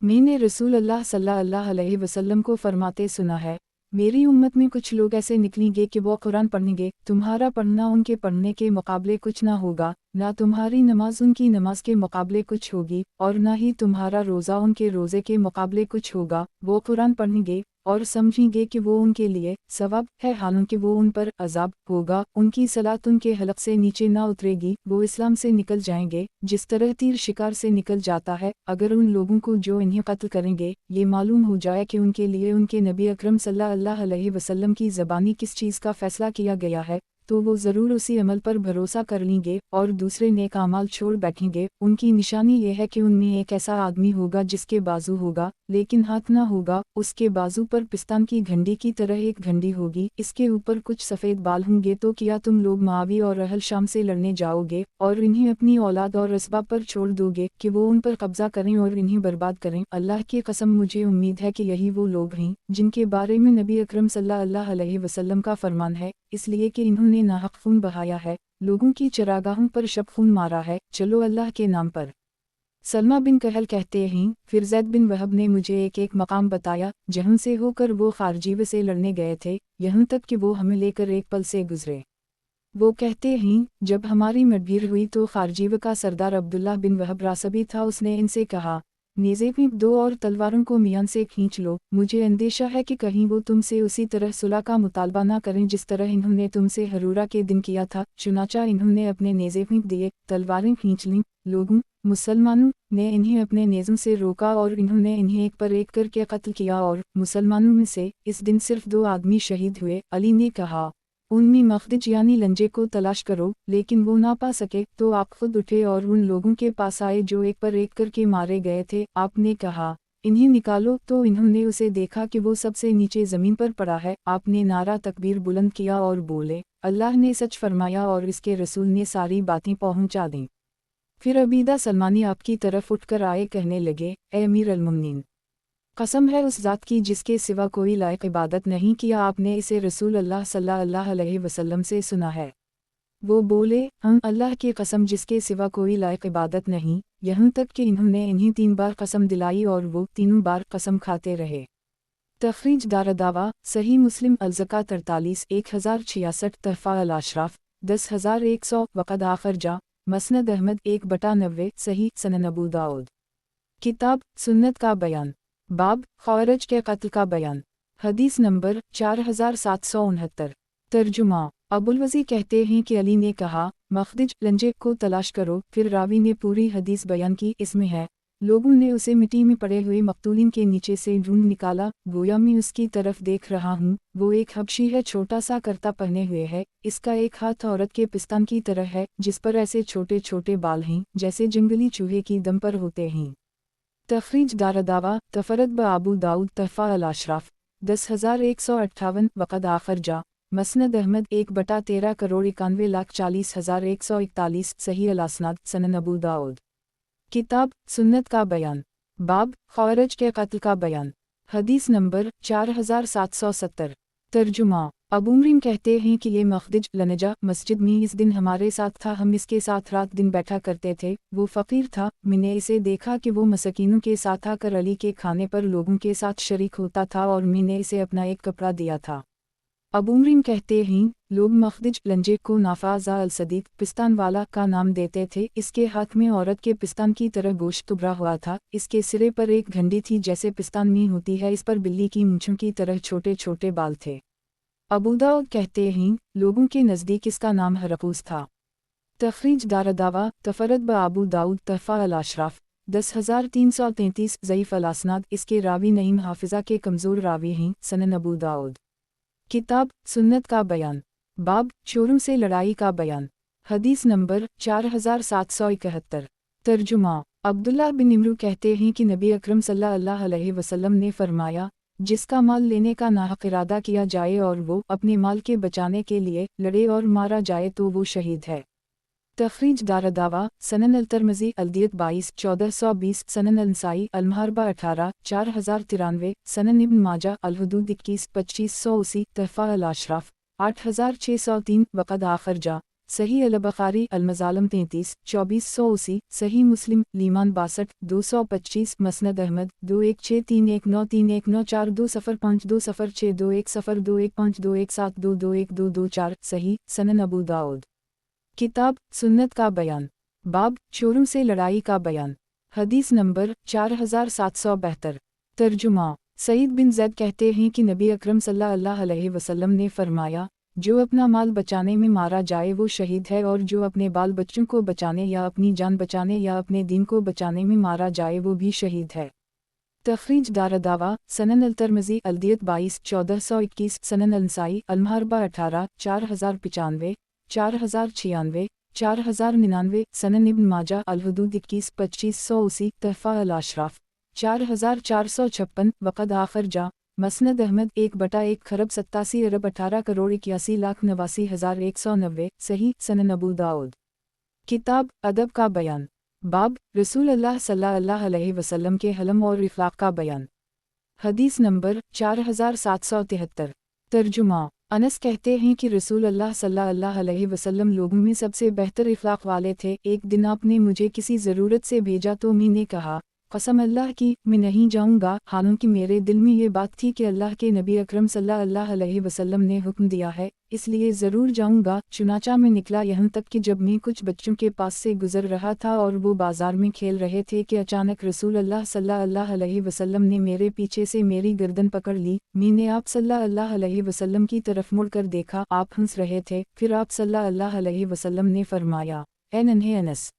मैंने रसूल अल्लाह सल्लल्लाहु अलैहि वसल्लम को फरमाते सुना है, मेरी उम्मत में कुछ लोग ऐसे निकलेंगे कि वो कुरान पढ़ेंगे, तुम्हारा पढ़ना उनके पढ़ने के मुकाबले कुछ ना होगा, ना तुम्हारी नमाज उनकी नमाज के मुकाबले कुछ होगी, और ना ही तुम्हारा रोज़ा उनके रोज़े के मुकाबले कुछ होगा। वो कुरान पढ़ेंगे और समझेंगे कि वो उनके लिए सवाब है, हालांकि वो उन पर अजाब होगा। उनकी सलात उनके हलक से नीचे ना उतरेगी, वो इस्लाम से निकल जाएंगे जिस तरह तीर शिकार से निकल जाता है। अगर उन लोगों को जो इन्हें कत्ल करेंगे ये मालूम हो जाए कि उनके लिए उनके नबी अकरम सल्लल्लाहु अलैहि वसल्लम की ज़बानी किस चीज़ का फ़ैसला किया गया है, तो वो ज़रूर उसी अमल पर भरोसा कर लेंगे और दूसरे नेक अमाल छोड़ बैठेंगे। उनकी निशानी ये है कि उनमें एक ऐसा आदमी होगा जिसके बाजू होगा लेकिन हाथ ना होगा, उसके बाजू पर पिस्तान की घंटी की तरह एक घंटी होगी, इसके ऊपर कुछ सफ़ेद बाल होंगे। तो क्या तुम लोग मावी और अहल शाम से लड़ने जाओगे और इन्हें अपनी औलाद और असबाब पर छोड़ दोगे कि वो उन पर कब्जा करें और इन्हें बर्बाद करें? अल्लाह की कसम, मुझे उम्मीद है कि यही वो लोग हैं जिनके बारे में नबी अकरम सल्लल्लाहु अलैहि वसल्लम का फरमान है, इसलिए कि इन्होंने नाहक खून बहाया है, लोगों की चरागाहों पर शब खून मारा है। चलो अल्लाह के नाम पर। सलमा बिन कहल कहते हैं, फिर ज़ैद बिन वहब ने मुझे एक मकाम बताया जहाँ से होकर वो खारजीव से लड़ने गए थे, यहाँ तक कि वो हमें लेकर एक पल से गुजरे। वो कहते हैं, जब हमारी मुठभेड़ हुई तो खारजीव का सरदार अब्दुल्लाह बिन वहब रासबी था, उसने इनसे कहा, नेज़े में दो और तलवारों को मियान से खींच लो, मुझे अंदेशा है कि कहीं वो तुमसे उसी तरह सुलह का मुतालबा ना करें जिस तरह इन्होंने तुमसे हरूरा के दिन किया था। चुनाचा इन्होंने अपने नेज़े फेंक दिए, तलवारें खींच लीं। लोगों, मुसलमानों ने इन्हें अपने नेज़ों से रोका और इन्होंने इन्हें एक पर एक करके कत्ल किया, और मुसलमानों में से इस दिन सिर्फ 2 आदमी शहीद हुए। अली ने कहा, उम्मी मखदिज यानी लंजे को तलाश करो, लेकिन वो ना पा सके तो आप खुद उठे और उन लोगों के पास आए जो एक पर एक करके मारे गए थे। आपने कहा, इन्हें निकालो, तो इन्होंने उसे देखा कि वो सबसे नीचे ज़मीन पर पड़ा है। आपने नारा तकबीर बुलंद किया और बोले, अल्लाह ने सच फरमाया और इसके रसूल ने सारी बातें पहुंचा दी। फिर अबीदा सलमानी आपकी तरफ उठकर आए, कहने लगे, ए अमीर अल-मुमिनीन, कसम है उस ज़ात की जिसके सिवा कोई लायक इबादत नहीं, किया आपने इसे रसूल अल्लाह सल्लल्लाहु अलैहि वसल्लम से सुना है? वो बोले, हम अल्लाह की कसम जिसके सिवा कोई लायक इबादत नहीं, यहाँ तक कि इन्होंने इन्हें 3 बार कसम दिलाई और वो तीनों बार कसम खाते रहे। तखरीज दारदावा, सही मुस्लिम अल-ज़का 43 1066 तहफ़ा अल-अशराफ 10100 वक़द आखर जा मसनद अहमद 1/90 सही सनन अबू दाऊद। किताब सुन्नत का बयान, बाब ख़वारिज के कत्ल का बयान, हदीस नंबर 4769। तर्जुमा, अबुलवज़ी कहते हैं कि अली ने कहा, मखदिज लंजे को तलाश करो। फिर रावी ने पूरी हदीस बयान की। इसमें है, लोगों ने उसे मिट्टी में पड़े हुए मकतूलिन के नीचे से ढूंढ निकाला, गोया मैं उसकी तरफ देख रहा हूँ, वो एक हबशी है, छोटा सा करता पहने हुए है, इसका एक हाथ औरत के पिस्तान की तरह है जिस पर ऐसे छोटे छोटे बाल हैं जैसे जंगली चूहे की दम पर होते हैं। तखरीज दारदावा, तफरद ब आबू दाऊद तहफ़ा अल-अशराफ 10158 वक़द आखर जा मसनद अहमद 1/13,91,40,141 सही अल-असनाद सनन अबू दाऊद। किताब सुन्नत का बयान, बाब ख़वारिज के कत्ल का बयान, हदीस नंबर 4770। तर्जुमा, अबू मरीम कहते हैं कि ये मखदिज लनजा मस्जिद में इस दिन हमारे साथ था, हम इसके साथ रात दिन बैठा करते थे। वो फ़कीर था, मैंने इसे देखा कि वो मसकीनों के साथ आकर अली के खाने पर लोगों के साथ शरीक होता था और मैंने इसे अपना एक कपड़ा दिया था। अबू मरीम कहते हैं, लोग मखदिज लंजे को नाफाज़ा अल-सदीक पिस्तान वाला का नाम देते थे। इसके हाथ में औरत के पिस्तान की तरह गोश्त उभरा हुआ था, इसके सिरे पर एक घंटी थी जैसे पिस्तान में होती है, इस पर बिल्ली की मूंछों की तरह छोटे छोटे बाल थे। अबू दाऊद कहते हैं, लोगों के नज़दीक इसका नाम हरकूस था। तखरीज दारदावा, तफरद ब आबू दाऊद तहफ़ा अल-अशराफ 10333 ज़ईफ़ अल-असनाद, इसके रावी नईम हाफिज़ा के कमज़ोर रावी हैं सनन अबू दाऊद। किताब सुन्नत का बयान, बाब चोरों से लड़ाई का बयान, हदीस नंबर 4771। तर्जुमा, अब्दुल्लाह बिन इमरू कहते हैं कि नबी अकरम सल्लल्लाहु अलैहि वसल्लम ने फरमाया, जिसका माल लेने का नाहक इरादा किया जाए और वो अपने माल के बचाने के लिए लड़े और मारा जाए तो वो शहीद है। तखरीज दारदावा, सनन अल-तिरमिज़ी अल-दियत 22 1420 सनन अल-नसाई अल-महरबा 18 4093 सनन इब्न माजा अल-हुदूद 21 2580 तहफ़ा अल-अशराफ 8603 वक़द आखर जा صحیح البخاری المظالم 33 2480 صحیح مسلم لیمان 62 225 مسند احمد 21631939405206210215217217221224 صحیح سنن ابو داؤد کتاب سنت کا بیان باب چوروں سے لڑائی کا بیان حدیث نمبر 4772 ترجمہ سعید بن زید کہتے ہیں کہ نبی اکرم صلی اللہ علیہ وسلم نے فرمایا جو اپنا مال بچانے میں مارا جائے وہ شہید ہے اور جو اپنے بال بچوں کو بچانے یا اپنی جان بچانے یا اپنے دین کو بچانے میں مارا جائے وہ بھی شہید ہے۔ تخریج دارالدعوہ سنن الترمذی الدیت 22 1421 سنن النسائی المحاربہ 18 4095 4096 4099 سنن ابن ماجہ الحدود 21 2580 تحفہ الاشراف 4456 وقد آخر جا مسند احمد 1/1 خرب 87 ارب 18 کروڑ 81,89,190 صحیح سنن ابو داؤد کتاب ادب کا بیان باب رسول اللہ صلی اللہ علیہ وسلم کے حلم اور اخلاق کا بیان حدیث نمبر 4773 ترجمہ انس کہتے ہیں کہ رسول اللہ صلی اللہ علیہ وسلم لوگوں میں سب سے بہتر اخلاق والے تھے۔ ایک دن آپ نے مجھے کسی ضرورت سے بھیجا تو میں نے کہا قسم اللہ کی میں نہیں جاؤں گا، حالانکہ میرے دل میں یہ بات تھی کہ اللہ کے نبی اکرم صلی اللہ علیہ وسلم نے حکم دیا ہے، اس لیے ضرور جاؤں گا۔ چنانچہ میں نکلا، یہاں تک کہ جب میں کچھ بچوں کے پاس سے گزر رہا تھا اور وہ بازار میں کھیل رہے تھے کہ اچانک رسول اللہ صلی اللہ علیہ وسلم نے میرے پیچھے سے میری گردن پکڑ لی۔ میں نے آپ صلی اللہ علیہ وسلم کی طرف مڑ کر دیکھا، آپ ہنس رہے تھے۔ پھر آپ صلی اللہ علیہ وسلم نے فرمایا اے ننھے انس،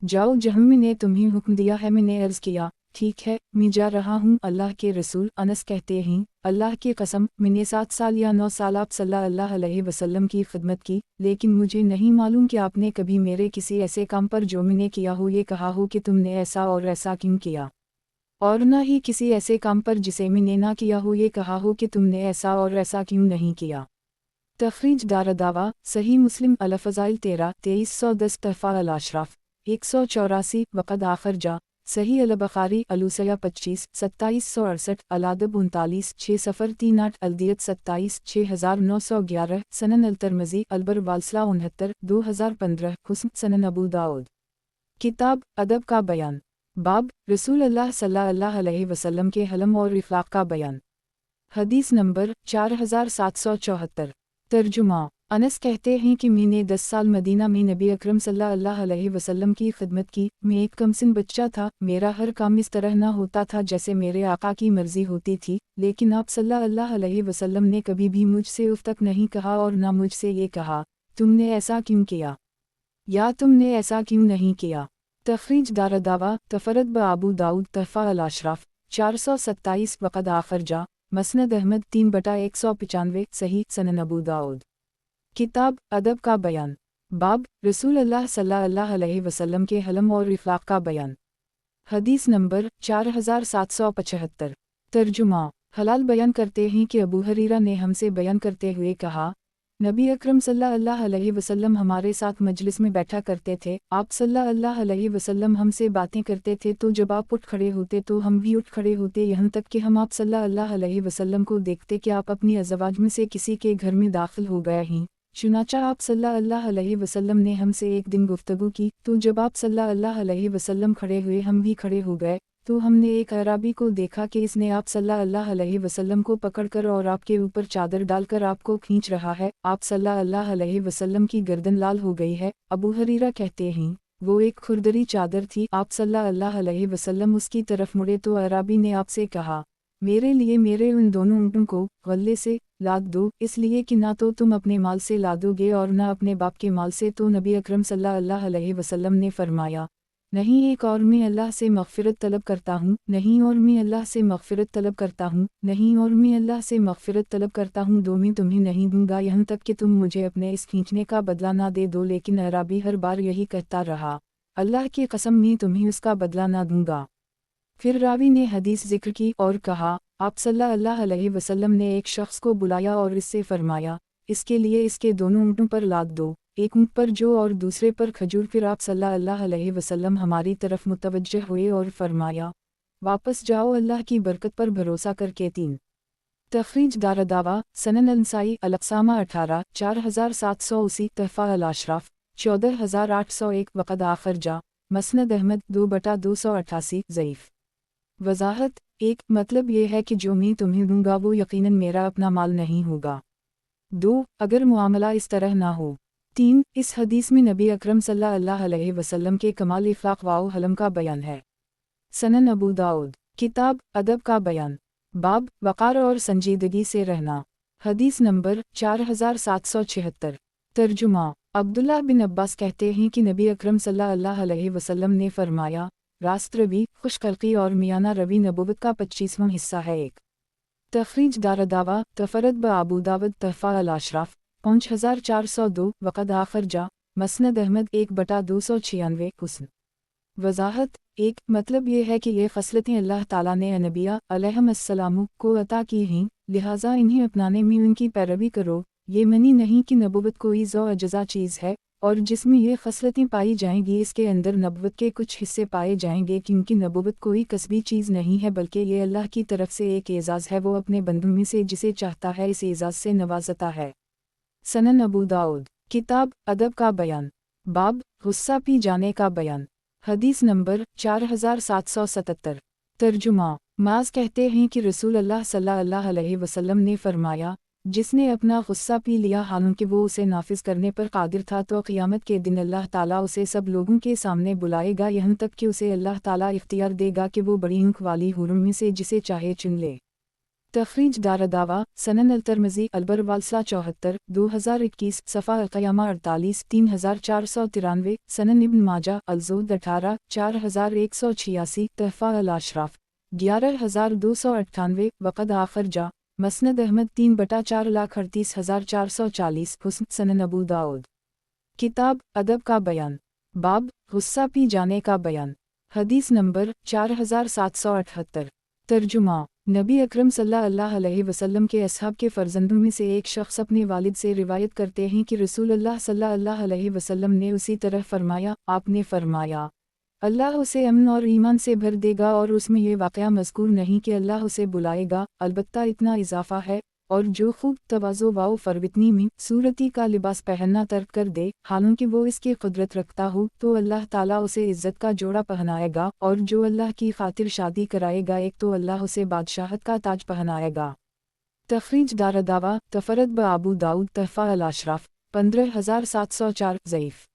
جاؤ جہاں میں نے تمہیں حکم دیا ہے۔ میں نے عرض کیا ٹھیک ہے، میں جا رہا ہوں اللہ کے رسول۔ انس کہتے ہیں اللہ کی قسم میں نے 7 سال یا 9 سال آپ صلی اللہ علیہ وسلم کی خدمت کی، لیکن مجھے نہیں معلوم کہ آپ نے کبھی میرے کسی ایسے کام پر جو میں نے کیا ہو یہ کہا ہو کہ تم نے ایسا اور ایسا کیوں کیا، اور نہ ہی کسی ایسے کام پر جسے میں نے نہ کیا ہو یہ کہا ہو کہ تم نے ایسا اور ایسا کیوں نہیں کیا۔ تخریج دارالدعوہ صحیح مسلم الفضائل 13 2310 تحفہ الاشراف 184 وقد آخر جا صحیح البخاری الوسیہ 25 2768 الادب 39 6038 الدیت 27 6911 سنن الترمذی البر والسلہ 69 2015 حسن سنن ابو داؤد کتاب ادب کا بیان باب رسول اللہ صلی اللہ علیہ وسلم کے حلم اور اخلاق کا بیان حدیث نمبر 4774 ترجمہ انس کہتے ہیں کہ میں نے 10 سال مدینہ میں نبی اکرم صلی اللہ علیہ وسلم کی خدمت کی۔ میں ایک کمسن بچہ تھا، میرا ہر کام اس طرح نہ ہوتا تھا جیسے میرے آقا کی مرضی ہوتی تھی، لیکن آپ صلی اللہ علیہ وسلم نے کبھی بھی مجھ سے اف تک نہیں کہا اور نہ مجھ سے یہ کہا تم نے ایسا کیوں کیا یا تم نے ایسا کیوں نہیں کیا۔ تخریج دارالدعوہ تفرد بابو داؤد تحفہ الاشراف 427 وقد آخر جا مسند احمد 3/195 صحیح سنن ابو داؤد کتاب ادب کا بیان باب رسول اللہ صلی اللہ علیہ وسلم کے حلم اور اخلاق کا بیان حدیث نمبر 4775 ترجمہ حلال بیان کرتے ہیں کہ ابو ہریرہ نے ہم سے بیان کرتے ہوئے کہا نبی اکرم صلی اللہ علیہ وسلم ہمارے ساتھ مجلس میں بیٹھا کرتے تھے، آپ صلی اللہ علیہ وسلم ہم سے باتیں کرتے تھے تو جب آپ اٹھ کھڑے ہوتے تو ہم بھی اٹھ کھڑے ہوتے، یہاں تک کہ ہم آپ صلی اللہ علیہ وسلم کو دیکھتے کہ آپ اپنی ازواج میں سے کسی کے گھر میں داخل ہو گئے ہیں۔ چنانچہ آپ صلی اللہ علیہ وسلم نے ہم سے ایک دن گفتگو کی تو جب آپ صلی اللہ علیہ وسلم کھڑے ہوئے ہم بھی کھڑے ہو گئے تو ہم نے ایک اعرابی کو دیکھا کہ اس نے آپ صلی اللہ علیہ وسلم کو پکڑ کر اور آپ کے اوپر چادر ڈال کر آپ کو کھینچ رہا ہے، آپ صلی اللہ علیہ وسلم کی گردن لال ہو گئی ہے۔ ابو ہریرہ کہتے ہیں وہ ایک کھردری چادر تھی، آپ صلی اللہ علیہ وسلم اس کی طرف مڑے تو اعرابی نے آپ سے کہا میرے لیے میرے ان دونوں اونٹوں کو غلے سے لاد دو، اس لیے کہ نہ تو تم اپنے مال سے لادو گے اور نہ اپنے باپ کے مال سے۔ تو نبی اکرم صلی اللہ علیہ وسلم نے فرمایا نہیں، ایک اور میں اللہ سے مغفرت طلب کرتا ہوں، نہیں اور میں اللہ سے مغفرت طلب کرتا ہوں، نہیں اور میں اللہ سے مغفرت طلب کرتا ہوں، دو میں تمہیں نہیں دوں گا یہاں تک کہ تم مجھے اپنے اس کھینچنے کا بدلہ نہ دے دو۔ لیکن اعرابی ہر بار یہی کہتا رہا اللہ کی قسم میں تمہیں اس کا بدلہ نہ دوں گا۔ پھر راوی نے حدیث ذکر کی اور کہا آپ صلی اللہ علیہ وسلم نے ایک شخص کو بلایا اور اس سے فرمایا اس کے لیے اس کے دونوں اونٹوں پر لاد دو، ایک اونٹ پر جو اور دوسرے پر کھجور۔ پھر آپ صلی اللہ علیہ وسلم ہماری طرف متوجہ ہوئے اور فرمایا واپس جاؤ اللہ کی برکت پر بھروسہ کر کے 3 तखरीज दारदावा सनन अंसाई अलक्सामा 18 4780 तहफ़ा अल-अशराफ 14801 वक़द आखिर जा मसनद अहमद 2/288 ज़ईफ़। वज़ाहत 1 मतलब ये है कि जो मैं तुम्हें दूंगा वो यकीनन मेरा अपना माल नहीं होगा। 2 अगर मुआमला इस तरह ना हो। 3 इस हदीस में नबी अकरम सल्लल्लाहु अलैहि वसल्लम के कमाल इफ़लाक़ वाओ हलम का बयान है। सनन अबू दाऊद किताब अदब का बयान बाब वक़ार और संजीदगी से रहना। हदीस नंबर 4776। तर्जुमा अब्दुल्लाह बिन अब्बास कहते हैं कि नबी अकरम सल्लल्लाहु अलैहि वसल्लम ने फरमाया, रास्त रवी, खुशखल्क़ी और मियाना रवी नबुवत का 25वां हिस्सा है। एक तखरीज दारदावा तफरद ब अबू दाऊद तहफ़ा अल-अशराफ 5402 वक़द आखिर जा मसनद अहमद 1/296 हुस्न। वज़ाहत 1 मतलब ये है कि ये ख़सलतें अल्लाह ताला ने अनबिया अलैहिमुस्सलाम को अता की हैं, लिहाजा इन्हें अपनाने में उनकी पैरवी करो। ये मनी नहीं कि नबुवत कोई ज़ो अजज़ा चीज़ है, और जिसमें ये ख़सलतें पाई जाएंगी इसके अंदर नबुवत के कुछ हिस्से पाए जाएंगे, क्योंकि नबुवत कोई कसबी चीज़ नहीं है बल्कि ये अल्लाह की तरफ से एक एज़ाज़ है। वो अपने बंदों में से जिसे चाहता है इस एज़ाज़ से नवाजता है। सनन अबू दाऊद किताब अदब का बयान बाब गुस्सा पी जाने का बयान। हदीस नंबर 4777। तर्जुमा माज कहते हैं कि रसूल अल्लाह सल्लल्लाहु अलैहि वसल्लम ने फरमाया, जिसने अपना गुस्सा पी लिया हालांकि वो उसे नाफिज करने पर कादिर था, तो क़यामत के दिन अल्लाह ताला उसे सब लोगों के सामने बुलाएगा, यहाँ तक कि उसे अल्लाह ताला इख्तियार देगा कि वो बड़ी ऊँख वाली हुरूम में से जिसे चाहे चुन ले। तखरीज दारदावा सनन अल-तिरमिज़ी अलबरवालसा 74 2021 सफ़ा अल-क़यामा 48 3493 सनन इब्न माजा अल-ज़ुहद 18 4186 तहफ़ा अल-अशराफ 11298 वक़द आखिर जा मसनद अहमद 3/438,440 हुस्न। सनन अबू दाऊद किताब अदब का बयान बाब गुस्सा पी जाने का बयान। हदीस नंबर 4778। तर्जुमा नबी अकरम सल्लल्लाहु अलैहि वसल्लम के असहाब के फ़र्जंदों में से एक शख्स अपने वालिद से रिवायत करते हैं कि रसूल अल्लाह सल्लल्लाहु अलैहि वसल्लम ने उसी तरह फरमाया। आपने फरमाया, अल्लाह उसे अमन और ईमान से भर देगा, और उसमें यह वाक़या मज़कूर नहीं कि अल्लाह उसे बुलाएगा, अलबत्ता इतना इजाफ़ा है, और जो खूब तवाज़ो वाओ फ़रवितनी में सूरती का लिबास पहनना तर्क कर दे, हालांकि वो इसकी कुदरत रखता हो, तो अल्लाह ताला उसे इज़्ज़त का जोड़ा पहनाएगा, और जो अल्लाह की खातिर शादी कराएगा एक तो अल्लाह उसे बादशाहत का ताज पहनाएगा। तखरीज दारदावा तफरद ब अबू दाऊद तहफ़ा अल-अशराफ 15704 ज़ईफ़।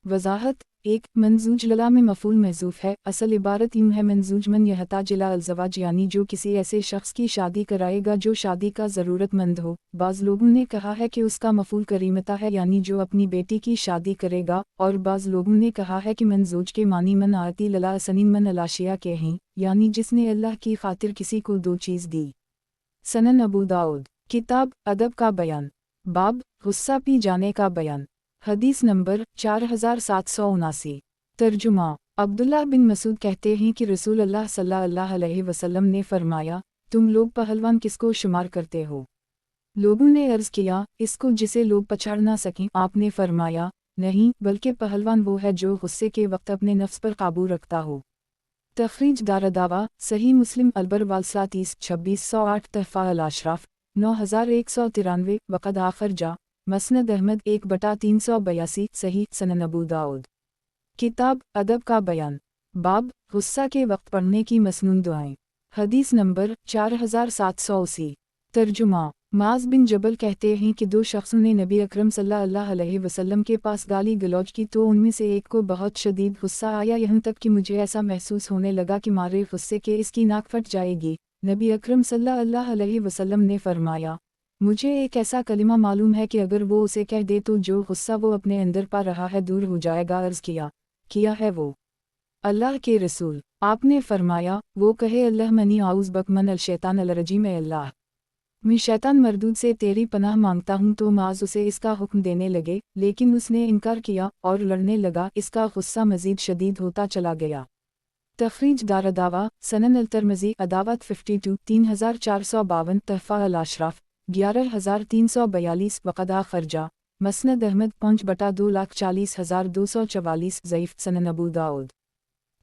वज़ाहत 1 मंजूज लला में मफ़ूल महज़ूफ़ है। असल इबारत यूँ है, मंजूज मन यहताज इला अल-ज़वाज, यानी जो किसी ऐसे शख्स की शादी कराएगा जो शादी का ज़रूरतमंद हो। बाज़ लोगों ने कहा है कि उसका मफ़ूल करीमता है, यानी जो अपनी बेटी की शादी करेगा, और बाज़ लोगों ने कहा है कि मंजूज के मानी मन आती लला असनीन मन अलाशिया के हैं, यानी जिसने अल्लाह की खातिर किसी को दो चीज़ दी। सनन अबू दाऊद किताब अदब का बयान बाब गुस्सा पी जाने का बयान। हदीस नंबर 4779। तर्जुमा अब्दुल्लाह बिन मसूद कहते हैं कि रसूल अल्लाह सल्लल्लाहु अलैहि वसल्लम ने फरमाया, तुम लोग पहलवान किसको शुमार करते हो? लोगों ने अर्ज़ किया, इसको जिसे लोग पछाड़ ना सकें। आपने फरमाया, नहीं, बल्कि पहलवान वो है जो गुस्से के वक्त अपने नफ्स पर काबू रखता हो। तखरीज दारदावा सही मुस्लिम अलबरवालसा 30-2608 तहफ़ा अल-अशराफ 9193 वक़द आखिर जा मसनद अहमद 1/382 सही। सनन अबू दाऊद किताब अदब का बयान बाब गुस्सा के वक्त पढ़ने की मसनून दुआएं। हदीस नंबर 4780। तर्जुमा माज बिन जबल कहते हैं कि दो शख्सों ने नबी अकरम सल्लल्लाहु अलैहि वसल्लम के पास गाली गलौज की, तो उनमें से एक को बहुत शदीद गुस्सा आया, यहाँ तक कि मुझे ऐसा महसूस होने लगा कि मारे गुस्से के इसकी नाक फट जाएगी। नबी अकरम सल्लल्लाहु अलैहि वसल्लम ने फरमाया, मुझे एक ऐसा कलिमा मालूम है कि अगर वो उसे कह दे तो जो गुस्सा वो अपने अंदर पा रहा है दूर हो जाएगा। अर्ज़ किया है वो अल्लाह के रसूल? आपने फरमाया, वो कहे अल्लाह मनी आउज़ बक मन अल शैतान अल रजीम, अल्लाह मैं शैतान मरदूद से तेरी पनाह मांगता हूँ। तो माज उसे इसका हुक्म देने लगे, लेकिन उसने इनकार किया और लड़ने लगा। इसका गुस्सा मज़ीद शदीद होता चला गया। तखरीज दारदावा सनन अल-तिरमिज़ी अदावत 52 3452 तहफ़ा अल-अशराफ 11342 वक़द आखिर जा मसनद अहमद 5/240,244 ज़ईफ़। सनन अबू दाऊद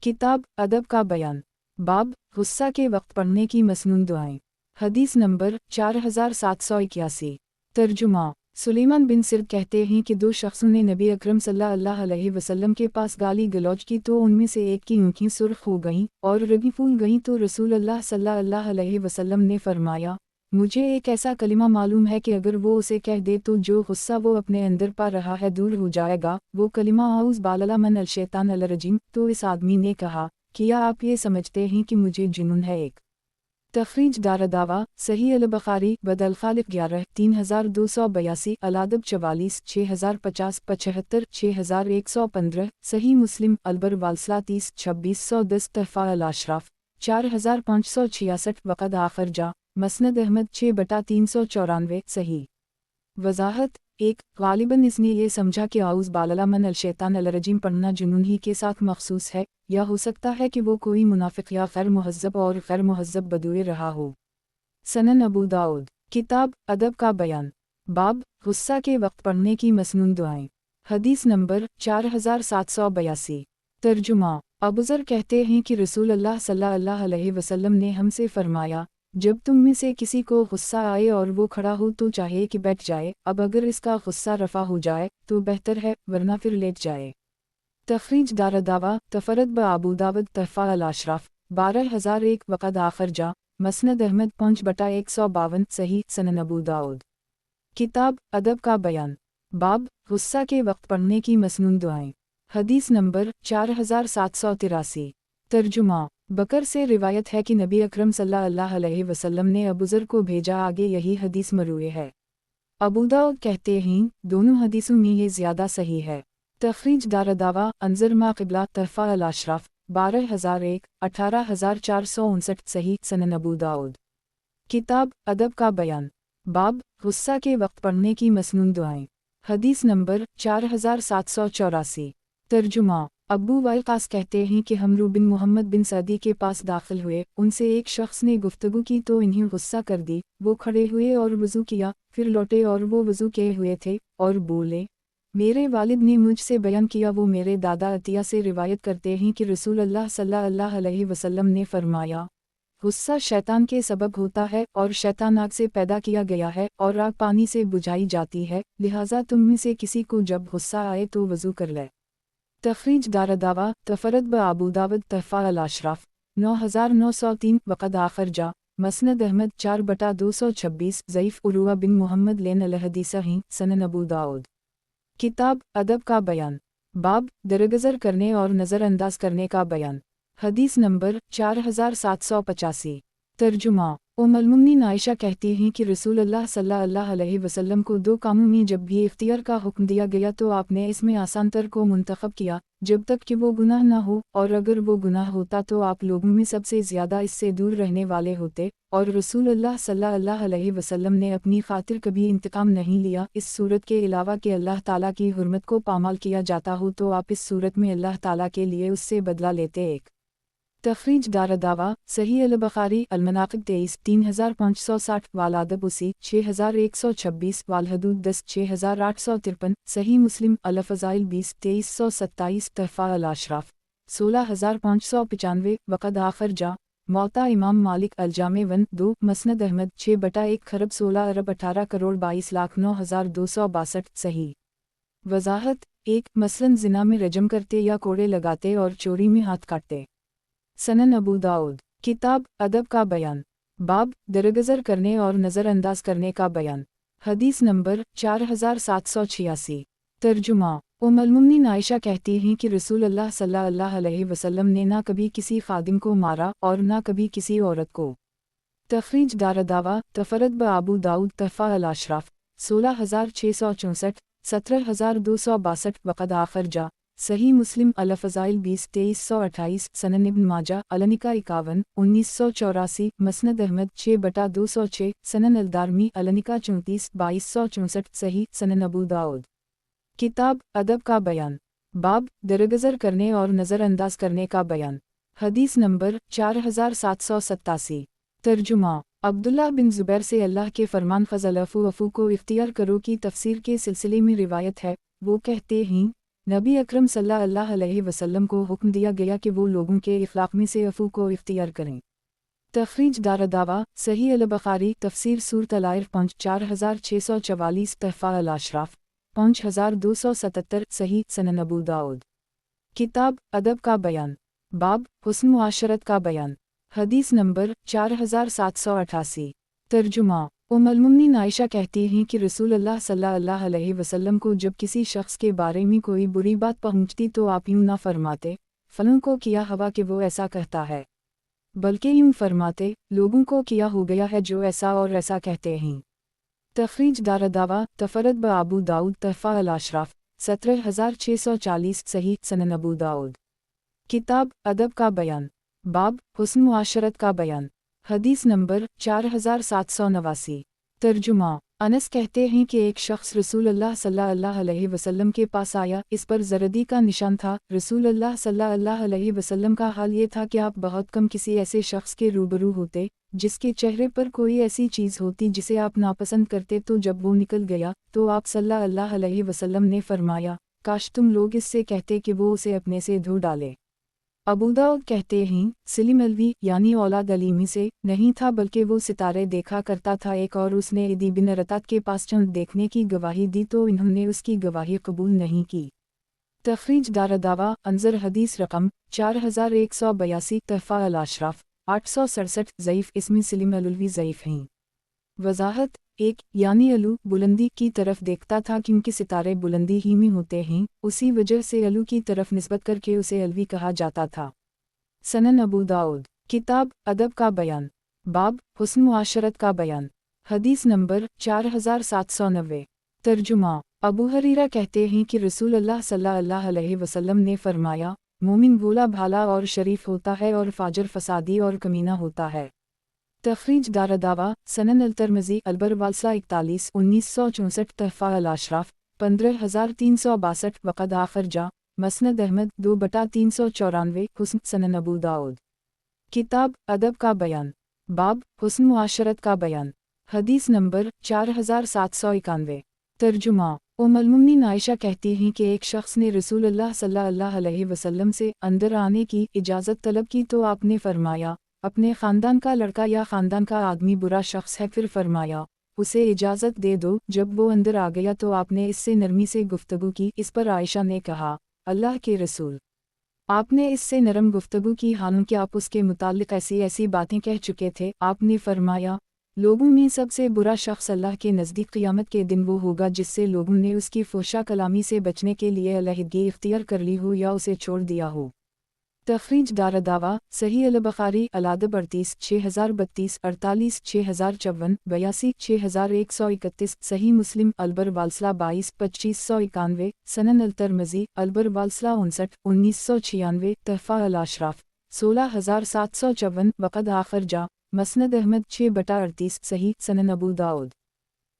किताब अदब का बयान बाब गुस्सा के वक्त पढ़ने की मसनून दुआएं। حدیث نمبر 4781۔ ترجمہ۔ سلیمان بن سرد کہتے ہیں کہ دو شخصوں نے نبی اکرم صلی اللہ علیہ وسلم کے پاس گالی گلوچ کی تو ان میں سے ایک کی آنکھیں سرخ ہو گئیں اور رگیں پھول گئیں تو رسول اللہ صلی اللہ علیہ وسلم نے فرمایا، مجھے ایک ایسا کلمہ معلوم ہے کہ اگر وہ اسے کہہ دے تو جو غصہ وہ اپنے اندر پا رہا ہے دور ہو جائے گا، وہ کلمہ اعوذ باللہ من الشیطان الرجیم۔ تو اس آدمی نے کہا، کیا آپ یہ سمجھتے ہیں کہ مجھے جنون ہے؟ ایک تخریج دارالدعویٰ، صحیح البخاری، بد الخالق 11 3282، الادب 44 6050 75 6115، صحیح مسلم البر والصلہ 30 2610، تحفہ الاشراف 4566، وقد آخر جا مسند احمد 6/394، صحیح۔ وضاحت۔ 1 غالباً اس نے یہ سمجھا کہ اعوذ باللہ من الشیطان الرجیم پڑھنا جنون ہی کے ساتھ مخصوص ہے، یا ہو سکتا ہے کہ وہ کوئی منافق یا غیر مہذب اور غیر مہذب بدوئے رہا ہو۔ سنن ابو داؤد، کتاب ادب کا بیان، باب غصہ کے وقت پڑھنے کی مسنون دعائیں۔ حدیث نمبر 4782۔ ترجمہ۔ ابوذر کہتے ہیں کہ رسول اللہ صلی اللہ علیہ وسلم نے ہم سے فرمایا، جب تم میں سے کسی کو غصہ آئے اور وہ کھڑا ہو تو چاہے کہ بیٹھ جائے، اب اگر اس کا غصہ رفع ہو جائے تو بہتر ہے، ورنہ پھر لیٹ جائے۔ تخریج دارالدعویٰ، تفرد بابو داود، تحفہ الاشراف 12001، وقد آخر جا مسند احمد 5/152، صحیح۔ سنن ابو داؤد، کتاب ادب کا بیان، باب غصہ کے وقت پڑھنے کی مسنون دعائیں۔ حدیث نمبر 4783۔ ترجمہ۔ بکر سے روایت ہے کہ نبی اکرم صلی اللہ علیہ وسلم نے ابوذر کو بھیجا، آگے یہی حدیث مروی ہے۔ ابو داؤد کہتے ہیں دونوں حدیثوں میں یہ زیادہ صحیح ہے۔ تخریج دارالدعویٰ، انظر ما قبلہ، تحفہ الاشراف 12001، 18459، صحیح۔ سنن ابو داؤد، کتاب ادب کا بیان، باب غصہ کے وقت پڑھنے کی مسنون دعائیں۔ حدیث نمبر 4784۔ ترجمہ۔ ابو وائقاص کہتے ہیں کہ ہمرو بن محمد بن سعدی کے پاس داخل ہوئے، ان سے ایک شخص نے گفتگو کی تو انہیں غصہ کر دی، وہ کھڑے ہوئے اور وضو کیا، پھر لوٹے اور وہ وضو کیے ہوئے تھے، اور بولے، میرے والد نے مجھ سے بیان کیا، وہ میرے دادا عطیہ سے روایت کرتے ہیں کہ رسول اللہ صلی اللہ علیہ وسلم نے فرمایا، غصہ شیطان کے سبب ہوتا ہے، اور شیطان آگ سے پیدا کیا گیا ہے، اور آگ پانی سے بجھائی جاتی ہے، لہٰذا تم میں سے کسی کو جب غصہ آئے تو وضو کر لے۔ تخریج دارالدعویٰ، تفرد بابو داود، تحفہ الاشراف 9903، وقد آخر جا مسند احمد 4/226، ضعیف عروہ بن محمد لین الحدیث ہیں۔ سنن ابو داؤد، کتاب ادب کا بیان، باب درگزر کرنے اور نظر انداز کرنے کا بیان۔ حدیث نمبر 4785۔ ترجمہ۔ ام المؤمنین عائشہ کہتی ہیں کہ رسول اللہ صلی اللہ علیہ وسلم کو دو کاموں میں جب بھی اختیار کا حکم دیا گیا تو آپ نے اس میں آسان تر کو منتخب کیا، جب تک کہ وہ گناہ نہ ہو، اور اگر وہ گناہ ہوتا تو آپ لوگوں میں سب سے زیادہ اس سے دور رہنے والے ہوتے، اور رسول اللہ صلی اللہ علیہ وسلم نے اپنی خاطر کبھی انتقام نہیں لیا، اس صورت کے علاوہ کہ اللہ تعالیٰ کی حرمت کو پامال کیا جاتا ہو تو آپ اس صورت میں اللہ تعالیٰ کے لیے اس سے بدلہ لیتے۔ ایک تخریج دارالدعویٰ، صحیح البخاری، المناقب 23 3560، والادب اسی 6126، والحدود 10 6853، صحیح مسلم الفضائل 20 2327، تحفہ الاشراف 16595، وقد آخر جا موطا امام مالک الجامع 1-2، مسند احمد 6/1 خرب 16 ارب 18 کروڑ 22,09,262، صحیح۔ وضاحت۔ 1 مثلاً زنا میں رجم کرتے یا کوڑے لگاتے اور چوری میں ہاتھ کاٹتے۔ سنن ابو داؤد، کتاب ادب کا بیان، باب درگزر کرنے اور نظر انداز کرنے کا بیان۔ حدیث نمبر 4786۔ ترجمہ۔ ام المؤمنین عائشہ کہتی ہیں کہ رسول اللہ صلی اللہ علیہ وسلم نے نہ کبھی کسی خادم کو مارا اور نہ کبھی کسی عورت کو۔ تخریج دارالدعویٰ، تفرد بابو داؤد، تحفہ الاشراف 16664، 17262، وقد آخر جا صحیح مسلم الفضائل 20 2328، سنن ابن ماجہ النکاح 51 1984، مسند احمد 6/206، سنن الدارمی النکاح 34 2264، صحیح۔ سنن ابو داؤد، کتاب ادب کا بیان، باب درگزر کرنے اور نظر انداز کرنے کا بیان۔ حدیث نمبر 4787۔ ترجمہ۔ عبداللہ بن زبیر سے اللہ کے فرمان فضل عفو کو اختیار کرو کی تفسیر کے سلسلے میں روایت ہے، وہ کہتے ہیں نبی اکرم صلی اللہ علیہ وسلم کو حکم دیا گیا کہ وہ لوگوں کے اخلاق میں سے عفو کو اختیار کریں۔ तखरीज दारदावा सही अल-बुखारी तफसीर सूरत अल-आयर 4644 तहफ़ा अल-अशराफ 5277 सही सनन अबू दाऊद। किताब अदब का बयान, बाब हुस्न मुआशरत का बयान, हदीस नंबर 4788। तर्जुमा उम्मुल-मोमिनीन आयशा कहती हैं कि रसूलुल्लाह सल्लल्लाहु अलैहि वसल्लम को जब किसी शख्स के बारे में कोई बुरी बात पहुंचती तो आप यूं ना फरमाते, फलों को किया हवा कि वो ऐसा कहता है, बल्कि यूं फरमाते, लोगों को किया हो गया है जो ऐसा और ऐसा कहते हैं। तखरीज दारदावा तफरद ब अबू दाऊद तहफ़ा अल-अशराफ 17640 सही सनन अबू दाऊद। किताब अदब का बयान, बाब हुस्न मुआशरत का बयान, हदीस नंबर 4789। तर्जुमा अनस कहते हैं कि एक शख्स रसूलुल्लाह सल्लल्लाहु अलैहि वसल्लम के पास आया, इस पर ज़रदी का निशान था। रसूलुल्लाह सल्लल्लाहु अलैहि वसल्लम का हाल ये था कि आप बहुत कम किसी ऐसे शख्स के रूबरू होते जिसके चेहरे पर कोई ऐसी चीज़ होती जिसे आप नापसंद करते, तो जब वो निकल गया तो आप सल्लल्लाहु अलैहि वसल्लम ने फरमाया, काश तुम लोग इससे कहते कि वो उसे अपने से धो डाले। अबू दाऊद कहते हैं सलीम अलवी यानी औलाद अलीमी से नहीं था, बल्कि वो सितारे देखा करता था एक, और उसने इदी बिन रतात के पास चंद देखने की गवाही दी तो इन्होंने उसकी गवाही कबूल नहीं की। तखरीज दारदावा अंजर हदीस रकम 4182 तहफ़ा अल-अशराफ 867 ज़ईफ़ इसमें सलीम अलवी ज़ईफ़ हैं। वज़ाहत एक यानी अलू बुलंदी की तरफ देखता था क्योंकि सितारे बुलंदी ही में होते हैं, उसी वजह से अलू की तरफ निस्बत करके उसे अलवी कहा जाता था। सनन अबू दाऊद। किताब अदब का बयान, बाब हुस्न मुआशरत का बयान, हदीस नंबर 4790। तर्जुमा अबू हरीरा कहते हैं कि रसूलुल्लाह सल्लल्लाहु अलैहि वसल्लम ने फरमाया, मोमिन भोला भाला और शरीफ होता है और फाजर फसादी और कमीना होता है। तखरीज दारदावा सनन अल-तिरमिज़ी अल-बरवालसा 41 1964 तहफ़ा अल-अशराफ 15362 वक़द आखिर जा मसनद अहमद 2/394 हुस्न सनन अबू दाऊद। किताब अदब का बयान, बाब हुस्न मुआशरत का बयान, हदीस नंबर 4791। तर्जुमा उम्मुल-मोमिनीन आयशा कहती हैं कि एक शख्स ने रसूलुल्लाह सल्लल्लाहु अलैहि वसल्लम से अंदर आने की इजाज़त तलब की तो आपने फरमाया, अपने ख़ानदान का लड़का या ख़ानदान का आदमी बुरा शख्स है, फिर फरमाया उसे इजाज़त दे दो। जब वो अंदर आ गया तो आपने इससे नरमी से गुफ्तगू की। इस पर आयशा ने कहा, अल्लाह के रसूल, आपने इससे नरम गुफ्तगू की हालांकि आप उसके मुताल्लिक़ ऐसी ऐसी बातें कह चुके थे। आपने फरमाया, लोगों में सबसे बुरा शख्स अल्लाह के नज़दीक क़यामत के दिन वो होगा जिससे लोगों ने उसकी फ़ोशा कलामी से बचने के लिए अलहदगी इख्तियार कर ली हो या उसे छोड़ दिया हो। तखरीज दारदावा सही अल-बुखारी अल-अदब 38 6032 48 6054 82 6131 सही मुस्लिम अल-बरवालसा 22 2591 सनन अल-तिरमिज़ी अल-बरवालसा 59 1996 तहफ़ा अल-अशराफ 16754 वक़द आखिर जा मसनद अहमद 6/38 सही सनन अबू दाऊद।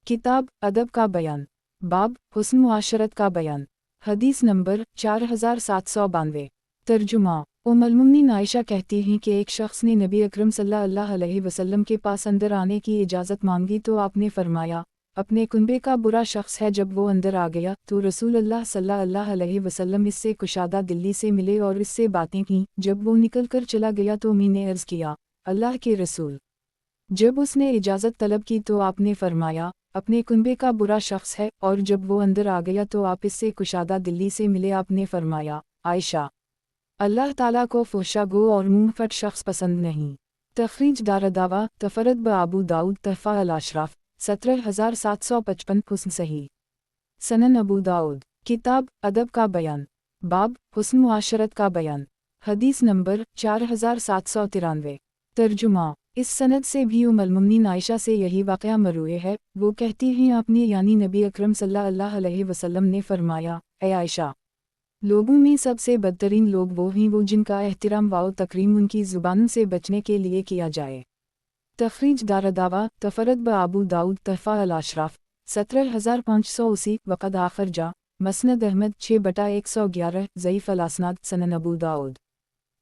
किताब अदब का बयान, बाब हुस्न मुआशरत का बयान, हदीस नंबर 4792। तर्जुमा उम्मुल-मोमिनीन आयशा कहती हैं कि एक शख्स ने नबी अकरम सल्लल्लाहु अलैहि वसल्लम के पास अंदर आने की इजाज़त मांगी तो आपने फरमाया, अपने कुनबे का बुरा शख्स है। जब वो अंदर आ गया तो रसूलुल्लाह सल्लल्लाहु अलैहि वसल्लम इससे कुशादा दिल्ली से मिले और इससे बातें की। जब वो निकल कर चला गया तो मैंने अर्ज़ किया, अल्लाह के रसूल। जब उसने इजाज़त तलब की तो आपने फरमाया, अपने कुनबे का बुरा शख्स है। और जब वो अंदर आ गया तो आप इससे कुशादा दिल्ली से मिले। आपने फरमाया, आयशा, अल्लाह ताला को फ़ोशा गो और मुँह फट शख्स पसंद नहीं। तखरीज दारदावा तफरद ब अबू दाऊद तहफ़ा अल-अशराफ 17755 हुस्न सही सनन अबू दाऊद। किताब अदब का बयान, बाब हुस्न मुआशरत का बयान, हदीस नंबर 4793। तर्जुमा इस सनद से भी उम्मुल-मोमिनीन आयशा से यही वाक़या मरवी है। वो कहती हैं आपने यानी नबी अकरम सल्लल्लाहु अलैहि वसल्लम ने फरमाया, ए आयशा, लोगों में सबसे बदतरीन लोग वो हैं वो जिनका एहतराम व तकरीम उनकी ज़ुबानों से बचने के लिए किया जाए। तखरीज दारदावा तफरद ब अबू दाऊद तहफ़ा अल-अशराफ 17580 वक़द आखिर जा मसनद अहमद 6/111 ज़ईफ़ अल-असनाद सनन अबू दाऊद।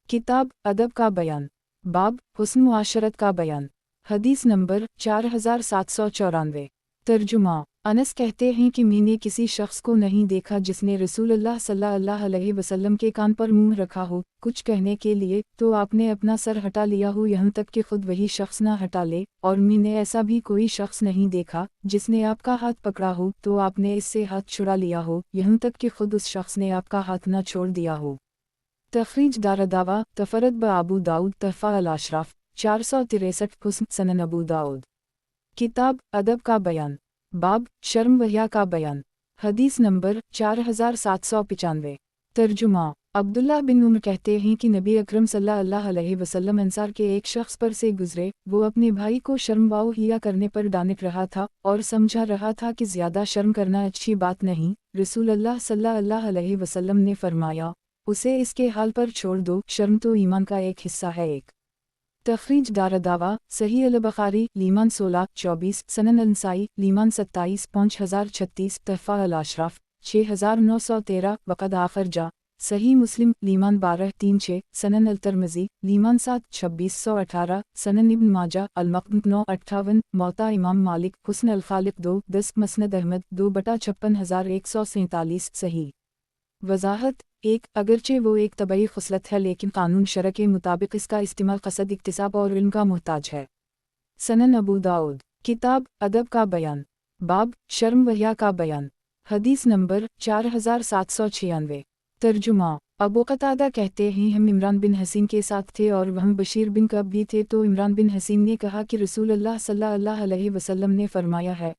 किताब अदब का बयान, बाब हुस्न मुआशरत का बयान, हदीस नंबर 4794। तर्जुमा انس کہتے ہیں کہ میں نے کسی شخص کو نہیں دیکھا جس نے رسول اللہ صلی اللہ علیہ وسلم کے کان پر منہ رکھا ہو کچھ کہنے کے لیے تو آپ نے اپنا سر ہٹا لیا ہو یہاں تک کہ خود وہی شخص نہ ہٹا لے، اور میں نے ایسا بھی کوئی شخص نہیں دیکھا جس نے آپ کا ہاتھ پکڑا ہو تو آپ نے اس سے ہاتھ چھڑا لیا ہو یہاں تک کہ خود اس شخص نے آپ کا ہاتھ نہ چھوڑ دیا ہو۔ تخریج دارالدعویٰ تفرد بابو داؤد تحفہ الاشراف 463 حسن سنن ابو داؤد۔ کتاب ادب کا بیان، باب شرم و حیا کا بیان، حدیث نمبر 4795۔ ترجمہ۔ عبداللہ بن عمر کہتے ہیں کہ نبی اکرم صلی اللہ علیہ وسلم انصار کے ایک شخص پر سے گزرے، وہ اپنے بھائی کو شرم و حیا کرنے پر ڈانٹ رہا تھا اور سمجھا رہا تھا کہ زیادہ شرم کرنا اچھی بات نہیں۔ رسول اللہ صلی اللہ علیہ وسلم نے فرمایا، اسے اس کے حال پر چھوڑ دو، شرم تو ایمان کا ایک حصہ ہے۔ ایک تخریج دارالدعویٰ صحیح البخاری لیمان 16-24 سنن النسائی لیمان 27 5036 تحفہ الاشراف 6913 وقد آخر جا صحیح مسلم لیمان 12-36 سنن الترمذی لیمان 7-2618 سنن ابن ماجہ المقدم 9-58 موطا امام مالک حسن الخالق 2-10 مسند احمد 2/56147 صحیح۔ وضاحت: ایک اگرچہ وہ ایک طبعی خصلت ہے لیکن قانون شرع کے مطابق اس کا استعمال قصد اکتساب اور علم کا محتاج ہے۔ سنن ابو داؤد۔ کتاب ادب کا بیان، باب شرم و حیا کا بیان، حدیث نمبر 4796۔ ترجمہ۔ ابو قتادہ کہتے ہیں ہم عمران بن حسین کے ساتھ تھے اور وہاں بشیر بن کعب بھی تھے، تو عمران بن حسین نے کہا کہ رسول اللہ صلی اللہ علیہ وسلم نے فرمایا ہے،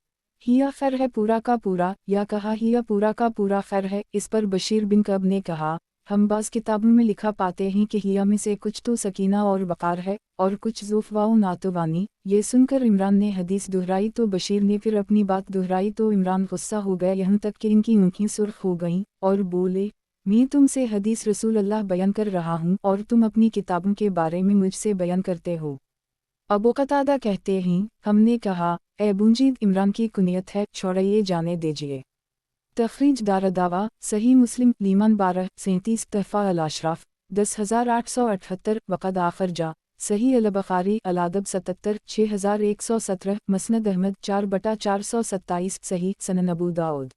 ہیا خیر ہے پورا کا پورا، یا کہا ہیا پورا کا پورا خیر ہے۔ اس پر بشیر بن کعب نے کہا، ہم بعض کتابوں میں لکھا پاتے ہیں کہ ہیا میں سے کچھ تو سکینہ اور وقار ہے اور کچھ ذوف و ناتوانی۔ یہ سن کر عمران نے حدیث دہرائی تو بشیر نے پھر اپنی بات دہرائی تو عمران غصہ ہو گیا یہاں تک کہ ان کی آنکھیں سرخ ہو گئیں اور بولے، میں تم سے حدیث رسول اللہ بیان کر رہا ہوں اور تم اپنی کتابوں کے بارے میں مجھ سے بیان کرتے ہو۔ ابو قتادہ کہتے ہیں ہم نے کہا، اے بنجید عمران کی کنیت ہے، چھوڑیے جانے دیجیے۔ تخریج دارالدعویٰ صحیح مسلم لیمان 12-37 تحفہ الاشراف 10878 وقد آخر جا صحیح البخاری الادب 77 6117 مسند احمد 4/427 صحیح۔ سنن ابو داؤد۔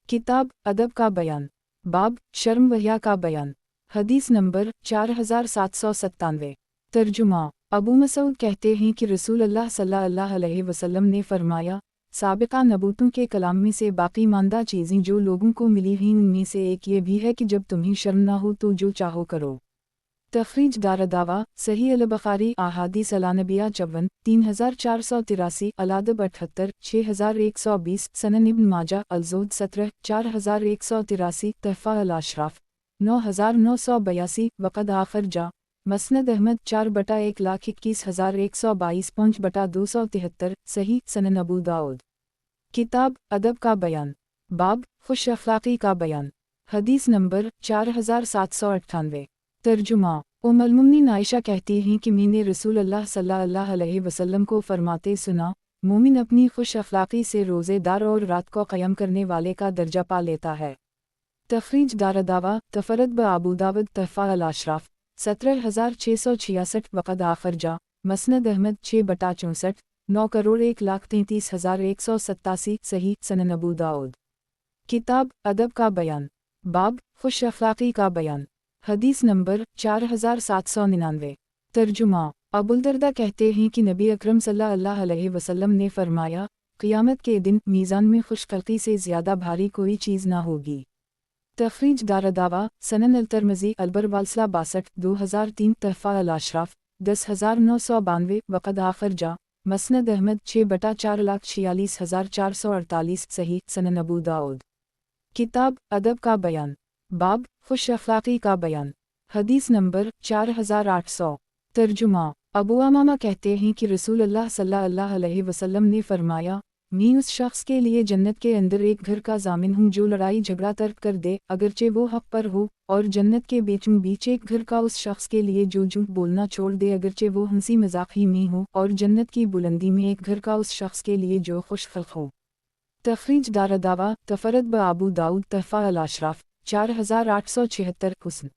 کتاب ادب کا بیان، باب شرم و حیا کا بیان، حدیث نمبر 4797۔ ترجمہ۔ ابو مسعود کہتے ہیں کہ رسول اللہ صلی اللہ علیہ وسلم نے فرمایا، سابقہ نبوتوں کے کلام میں سے باقی ماندہ چیزیں جو لوگوں کو ملی ہیں ان میں سے ایک یہ بھی ہے کہ جب تمہیں شرم نہ ہو تو جو چاہو کرو۔ تخریج دارالدعویٰ صحیح البخاری احادیث النبیہ 54 3483 الادب 78 6120 سنن ابن ماجہ الزہد 17 4183 تحفہ الاشراف 9982 وقد آخر جا مسند احمد 4/121,122 5/273 صحیح۔ سنن ابو داؤد۔ کتاب ادب کا بیان، باب خوش اخلاقی کا بیان، حدیث نمبر 4798۔ ترجمہ۔ ام المؤمنین عائشہ کہتی ہیں کہ میں نے رسول اللہ صلی اللہ علیہ وسلم کو فرماتے سنا، مومن اپنی خوش اخلاقی سے روزے دار اور رات کو قیام کرنے والے کا درجہ پا لیتا ہے۔ تخریج دارالدعویٰ تفرد بابو داود تحفہ الاشراف 17666 وقد آخر جا مسند احمد 6/64 9,01,33,187 صحیح۔ سنن ابو داؤد۔ کتاب ادب کا بیان، باب خوش اخلاقی کا بیان، حدیث نمبر 4799۔ ترجمہ۔ ابوالدرداء کہتے ہیں کہ نبی اکرم صلی اللہ علیہ وسلم نے فرمایا، قیامت کے دن میزان میں خوش خلقی سے زیادہ بھاری کوئی چیز نہ ہوگی۔ تخریج دارالدعویٰ سنن الترمذی البروالسلہ 62 2003 تحفہ الاشراف 10992 وقد آخر جا مسند احمد 6/4,46,448 صحیح۔ سنن ابو داؤد۔ کتاب ادب کا بیان، باب خوش اخلاقی کا بیان، حدیث نمبر 4800۔ ترجمہ۔ ابو امامہ کہتے ہیں کہ رسول اللہ صلی اللہ علیہ وسلم نے فرمایا، میں اس شخص کے لیے جنت کے اندر ایک گھر کا ضامن ہوں جو لڑائی جھگڑا ترک کر دے اگرچہ وہ حق پر ہو، اور جنت کے بیچوں بیچ ایک گھر کا اس شخص کے لیے جو جھوٹ بولنا چھوڑ دے اگرچہ وہ ہنسی مذاق ہی میں ہو، اور جنت کی بلندی میں ایک گھر کا اس شخص کے لیے جو خوش خلق ہو۔ تخریج دارالدعویٰ تفرد بابو داؤد تحفہ الاشراف 4876 حسن